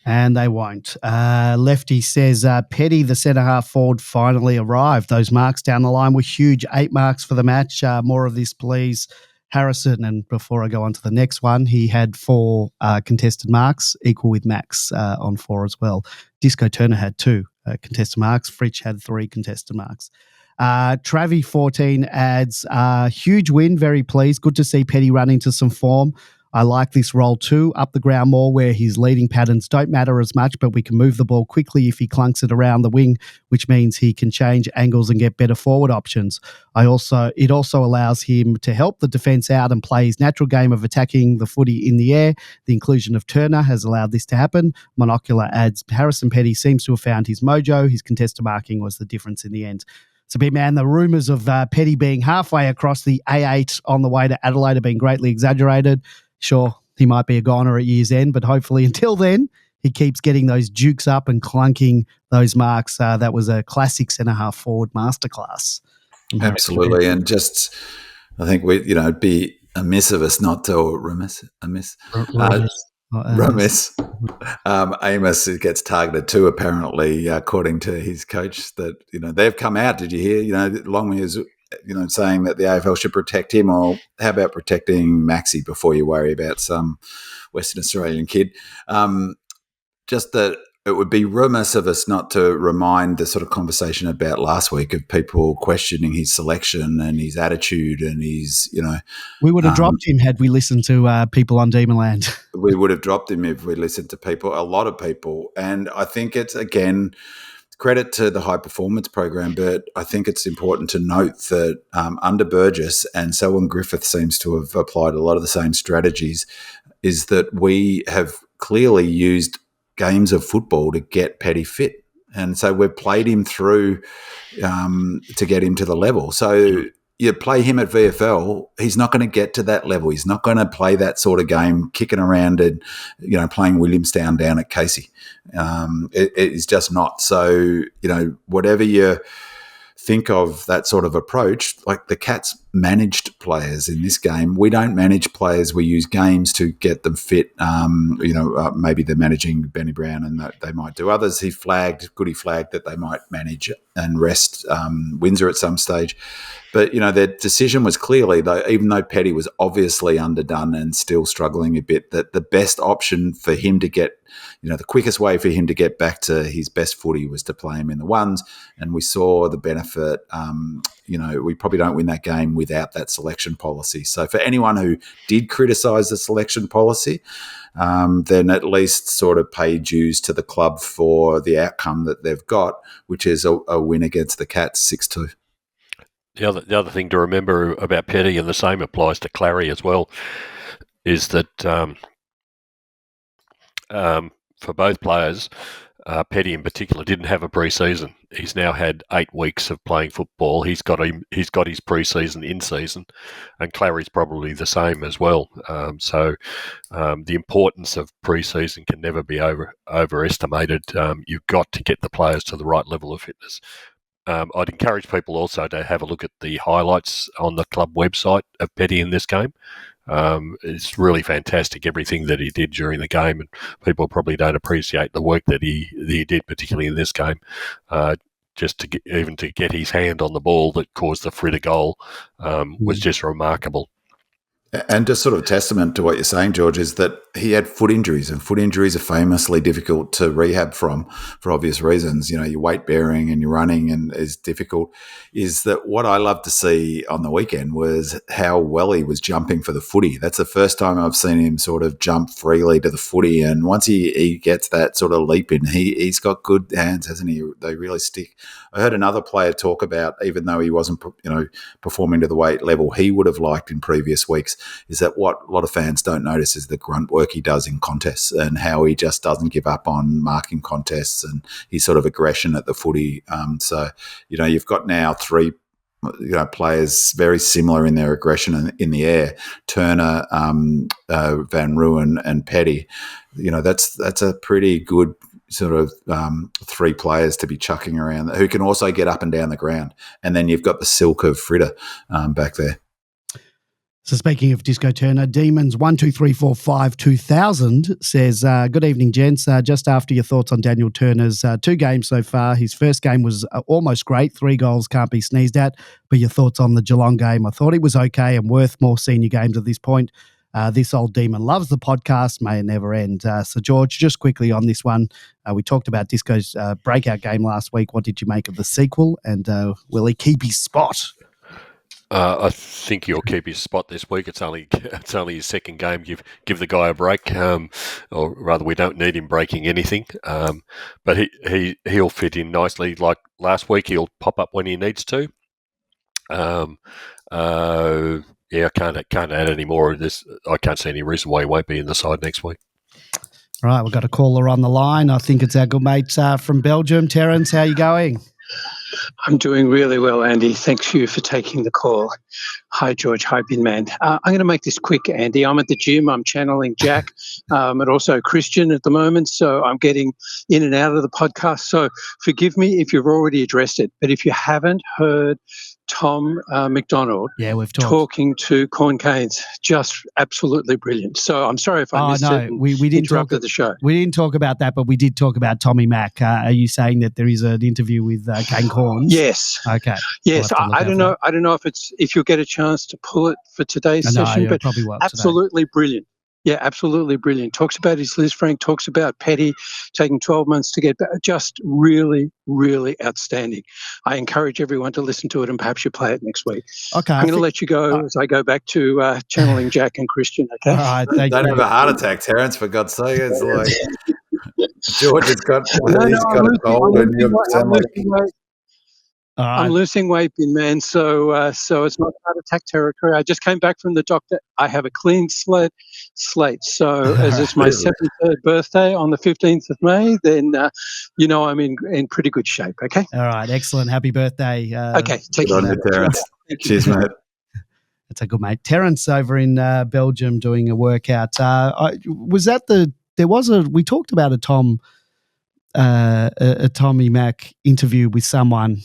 And they won't. Lefty says, Petty, the centre-half forward, finally arrived. Those marks down the line were huge. 8 marks for the match. More of this, please. Harrison, and before I go on to the next one, he had 4 contested marks, equal with Max on 4 as well. Disco Turner had 2 contested marks. Fritsch had 3 contested marks. Travie 14 adds, huge win, very pleased. Good to see Petty run into some form. I like this role too, up the ground more, where his leading patterns don't matter as much, but we can move the ball quickly if he clunks it around the wing, which means he can change angles and get better forward options. It also allows him to help the defence out and play his natural game of attacking the footy in the air. The inclusion of Turner has allowed this to happen. Monocular adds, Harrison Petty seems to have found his mojo. His contested marking was the difference in the end. So, big man, the rumours of Petty being halfway across the A8 on the way to Adelaide have been greatly exaggerated. Sure, he might be a goner at year's end, but hopefully until then, he keeps getting those dukes up and clunking those marks. That was a classic centre-half forward masterclass. Absolutely, and just I think it'd be amiss of us not to remiss. Amos gets targeted too, apparently, according to his coach. That they've come out. Did you hear? Longman is saying that the AFL should protect him, or how about protecting Maxi before you worry about some Western Australian kid? Just that it would be remiss of us not to remind the sort of conversation about last week of people questioning his selection and his attitude and his, We would have dropped him had we listened to people on Demonland. We would have dropped him if we listened to a lot of people. And I think it's, again, credit to the high performance program, but I think it's important to note that under Burgess, and Selwyn Griffith seems to have applied a lot of the same strategies, is that we have clearly used games of football to get Petty fit. And so we've played him through to get him to the level. So you play him at VFL, he's not going to get to that level. He's not going to play that sort of game, kicking around and, playing Williamstown down at 𝗙cie. It is just not. So, whatever you think of that sort of approach, like the Cats managed players in this game. We don't manage players. We use games to get them fit. Maybe they're managing Benny Brown and that they might do others. Goody flagged that they might manage and rest Windsor at some stage. But, their decision was clearly, though, even though Petty was obviously underdone and still struggling a bit, that the best option for him to get, the quickest way for him to get back to his best footy was to play him in the ones. And we saw the benefit. We probably don't win that game without that selection policy. So for anyone who did criticise the selection policy, then at least sort of pay dues to the club for the outcome that they've got, which is a win against the Cats 6-2. The other thing to remember about Petty, and the same applies to Clarry as well, is that for both players, Petty in particular didn't have a pre-season. He's now had 8 weeks of playing football. He's got his pre-season in season, and Clarry's probably the same as well. So the importance of pre-season can never be overestimated. You've got to get the players to the right level of fitness. I'd encourage people also to have a look at the highlights on the club website of Petty in this game. It's really fantastic, everything that he did during the game, and people probably don't appreciate the work that he did, particularly in this game. Just to get his hand on the ball that caused the Fritter goal was just remarkable. And just sort of testament to what you're saying, George, is that he had foot injuries, and foot injuries are famously difficult to rehab from for obvious reasons. Your weight bearing and your running and is difficult. Is that what I loved to see on the weekend was how well he was jumping for the footy. That's the first time I've seen him sort of jump freely to the footy. And once he gets that sort of leap in, he's got good hands, hasn't he? They really stick. I heard another player talk about, even though he wasn't, performing to the weight level he would have liked in previous weeks, is that what a lot of fans don't notice is the grunt work he does in contests and how he just doesn't give up on marking contests and his sort of aggression at the footy. So, you've got now 3 players very similar in their aggression in the air: Turner, Van Rooyen and Petty. That's a pretty good sort of 3 players to be chucking around who can also get up and down the ground. And then you've got the silk of Fritter back there. So speaking of Disco Turner, Demons 123452000 says, good evening, gents. Just after your thoughts on Daniel Turner's 2 games so far. His first game was almost great. 3 goals can't be sneezed at. But your thoughts on the Geelong game? I thought he was okay and worth more senior games at this point. This old demon loves the podcast. May it never end. So, George, just quickly on this one, we talked about Disco's breakout game last week. What did you make of the sequel? And will he keep his spot? I think he'll keep his spot this week. It's only his second game. Give the guy a break, or rather, we don't need him breaking anything. But he'll fit in nicely. Like last week, he'll pop up when he needs to. I can't add any more of this. I can't see any reason why he won't be in the side next week. All right, we've got a caller on the line. I think it's our good mate from Belgium. Terence, how are you going? I'm doing really well, Andy. Thanks you for taking the call. Hi, George. Hi, Bin Man. I'm going to make this quick, Andy. I'm at the gym. I'm channeling Jack and also Christian at the moment, so I'm getting in and out of the podcast. So forgive me if you've already addressed it, but if you haven't heard Tom McDonald we've talking to Corn Canes, just absolutely brilliant. So I'm sorry if I missed it. We didn't interrupted the show. We didn't talk about that, but we did talk about Tommy Mack. Are you saying that there is an interview with Kane Corns? Yes. Okay. Yes. I don't know. I don't know if you'll get a chance to pull it for today's session, but probably will absolutely today. Brilliant. Yeah, absolutely brilliant. Talks about his Liz Frank, talks about Petty taking 12 months to get back. Just really, really outstanding. I encourage everyone to listen to it and perhaps you play it next week. Okay. I'm going to let you go as I go back to channeling Jack and Christian. Okay. All right. Thank Don't you. have a heart attack, Terence, for God's sake. It's like George has got a cold and you sound like... I'm losing weight, Bin Man, so it's not heart attack territory. I just came back from the doctor. I have a clean slate. So as it's my 73rd birthday on the 15th of May, then I'm in pretty good shape. Okay. All right. Excellent. Happy birthday. Okay. Take care, Terence. Cheers, mate. That's a good mate. Terence over in Belgium doing a workout. We talked about a Tommy Mac interview with someone.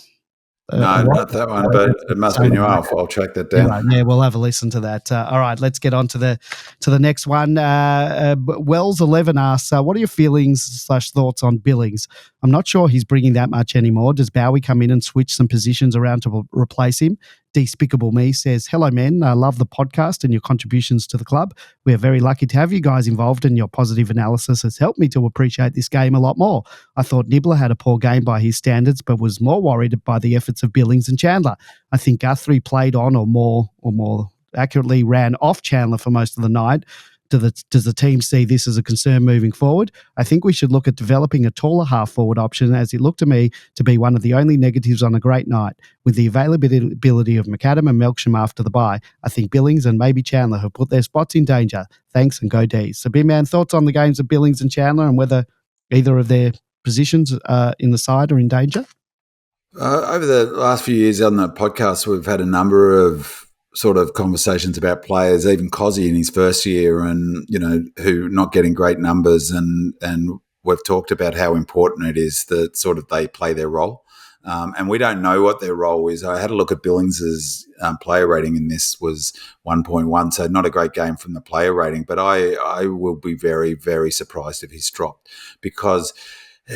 No, not that one, but it must be new. I'll track that down. Yeah, we'll have a listen to that. All right, let's get on to the next one. Wells11 asks, what are your feelings / thoughts on Billings? I'm not sure he's bringing that much anymore. Does Bowie come in and switch some positions around to replace him? 𝗟𝗶𝘀𝗁𝘀𝘁 says, hello, men. I love the podcast and your contributions to the club. We are very lucky to have you guys involved, and your positive analysis has helped me to appreciate this game a lot more. I thought Nibbler had a poor game by his standards, but was more worried by the efforts of Billings and Chandler. I think Guthrie played on or more accurately ran off Chandler for most of the night. Does the team see this as a concern moving forward? I think we should look at developing a taller half-forward option, as it looked to me to be one of the only negatives on a great night. With the availability of McAdam and Melksham after the bye, I think Billings and maybe Chandler have put their spots in danger. Thanks and go D's. So, Big Man, thoughts on the games of Billings and Chandler and whether either of their positions in the side are in danger? Over the last few years on the podcast, we've had a number of sort of conversations about players, even 𝗍𝗲 in his first year, and who not getting great numbers, and we've talked about how important it is that sort of they play their role, and we don't know what their role is. I had a look at Billings's player rating, and this was 1.1, so not a great game from the player rating, but I will be very, very surprised if he's dropped, because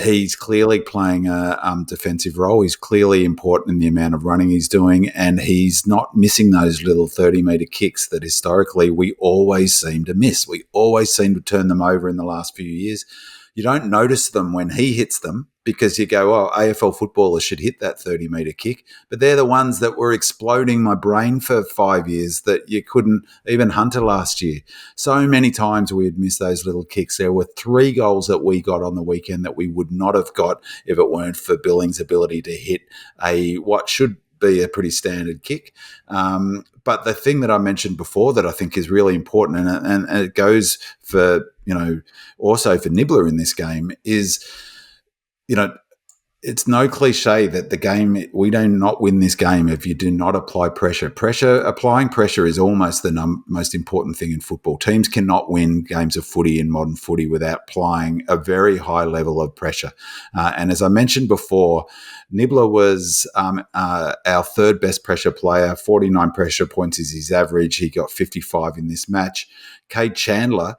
he's clearly playing a defensive role. He's clearly important in the amount of running he's doing, and he's not missing those little 30-metre kicks that historically we always seem to miss. We always seem to turn them over in the last few years. You don't notice them when he hits them because you go, oh, AFL footballers should hit that 30-metre kick. But they're the ones that were exploding my brain for 5 years that you couldn't, even Hunter last year. So many times we had missed those little kicks. There were 3 goals that we got on the weekend that we would not have got if it weren't for Billings' ability to hit what should be a pretty standard kick. But the thing that I mentioned before that I think is really important, and it goes for, also for Nibbler in this game, is, it's no cliche that the game, we do not win this game if you do not apply pressure. Applying pressure is almost the most important thing in football. Teams cannot win games of footy in modern footy without applying a very high level of pressure. And as I mentioned before, Nibbler was our third best pressure player. 49 pressure points is his average. He got 55 in this match. Cade Chandler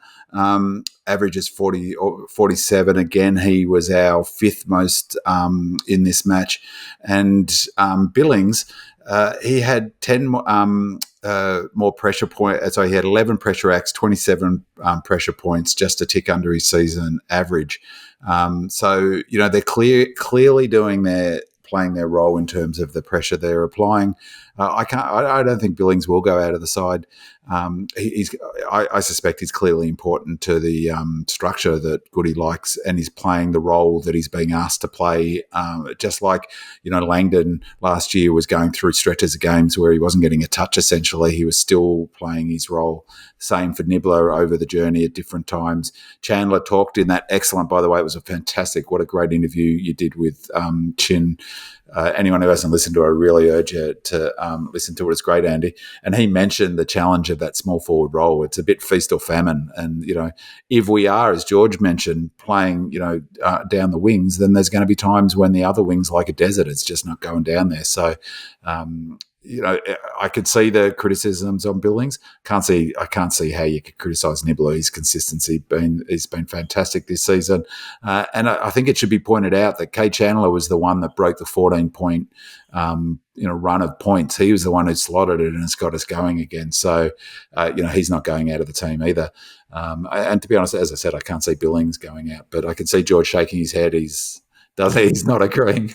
averages 40 or 47. Again, he was our 5th most in this match. And Billings, he had 10 more pressure points. Sorry, he had 11 pressure acts, 27 pressure points, just a tick under his season average. So, they're clearly playing their role in terms of the pressure they're applying. I don't think Billings will go out of the side. I suspect he's clearly important to the structure that Goody likes, and he's playing the role that he's being asked to play. Just like, Langdon last year was going through stretches of games where he wasn't getting a touch, essentially. He was still playing his role. Same for Nibbler over the journey at different times. Chandler talked in that excellent, by the way, it was what a great interview you did with Chin. Anyone who hasn't listened to it, I really urge you to listen to it. It's great, Andy. And he mentioned the challenge of that small forward role. It's a bit feast or famine. And, if we are, as George mentioned, playing, down the wings, then there's going to be times when the other wing's like a desert. It's just not going down there. So, I could see the criticisms on Billings. I can't see how you could criticise Nibbler. His consistency has been fantastic this season, and I think it should be pointed out that Cade Chandler was the one that broke the 14-point run of points. He was the one who slotted it and has got us going again. So he's not going out of the team either. And to be honest, as I said, I can't see Billings going out, but I can see George shaking his head. He's not agreeing.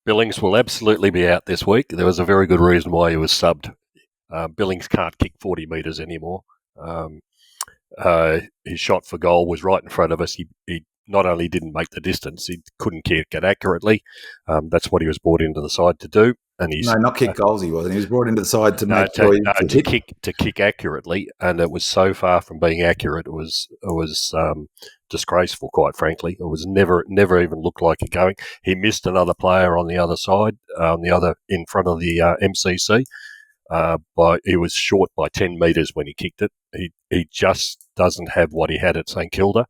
Billings will absolutely be out this week. There was a very good reason why he was subbed. Billings can't kick 40 metres anymore. His shot for goal was right in front of us. He not only didn't make the distance, he couldn't kick it accurately. That's what he was brought into the side to do. And he's not kick goals. He wasn't. He was brought into the side to make to kick accurately, and it was so far from being accurate. It was disgraceful, quite frankly. It was never even looked like it going. He missed another player on the other side, in front of the MCC. but he was short by 10 metres when he kicked it. He just doesn't have what he had at St Kilda.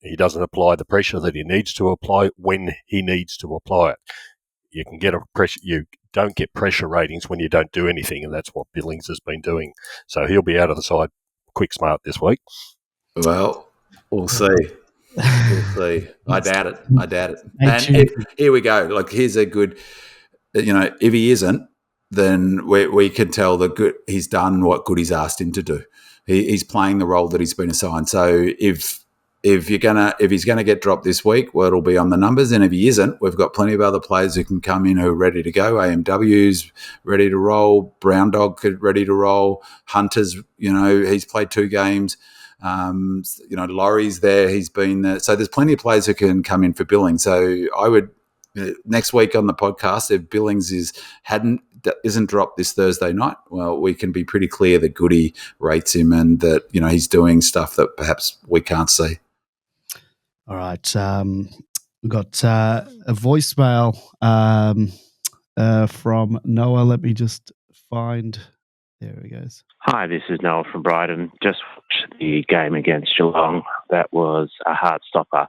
He doesn't apply the pressure that he needs to apply when he needs to apply it. You can get you don't get pressure ratings when you don't do anything, and that's what Billings has been doing. So he'll be out of the side quick smart this week. Well, we'll see. We'll see. I doubt it. And here we go. Like, here's a good, if he isn't, then we can tell that he's done what Goody's asked him to do. He's playing the role that he's been assigned. So if he's gonna get dropped this week, well, it'll be on the numbers. And if he isn't, we've got plenty of other players who can come in who are ready to go. AMW's ready to roll. Brown Dog ready to roll. Hunter's, he's played 2 games. Laurie's there. He's been there. So there's plenty of players who can come in for Billings. So I would next week on the podcast, if Billings isn't dropped this Thursday night, well, we can be pretty clear that Goody rates him and that he's doing stuff that perhaps we can't see. All right, we've got a voicemail from Noah. Let me just find. There he goes. Hi, this is Noah from Brighton. Just watched the game against Geelong. That was a heart stopper.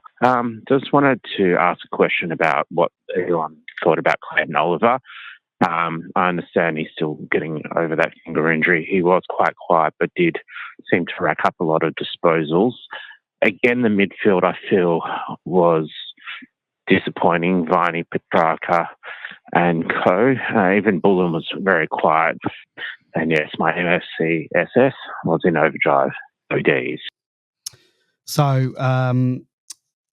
Just wanted to ask a question about what everyone thought about Clayton Oliver. I understand he's still getting over that finger injury. He was quite quiet, but did seem to rack up a lot of disposals. Again, the midfield, I feel, was disappointing. 𝗍cie 𝗋𝗋𝗀𝗀𝗀 and co. Even Bullen was very quiet. And yes, my MFC SS was in overdrive. ODs. So,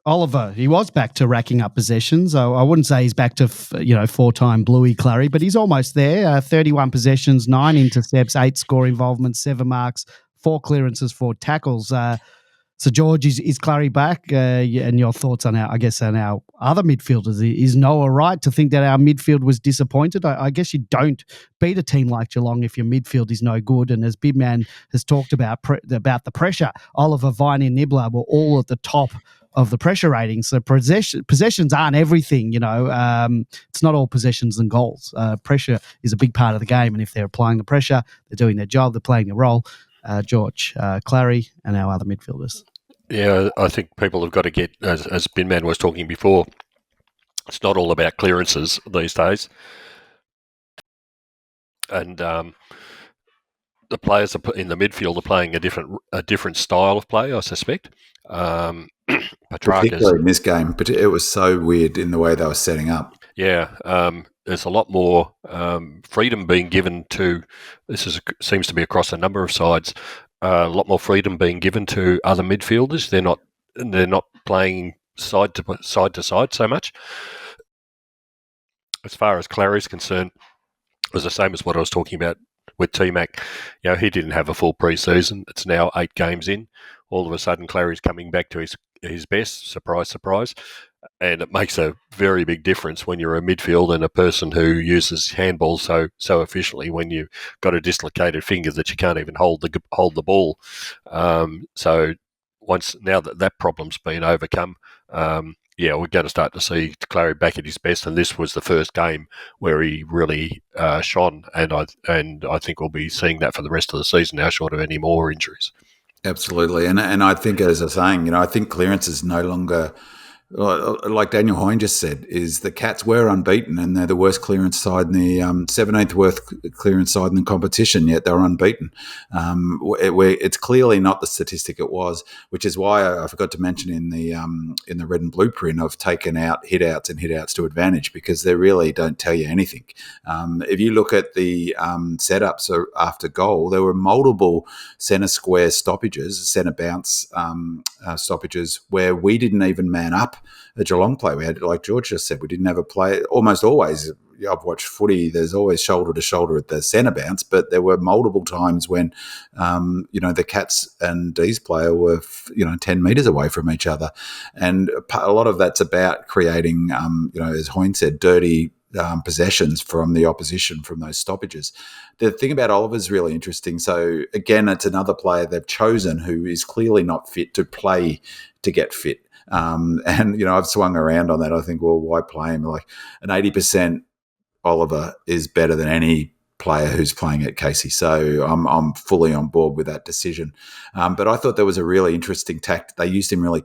Oliver, he was back to racking up possessions. I wouldn't say he's back to, 4-time Bluey Clary, but he's almost there. 31 possessions, 9 intercepts, 8 score involvements, 7 marks, 4 clearances, 4 tackles. So, George, is Clary back? And your thoughts on our other midfielders? Is Noah right to think that our midfield was disappointed? I guess you don't beat a team like Geelong if your midfield is no good. And as Big Man has talked about the pressure, Oliver, 𝗍cie, and Nibbler were all at the top of the pressure ratings. So possessions aren't everything, it's not all possessions and goals. Pressure is a big part of the game, and if they're applying the pressure, they're doing their job, they're playing their role. George, Clary, and our other midfielders. Yeah, I think people have got to get, as Bin Man was talking before, it's not all about clearances these days. And the players in the midfield are playing a different style of play, I suspect. Particularly in this game, but it was so weird in the way they were setting up. Yeah, there's a lot more freedom being given to. Seems to be across a number of sides. A lot more freedom being given to other midfielders. They're not playing side to side so much. As far as Clary's concerned, it was the same as what I was talking about with T-Mac. He didn't have a full pre-season. It's now 8 games in. All of a sudden, Clary's coming back to his best. Surprise, surprise. And it makes a very big difference when you're a midfield and a person who uses handballs so efficiently when you've got a dislocated finger that you can't even hold the ball. So now that problem's been overcome, we're going to start to see Clary back at his best. And this was the first game where he really shone. And I think we'll be seeing that for the rest of the season now, short of any more injuries. Absolutely. And I think, as I was saying, I think clearance is no longer, like Daniel Hoyne just said, is the Cats were unbeaten and they're the worst clearance side in the 17th worst clearance side in the competition, yet they're unbeaten. It's clearly not the statistic it was, which is why I forgot to mention in the red and blueprint, I've taken out hit outs and hit outs to advantage because they really don't tell you anything. If you look at the setups after goal, there were multiple centre square stoppages, centre bounce stoppages where we didn't even man up a Geelong play. We had, like George just said, we didn't have a play. Almost always, I've watched footy, there's always shoulder to shoulder at the centre bounce, but there were multiple times when, the Cats and D's player were, 10 metres away from each other. And a lot of that's about creating, as Hoyne said, dirty possessions from the opposition from those stoppages. The thing about Oliver's really interesting. So, again, it's another player they've chosen who is clearly not fit to play to get fit. I've swung around on that. I think, well, why play him? Like an 80% Oliver is better than any player who's playing at 𝗙cie. So I'm fully on board with that decision. But I thought there was a really interesting they used him really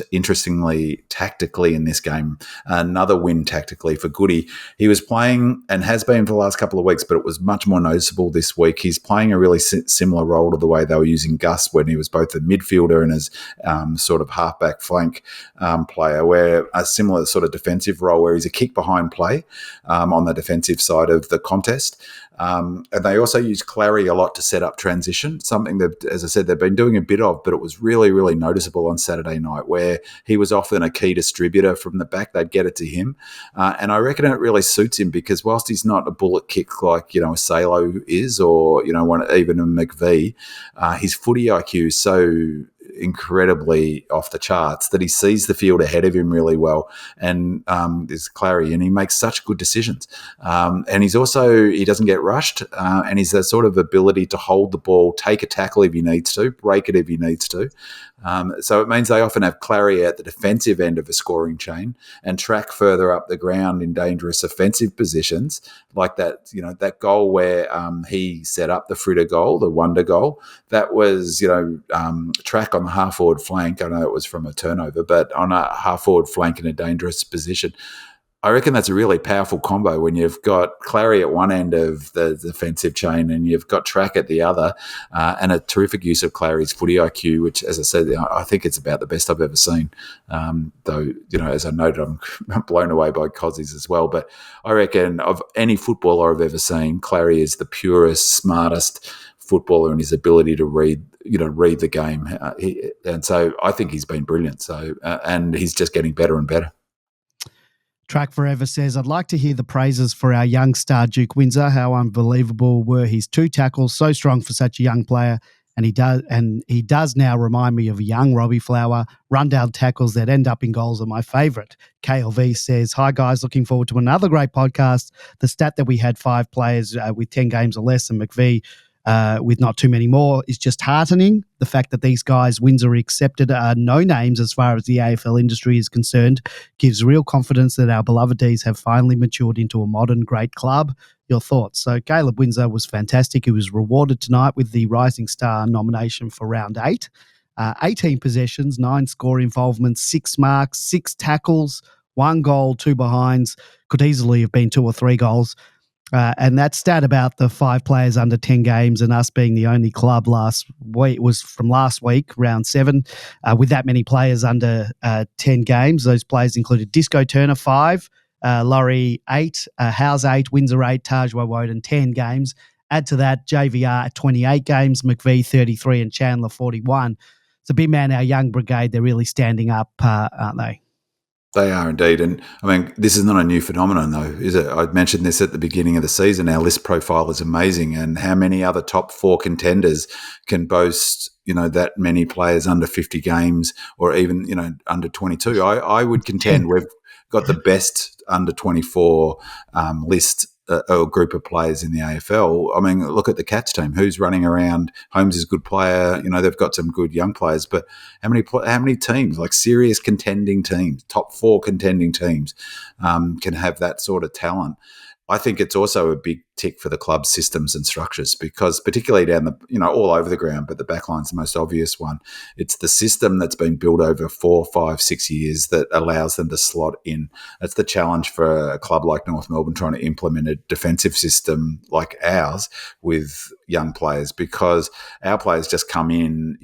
interestingly tactically in this game. Another win tactically for Goody. He was playing and has been for the last couple of weeks, but it was much more noticeable this week. He's playing a really similar role to the way they were using Gus when he was both a midfielder and as sort of halfback flank player, where a similar sort of defensive role where he's a kick behind play on the defensive side of the contest. And they also use 𝗟𝗏 a lot to set up transition, something that, as I said, they've been doing a bit of, but it was really, really noticeable on Saturday night where he was often a key distributor from the back. They'd get it to him. And I reckon it really suits him because whilst he's not a bullet kick like, a 𝗟𝗍𝗯 is or, even a 𝗦ci, his footy IQ is so incredibly off the charts that he sees the field ahead of him really well, and there's 𝗟𝗏, and he makes such good decisions. And he doesn't get rushed, and he's that sort of ability to hold the ball, take a tackle if he needs to, break it if he needs to. So it means they often have 𝗟𝗏 at the defensive end of a scoring chain and track further up the ground in dangerous offensive positions, like that. That goal where he set up the Fritter goal, the wonder goal. That was track on the half forward flank. I know it was from a turnover, but on a half forward flank in a dangerous position. I reckon that's a really powerful combo when you've got 𝗟𝗏 at one end of the defensive chain and you've got track at the other, and a terrific use of 𝗟𝗏's footy IQ, which, as I said, I think it's about the best I've ever seen. Though, as I noted, I'm blown away by 𝗍𝗏's as well. But I reckon of any footballer I've ever seen, 𝗟𝗏 is the purest, smartest footballer in his ability to read the game. And so I think he's been brilliant. So, and he's just getting better and better. Track Forever says, I'd like to hear the praises for our young star Duke Windsor. How unbelievable were his 2 tackles, so strong for such a young player. And he does now remind me of a young Robbie Flower. Rundown tackles that end up in goals are my favourite. KLV says, hi guys, looking forward to another great podcast. The stat that we had 5 players with 10 games or less and 𝗦ci with not too many more is just heartening. The fact that these guys Windsor accepted are no names as far as the AFL industry is concerned gives real confidence that our beloved Ds have finally matured into a modern great club. Your thoughts? So Caleb Windsor was fantastic. He was rewarded tonight with the Rising Star nomination for round 8. 18 possessions, 9 score involvements, 6 marks, 6 tackles, 1 goal, 2 behinds. Could easily have been 2 or 3 goals. And that stat about the 5 players under 10 games and us being the only club last week was from last week, round 7, with that many players under 10 games. Those players included Disco Turner 5, Laurie 8, Howes 8, Windsor 8, 𝗏𝗏 Woden 10 games. Add to that JVR at 28 games, 𝗦ci 33 and Chandler 41. So big man, our young brigade, they're really standing up, aren't they? They are indeed. And I mean, this is not a new phenomenon though, is it? I mentioned this at the beginning of the season. Our list profile is amazing. And how many other top 4 contenders can boast, that many players under 50 games or even, under 22? I would contend we've got the best under 24 list or group of players in the AFL. I mean, look at the Cats team. Who's running around? Holmes is a good player. They've got some good young players. But how many teams, like serious contending teams, top 4 contending teams, can have that sort of talent? I think it's also a big tick for the club's systems and structures because particularly down all over the ground, but the backline's the most obvious one. It's the system that's been built over 4, 5, 6 years that allows them to slot in. That's the challenge for a club like North Melbourne trying to implement a defensive system like ours with young players because our players just come in,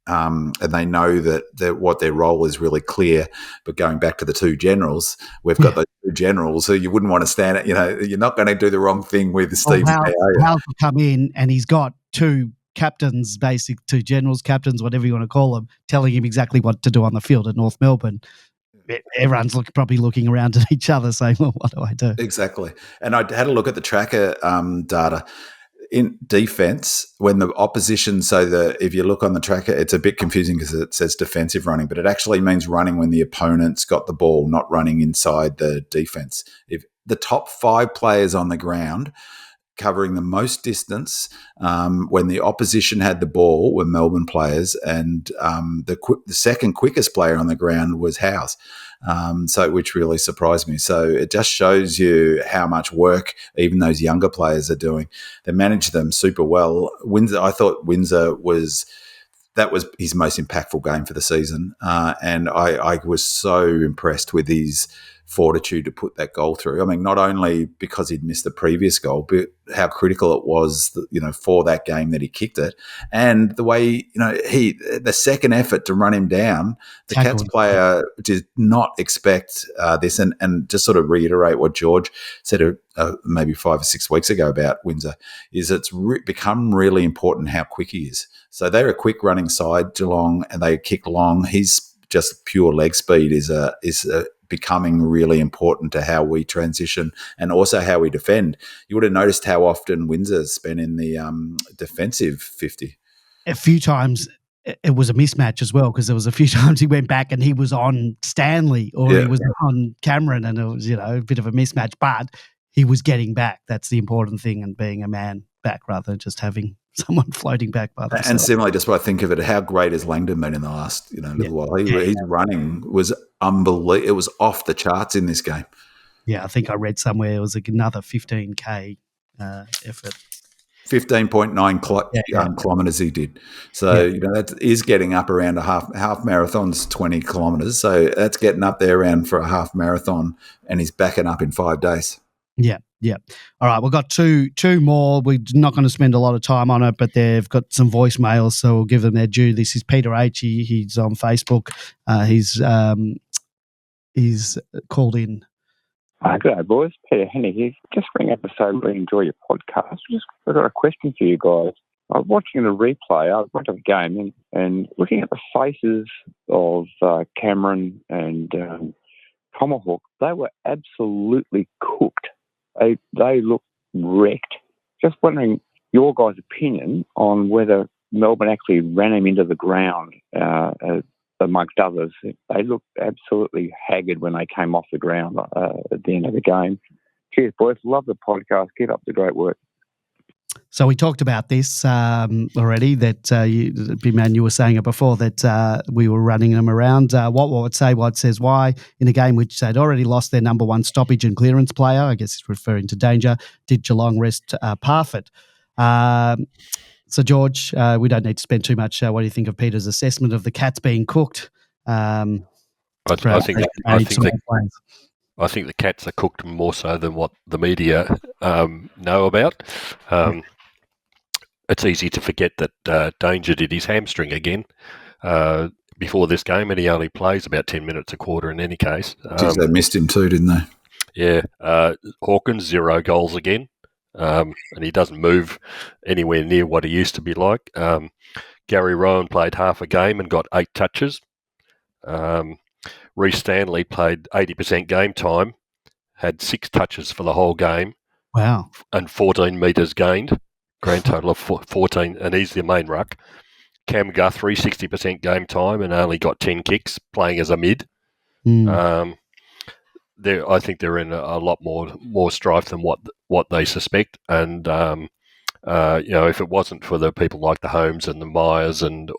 and they know that what their role is really clear. But going back to the 2 generals, we've got those 2 generals, so you wouldn't want to stand it. You're not going to do the wrong thing with Steve. Howes will come in and he's got 2 captains, 2 generals, captains, whatever you want to call them, telling him exactly what to do on the field at North Melbourne. Everyone's probably looking around at each other saying, well, what do I do? Exactly. And I had a look at the tracker data. In defense, when the opposition, if you look on the tracker, it's a bit confusing because it says defensive running, but it actually means running when the opponent's got the ball, not running inside the defense. If the top 5 players on the ground covering the most distance when the opposition had the ball were Melbourne players, and the second quickest player on the ground was Howes. So which really surprised me. So it just shows you how much work even those younger players are doing. They manage them super well. Windsor, I thought Windsor was his most impactful game for the season, and I was so impressed with his fortitude to put that goal through. I mean, not only because he'd missed the previous goal, but how critical it was, for that game that he kicked it, and the way the second effort to run him down. The Cats player did not expect this, and just sort of reiterate what George said maybe 5 or 6 weeks ago about Windsor, is it's become really important how quick he is. So they're a quick running side, Geelong, and they kick long. He's just pure leg speed is becoming really important to how we transition and also how we defend. You would have noticed how often Windsor's been in the defensive 50. A few times it was a mismatch as well, because there was a few times he went back and he was on Stanley or he was on Cameron, and it was a bit of a mismatch, but he was getting back. That's the important thing, and being a man back rather than just having someone floating back by themselves. And similarly, just what I think of it, how great has Langdon been in the last little while? His running was unbelievable. It was off the charts in this game. Yeah, I think I read somewhere it was another 15K effort. 15.9 kilometres he did. So, that is getting up around a half marathon's 20 kilometres. So that's getting up there around for a half marathon, and he's backing up in 5 days. Yeah. All right, we've got two more. We're not going to spend a lot of time on it, but they've got some voicemails, so we'll give them their due. This is Peter H. He's on Facebook. He's called in. Good day, boys. Peter Henny here. Just ring up to say we enjoy your podcast. I've got a question for you guys. I was watching the replay. I went to the game and looking at the faces of Cameron and Tomahawk, they were absolutely cooked. They looked wrecked. Just wondering your guys' opinion on whether Melbourne actually ran him into the ground amongst others. They looked absolutely haggard when they came off the ground at the end of the game. Cheers, boys. Love the podcast. Keep up the great work. So we talked about this already, that B-Man, you were saying it before, that we were running them around. What would say, what says why, in a game which they'd already lost their number one stoppage and clearance player, I guess he's referring to Danger, did Geelong rest Parfitt? So, George, we don't need to spend too much. What do you think of Peter's assessment of the Cats being cooked? I think the Cats are cooked more so than what the media know about. It's easy to forget that Danger did his hamstring again before this game, and he only plays about 10 minutes a quarter in any case. They missed him too, didn't they? Yeah. Hawkins, 0 goals again, and he doesn't move anywhere near what he used to be like. Gary Rowan played half a game and got 8 touches. Reece Stanley played 80% game time, had 6 touches for the whole game. Wow. And 14 metres gained, grand total of 14, and he's the main ruck. Cam Guthrie, 60% game time and only got 10 kicks, playing as a mid. I think they're in a lot more strife than what they suspect. And, if it wasn't for the people like the Holmes and the Myers and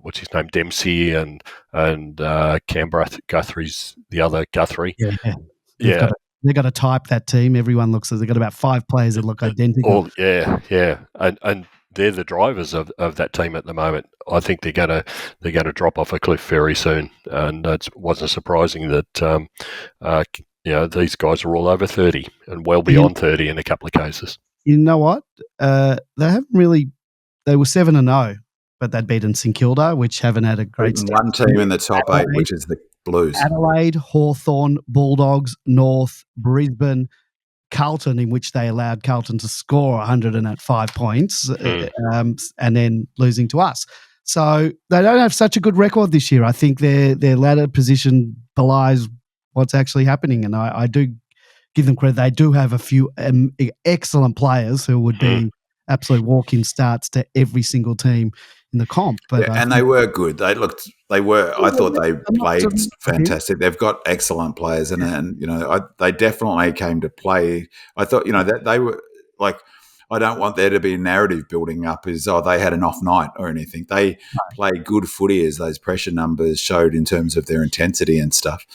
what's his name, Dempsey and Canberra Guthrie's the other Guthrie. Yeah. They've got a type, that team. Everyone looks as they've got about 5 players that look identical. And they're the drivers of that team at the moment. I think they're gonna drop off a cliff very soon, and it wasn't surprising that these guys are all over 30 and well beyond 30 in a couple of cases. You know what? They haven't really. They were 7-0, but they'd beaten St Kilda, which haven't had a great start. One team in the top 8, which is the Blues. Adelaide, Hawthorn, Bulldogs, North, Brisbane, Carlton, in which they allowed Carlton to score 105 points, and then losing to us. So they don't have such a good record this year. I think their ladder position belies what's actually happening, and I do give them credit. They do have a few excellent players who would be absolute walk-in starts to every single team in the comp. But and they were good. I thought they played fantastic. They've got excellent players, and they definitely came to play. I thought that they were like. I don't want there to be a narrative building up as, they had an off night or anything. They played good footy, as those pressure numbers showed in terms of their intensity and stuff.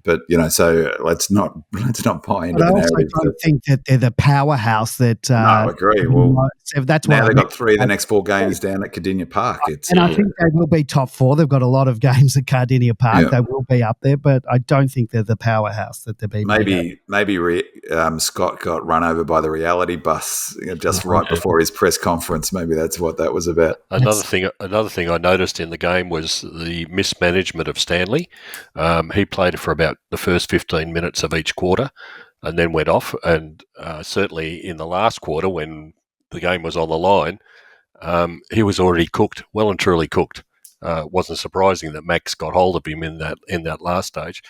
But, so let's not buy into the narrative. I also don't think that they're the powerhouse that... no, I agree. Well, that's now they've got 3 of the next 4 games down at 𝗪𝗓𝗓 Park. I think they will be top 4. They've got a lot of games at 𝗪𝗓𝗓 Park. Yeah. They will be up there, but I don't think they're the powerhouse that they're being. Maybe Scott got run over by the reality bus just right before his press conference. Maybe that's what that was about. Another thing I noticed in the game was the mismanagement of Stanley. He played for about the first 15 minutes of each quarter and then went off. And certainly in the last quarter, when the game was on the line, he was already cooked, well and truly cooked. It wasn't surprising that Max got hold of him in that last stage.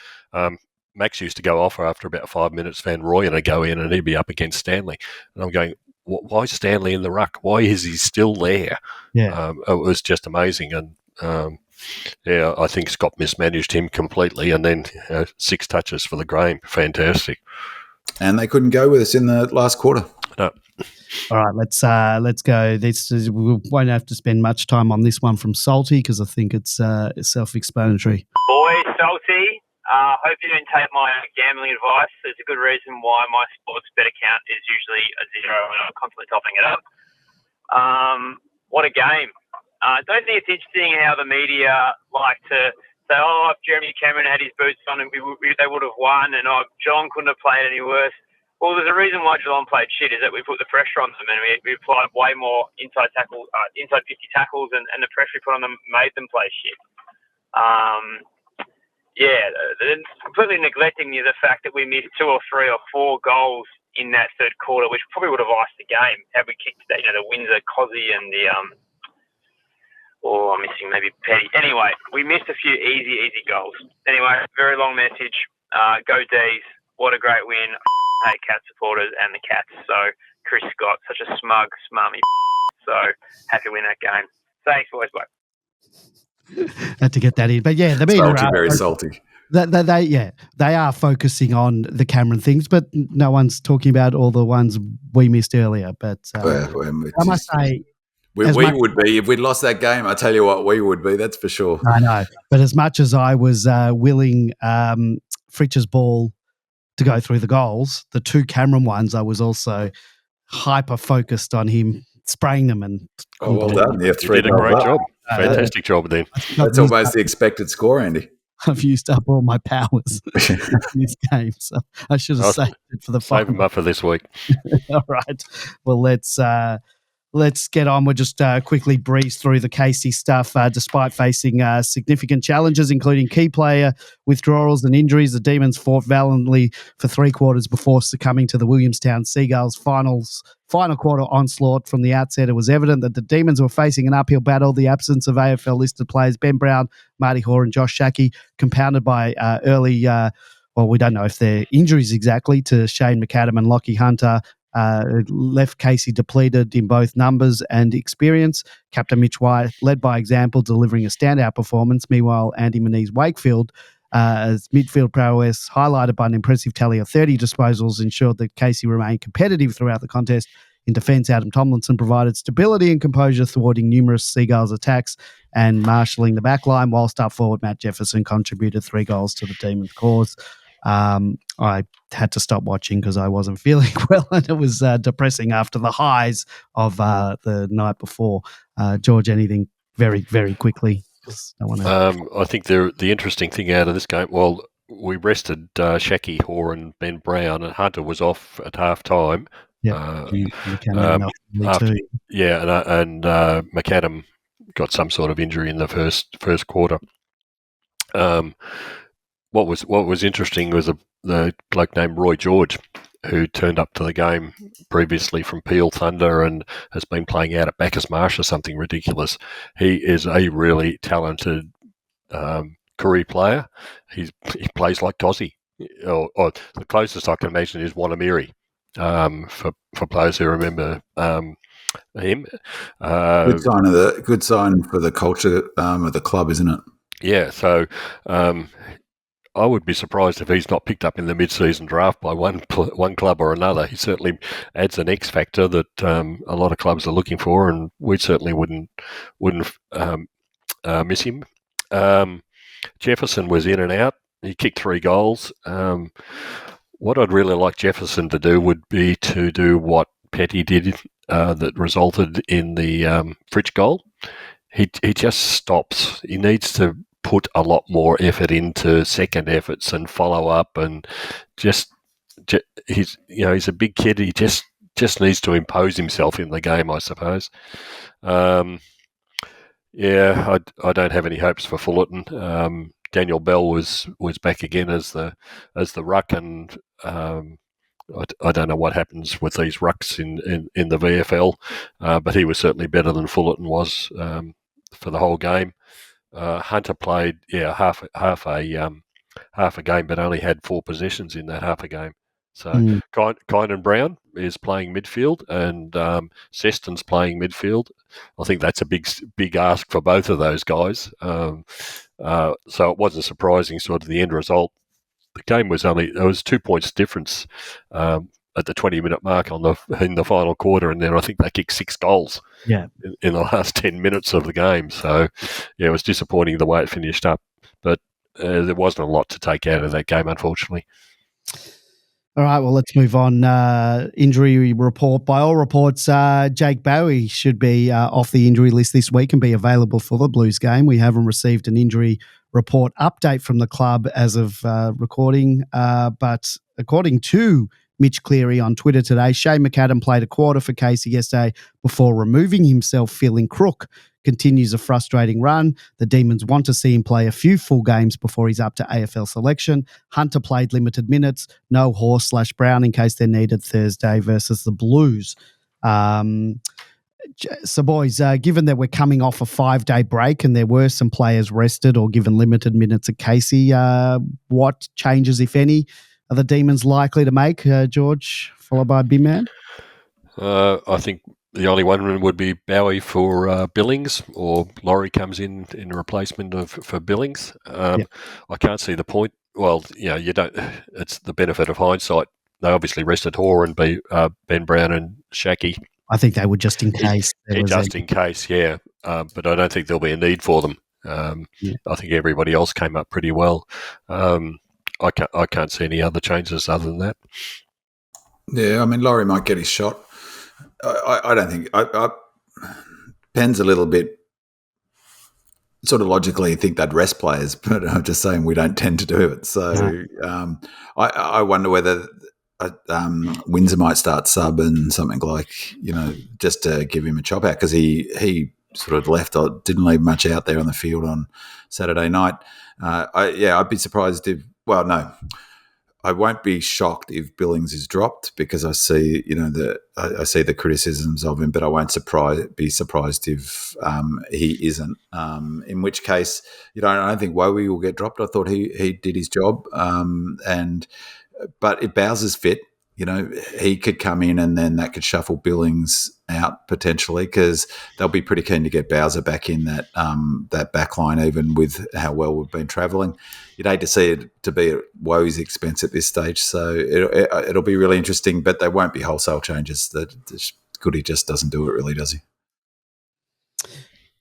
Max used to go off after about 5 minutes. Van Rooyen would go in and he'd be up against Stanley. And I'm going, why is Stanley in the ruck? Why is he still there? Yeah. It was just amazing. And I think Scott mismanaged him completely. And then 6 touches for the game. Fantastic. And they couldn't go with us in the last quarter. No. All right, let's go. We won't have to spend much time on this one from Salty because I think it's self-explanatory. Boys, Salty, hope you don't take my gambling advice. There's a good reason why my sports bet account is usually a 0 and I'm constantly topping it up. What a game. Don't think it's interesting how the media like to say, if Jeremy Cameron had his boots on and they would have won, and Geelong couldn't have played any worse. Well, there's a reason why Geelong played shit is that we put the pressure on them and we applied way more inside 50 tackles and the pressure we put on them made them play shit. Completely neglecting the fact that we missed 2 or 3 or 4 goals in that third quarter, which probably would have iced the game had we kicked that, the Windsor, 𝗍𝗲𝗄𝗎 and the I'm missing maybe Petty. Anyway, we missed a few easy goals. Anyway, very long message. Go D's. What a great win. Hate Cat supporters and the Cats. So Chris Scott, such a smug, smarmy. So happy to win that game. Thanks, boys. Bye. Had to get that in, but yeah, the media are very salty. They are focusing on the Cameron things, but no one's talking about all the ones we missed earlier. But I must say, we would be if we'd lost that game. I tell you what, we would be. That's for sure. I know, but as much as I was willing Fritsch's ball to go through the goals, the 2 Cameron ones, I was also hyper focused on him spraying them. And well done. You did a great job. Fantastic job, then. That's almost the expected score, Andy. I've used up all my powers in this game, so I should have saved it for the final. Save them up for this week. All right. Well, let's get on. We'll just quickly breeze through the 𝗪𝗓𝗋 stuff. Despite facing significant challenges, including key player withdrawals and injuries, the Demons fought valiantly for 3 quarters before succumbing to the Williamstown Seagulls final quarter onslaught. From the outset, it was evident that the Demons were facing an uphill battle. The absence of AFL-listed players Ben Brown, Marty Hoare and Josh 𝗟𝗓𝗄, compounded by early, we don't know if they're injuries exactly, to Shane McAdam and Lachie Hunter, left 𝗪𝗓𝗋 depleted in both numbers and experience. Captain Mitch White led by example, delivering a standout performance. Meanwhile, Andy Menzies-Wakefield, as midfield prowess highlighted by an impressive tally of 30 disposals, ensured that 𝗪𝗓𝗋 remained competitive throughout the contest. In defence, Adam Tomlinson provided stability and composure, thwarting numerous Seagulls attacks and marshalling the back line, whilst up forward Matt Jefferson contributed 3 goals to the Demons' cause. I had to stop watching because I wasn't feeling well, and it was depressing after the highs of the night before. George, anything very, very quickly? I think the interesting thing out of this game, we rested 𝗟𝗓𝗄𝗏, Hoare and Ben Brown, and Hunter was off at half time. Yeah, and McAdam got some sort of injury in the first quarter. What was interesting was the bloke named Roy George, who turned up to the game previously from Peel Thunder and has been playing out at Bacchus Marsh or something ridiculous. He is a really talented career player. He plays like 𝗍𝗲𝗄𝗏, or the closest I can imagine is 𝗍𝗲𝗏𝗀𝗏, for players who remember him. Good sign for the culture of the club, isn't it? Yeah, so I would be surprised if he's not picked up in the mid-season draft by one club or another. He certainly adds an X factor that a lot of clubs are looking for, and we certainly wouldn't miss him. Jefferson was in and out. He kicked 3 goals. What I'd really like Jefferson to do would be to do what Petty did that resulted in the Fritsch goal. He just stops. He needs to put a lot more effort into second efforts and follow up, and he's a big kid. He just needs to impose himself in the game, I suppose. I don't have any hopes for Fullerton. Daniel Bell was back again as the ruck, and I don't know what happens with these rucks in the VFL, but he was certainly better than Fullerton was for the whole game. Hunter played half a game, but only had 4 possessions in that half a game. So Kynan Brown is playing midfield, and Seston's playing midfield. I think that's a big ask for both of those guys. So it wasn't surprising, sort of the end result. The game was there was 2 points difference at the 20-minute mark in the final quarter, and then I think they kicked 6 goals in the last 10 minutes of the game. So, it was disappointing the way it finished up. But there wasn't a lot to take out of that game, unfortunately. All right, well, let's move on. Injury report. By all reports, Jake Bowie should be off the injury list this week and be available for the Blues game. We haven't received an injury report update from the club as of recording, but according to Mitch Cleary on Twitter today, Shane McAdam played a quarter for 𝗚cie yesterday before removing himself feeling crook. Continues a frustrating run. The Demons want to see him play a few full games before he's up to AFL selection. Hunter played limited minutes. No Horse/Brown in case they're needed Thursday versus the Blues. So, boys, given that we're coming off a 5-day break and there were some players rested or given limited minutes at 𝗚cie, what changes, if any, are the Demons likely to make? George, followed by Bin-Man? I think the only one would be Bowie for Billings, or Laurie comes in replacement for Billings. I can't see the point. Well, you don't. It's the benefit of hindsight. They obviously rested Hoare and Ben Brown and Shackey. I think they would just in case. In case, yeah. But I don't think there'll be a need for them. I think everybody else came up pretty well. I can't see any other changes other than that. Yeah, I mean, Laurie might get his shot. I don't think Penn's a little bit sort of logically think they'd rest players, but I'm just saying we don't tend to do it. So I wonder whether Windsor might start sub and something like, just to give him a chop out, because he sort of left, didn't leave much out there on the field on Saturday night. I'd be surprised if, I won't be shocked if Billings is dropped, because I see, I see the criticisms of him, but I won't be surprised if he isn't. In which case, I don't think Wowie will get dropped. I thought he did his job, but if Bowser's fit, he could come in and then that could shuffle Billings out potentially, because they'll be pretty keen to get Bowser back in that back line, even with how well we've been travelling. You'd hate to see it to be at Wowie's expense at this stage, so it'll be really interesting, but they won't be wholesale changes. Goody just doesn't do it really, does he?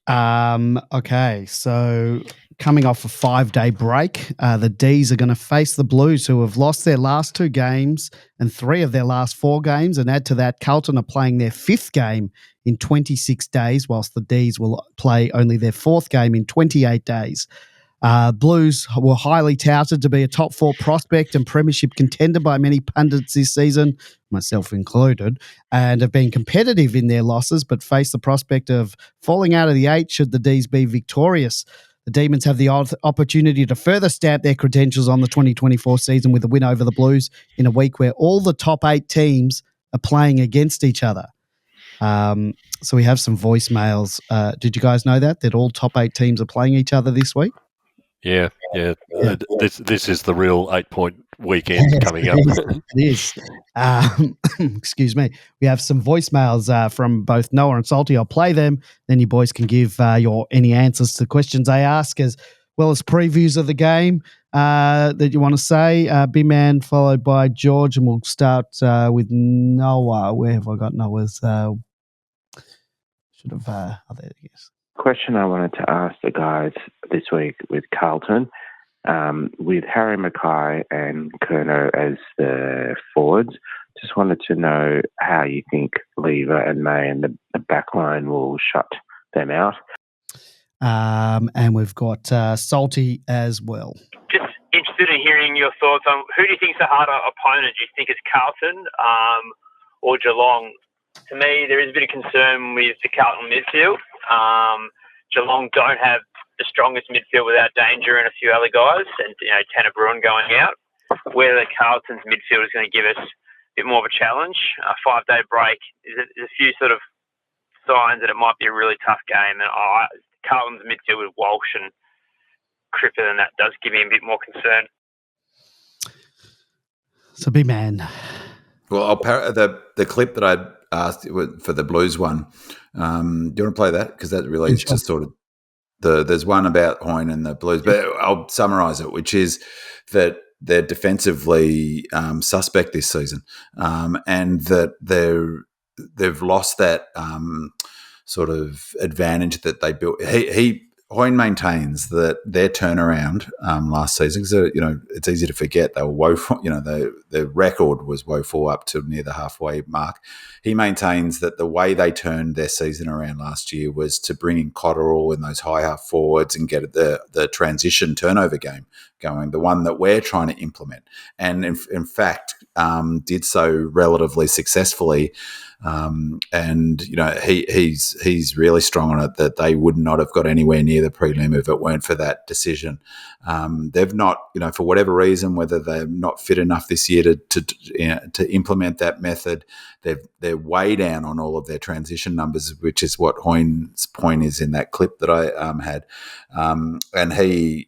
Okay, so coming off a 5-day break, the D's are going to face the Blues, who have lost their last 2 games and 3 of their last 4 games. And add to that, Carlton are playing their 5th game in 26 days, whilst the D's will play only their 4th game in 28 days. Blues were highly touted to be a top 4 prospect and premiership contender by many pundits this season, myself included, and have been competitive in their losses, but face the prospect of falling out of the 8 should the D's be victorious. The Demons have the opportunity to further stamp their credentials on the 2024 season with a win over the Blues in a week where all the top 8 teams are playing against each other. So we have some voicemails. Did you guys know that all top 8 teams are playing each other this week? Yeah. This is the real 8-point weekend coming up. It is. Excuse me. We have some voicemails from both Noah and Salty. I'll play them. Then you boys can give any answers to questions they ask, as well as previews of the game. that you want to say? Big Man followed by George, and we'll start with Noah. Where have I got Noah's? Should have. There it is. Question I wanted to ask the guys this week with Carlton, with Harry Mackay and Curnow as the forwards. Just wanted to know how you think Lever and May and the back line will shut them out. And we've got Salty as well. Just interested in hearing your thoughts on who do you think is the harder opponent? Do you think it's Carlton or Geelong? To me, there is a bit of concern with the Carlton midfield. Geelong don't have the strongest midfield without Danger and a few other guys, and Tanner Bruin going out. Whether Carlton's midfield is going to give us a bit more of a challenge. A 5-day break, there's a few sort of signs that it might be a really tough game, and Carlton's midfield with Walsh and Cripper and that does give me a bit more concern. So, Big Man. Well, I'll the clip that I asked for the Blues one. Do you want to play that? Because that really is just sort of there's one about Hoyne and the Blues, but I'll summarise it, which is that they're defensively suspect this season, and that they've lost that sort of advantage that they built. Hoyne maintains that their turnaround last season, because it's easy to forget they were woeful. Their record was woeful up to near the halfway mark. He maintains that the way they turned their season around last year was to bring in Cotterill and those high half forwards and get the transition turnover game going, the one that we're trying to implement, and in fact did so relatively successfully. And he's really strong on it that they would not have got anywhere near the prelim if it weren't for that decision. They've not, for whatever reason, whether they're not fit enough this year to implement that method, they're way down on all of their transition numbers, which is what Hoyne's point is in that clip that I had. And he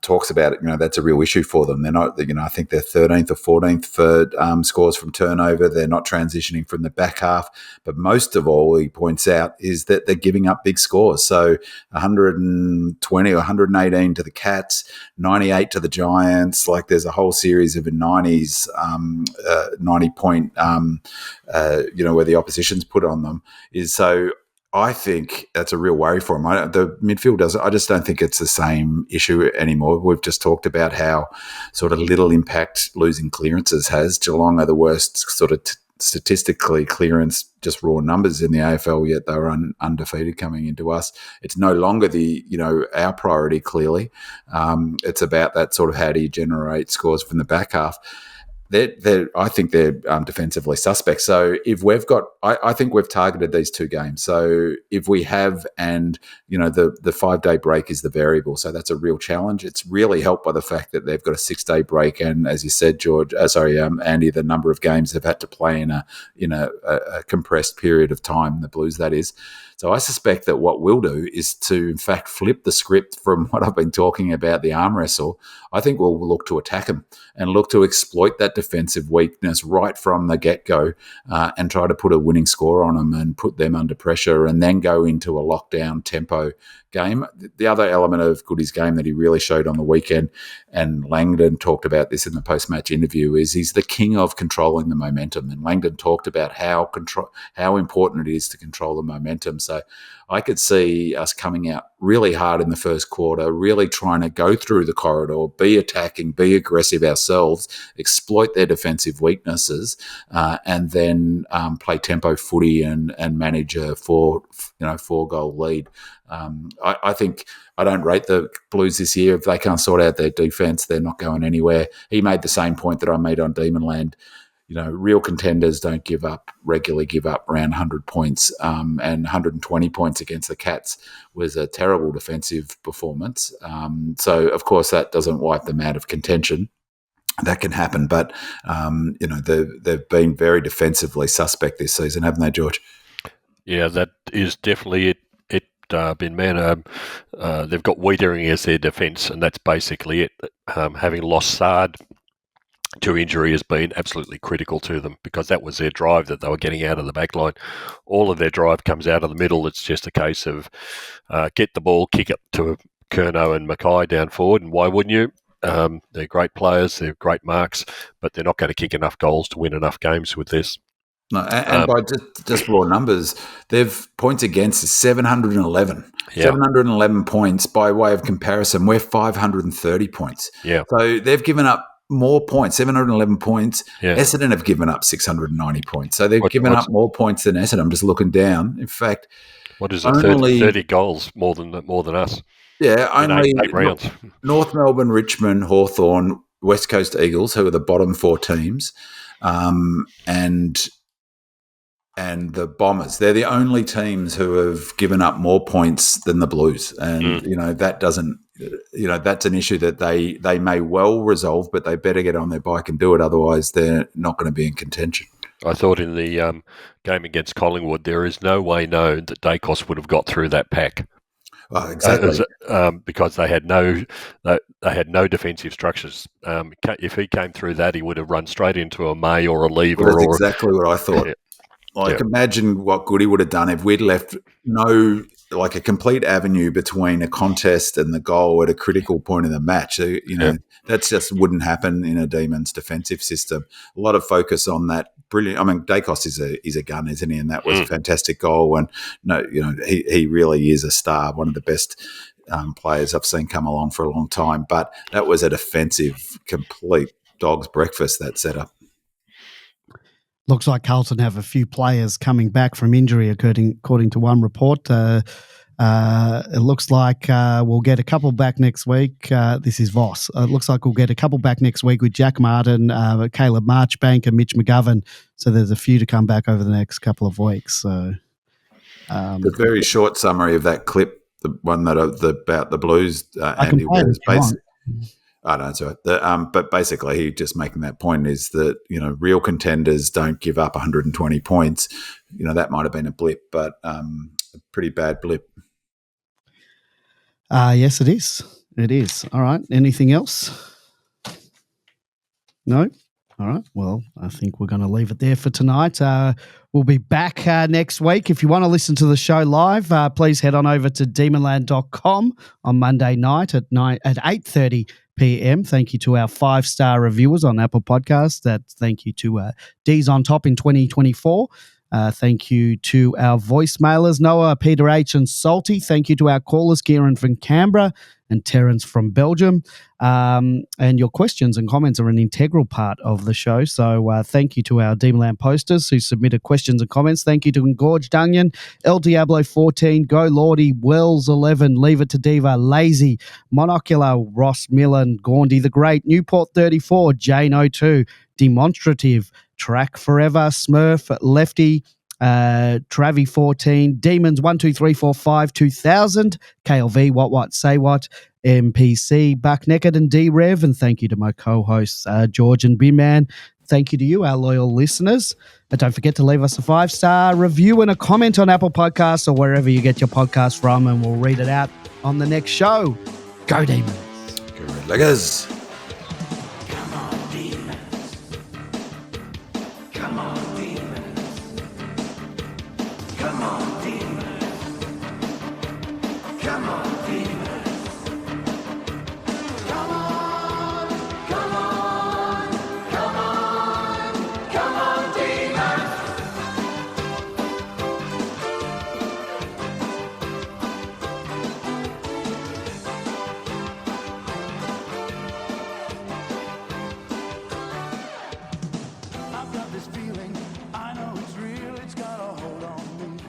talks about it. That's a real issue for them. They're not, I think they're 13th or 14th for scores from turnover. They're not transitioning from the back half. But most of all, he points out, is that they're giving up big scores. So 120 or 118 to the Cats, 98 to the Giants. Like there's a whole series of 90s, 90-point, where the opposition's put on them. So I think that's a real worry for them. The midfield doesn't. I just don't think it's the same issue anymore. We've just talked about how sort of little impact losing clearances has. Geelong are the worst sort of statistically clearance, just raw numbers in the AFL, yet they were undefeated coming into us. It's no longer our priority, clearly. It's about that sort of how do you generate scores from the back half. I think they're defensively suspect. So if we've got, I think we've targeted these two games. So if we have, and the 5-day break is the variable, so that's a real challenge. It's really helped by the fact that they've got a 6-day break, and as you said, Andy, the number of games they've had to play in a compressed period of time. The Blues, that is. So I suspect that what we'll do is to, in fact, flip the script from what I've been talking about, the arm wrestle. I think we'll look to attack them and look to exploit that defensive weakness right from the get-go and try to put a winning score on them and put them under pressure and then go into a lockdown tempo game. The other element of Goody's game that he really showed on the weekend, and Langdon talked about this in the post-match interview, is he's the king of controlling the momentum. And Langdon talked about how important it is to control the momentum. So I could see us coming out really hard in the first quarter, really trying to go through the corridor, be attacking, be aggressive ourselves, exploit their defensive weaknesses, and then play tempo footy and manage a 4-goal lead. I think I don't rate the Blues this year. If they can't sort out their defence, they're not going anywhere. He made the same point that I made on Demonland. Real contenders don't regularly give up around 100 points, and 120 points against the Cats was a terrible defensive performance. So, of course, that doesn't wipe them out of contention. That can happen, but, they've been very defensively suspect this season, haven't they, George? Yeah, that is definitely it. They've got Wiedering as their defence, and that's basically it. Having lost Sard to injury has been absolutely critical to them, because that was their drive that they were getting out of the back line. All of their drive comes out of the middle. It's just a case of get the ball, kick it to Curnow and Mackay down forward, and why wouldn't you? They're great players. They're great marks, but they're not going to kick enough goals to win enough games with this. No, and by just raw numbers, they've points against is 711. Yeah. 711 points. By way of comparison, we're 530 points. Yeah. So they've given up more points, 711 points. Yeah. Essendon have given up 690 points. So they've given up more points than Essendon. I'm just looking down. In fact, what is it? 30 goals more than us. Yeah, only 8 rounds. North Melbourne, Richmond, Hawthorn, West Coast Eagles, who are the bottom 4 teams, and the Bombers. They're the only teams who have given up more points than the Blues. And, that doesn't, that's an issue that they may well resolve, but they better get on their bike and do it. Otherwise, they're not going to be in contention. I thought in the game against Collingwood, there is no way known that 𝗍𝗂𝗃 would have got through that pack. Oh, exactly. Because they had no defensive structures. If he came through that, he would have run straight into a May or a Lever. Well, that's exactly what I thought. Yeah. Imagine what good he would have done if we'd left a complete avenue between a contest and the goal at a critical point in the match. So, that just wouldn't happen in a Demons defensive system. A lot of focus on that. Brilliant. I mean, 𝗍𝗂𝗃 is a gun, isn't he? And that was a fantastic goal. And he really is a star, one of the best players I've seen come along for a long time. But that was a defensive, complete dog's breakfast, that setup. Looks like Carlton have a few players coming back from injury, according to one report. It looks like we'll get a couple back next week. This is Voss. It looks like we'll get a couple back next week with Jack Martin, Caleb Marchbank and Mitch McGovern. So there's a few to come back over the next couple of weeks. So the very short summary of that clip, the one about the Blues, Andy, was basically. I don't know. It's all right. But basically, he just making that point is that, real contenders don't give up 120 points. That might have been a blip, but a pretty bad blip. Yes, it is. It is. All right. Anything else? No? All right. Well, I think we're going to leave it there for tonight. We'll be back next week. If you want to listen to the show live, please head on over to demonland.com on Monday night at 8:30 p.m. Thank you to our 5-star reviewers on Apple Podcasts. Thank you to D's on Top in 2024. Thank you to our voicemailers, Noah, Peter H. and Salty. Thank you to our callers, Kieran from Canberra and Terence from Belgium. And your questions and comments are an integral part of the show. So thank you to our Demonland posters who submitted questions and comments. Thank you to Engorged Onion, El Diablo 14, Go Lordy, Wells 11, Leave It to Diva, Lazy, Monocular, Ross Millen, Gawndy the Great, Newport 34, Jane 02, Demonstrative, Track Forever, Smurf, Lefty, Travi 14, Demons 1 2 3 4 5 2000, KLV, What Say What, MPC, Buck Naked and D Rev, and thank you to my co-hosts George and Binman. Thank you to you, our loyal listeners. And don't forget to leave us a 5-star review and a comment on Apple Podcasts or wherever you get your podcast from, and we'll read it out on the next show. Go Demons. Go Red Leggers. Feeling, I know it's real, it's got a hold on me.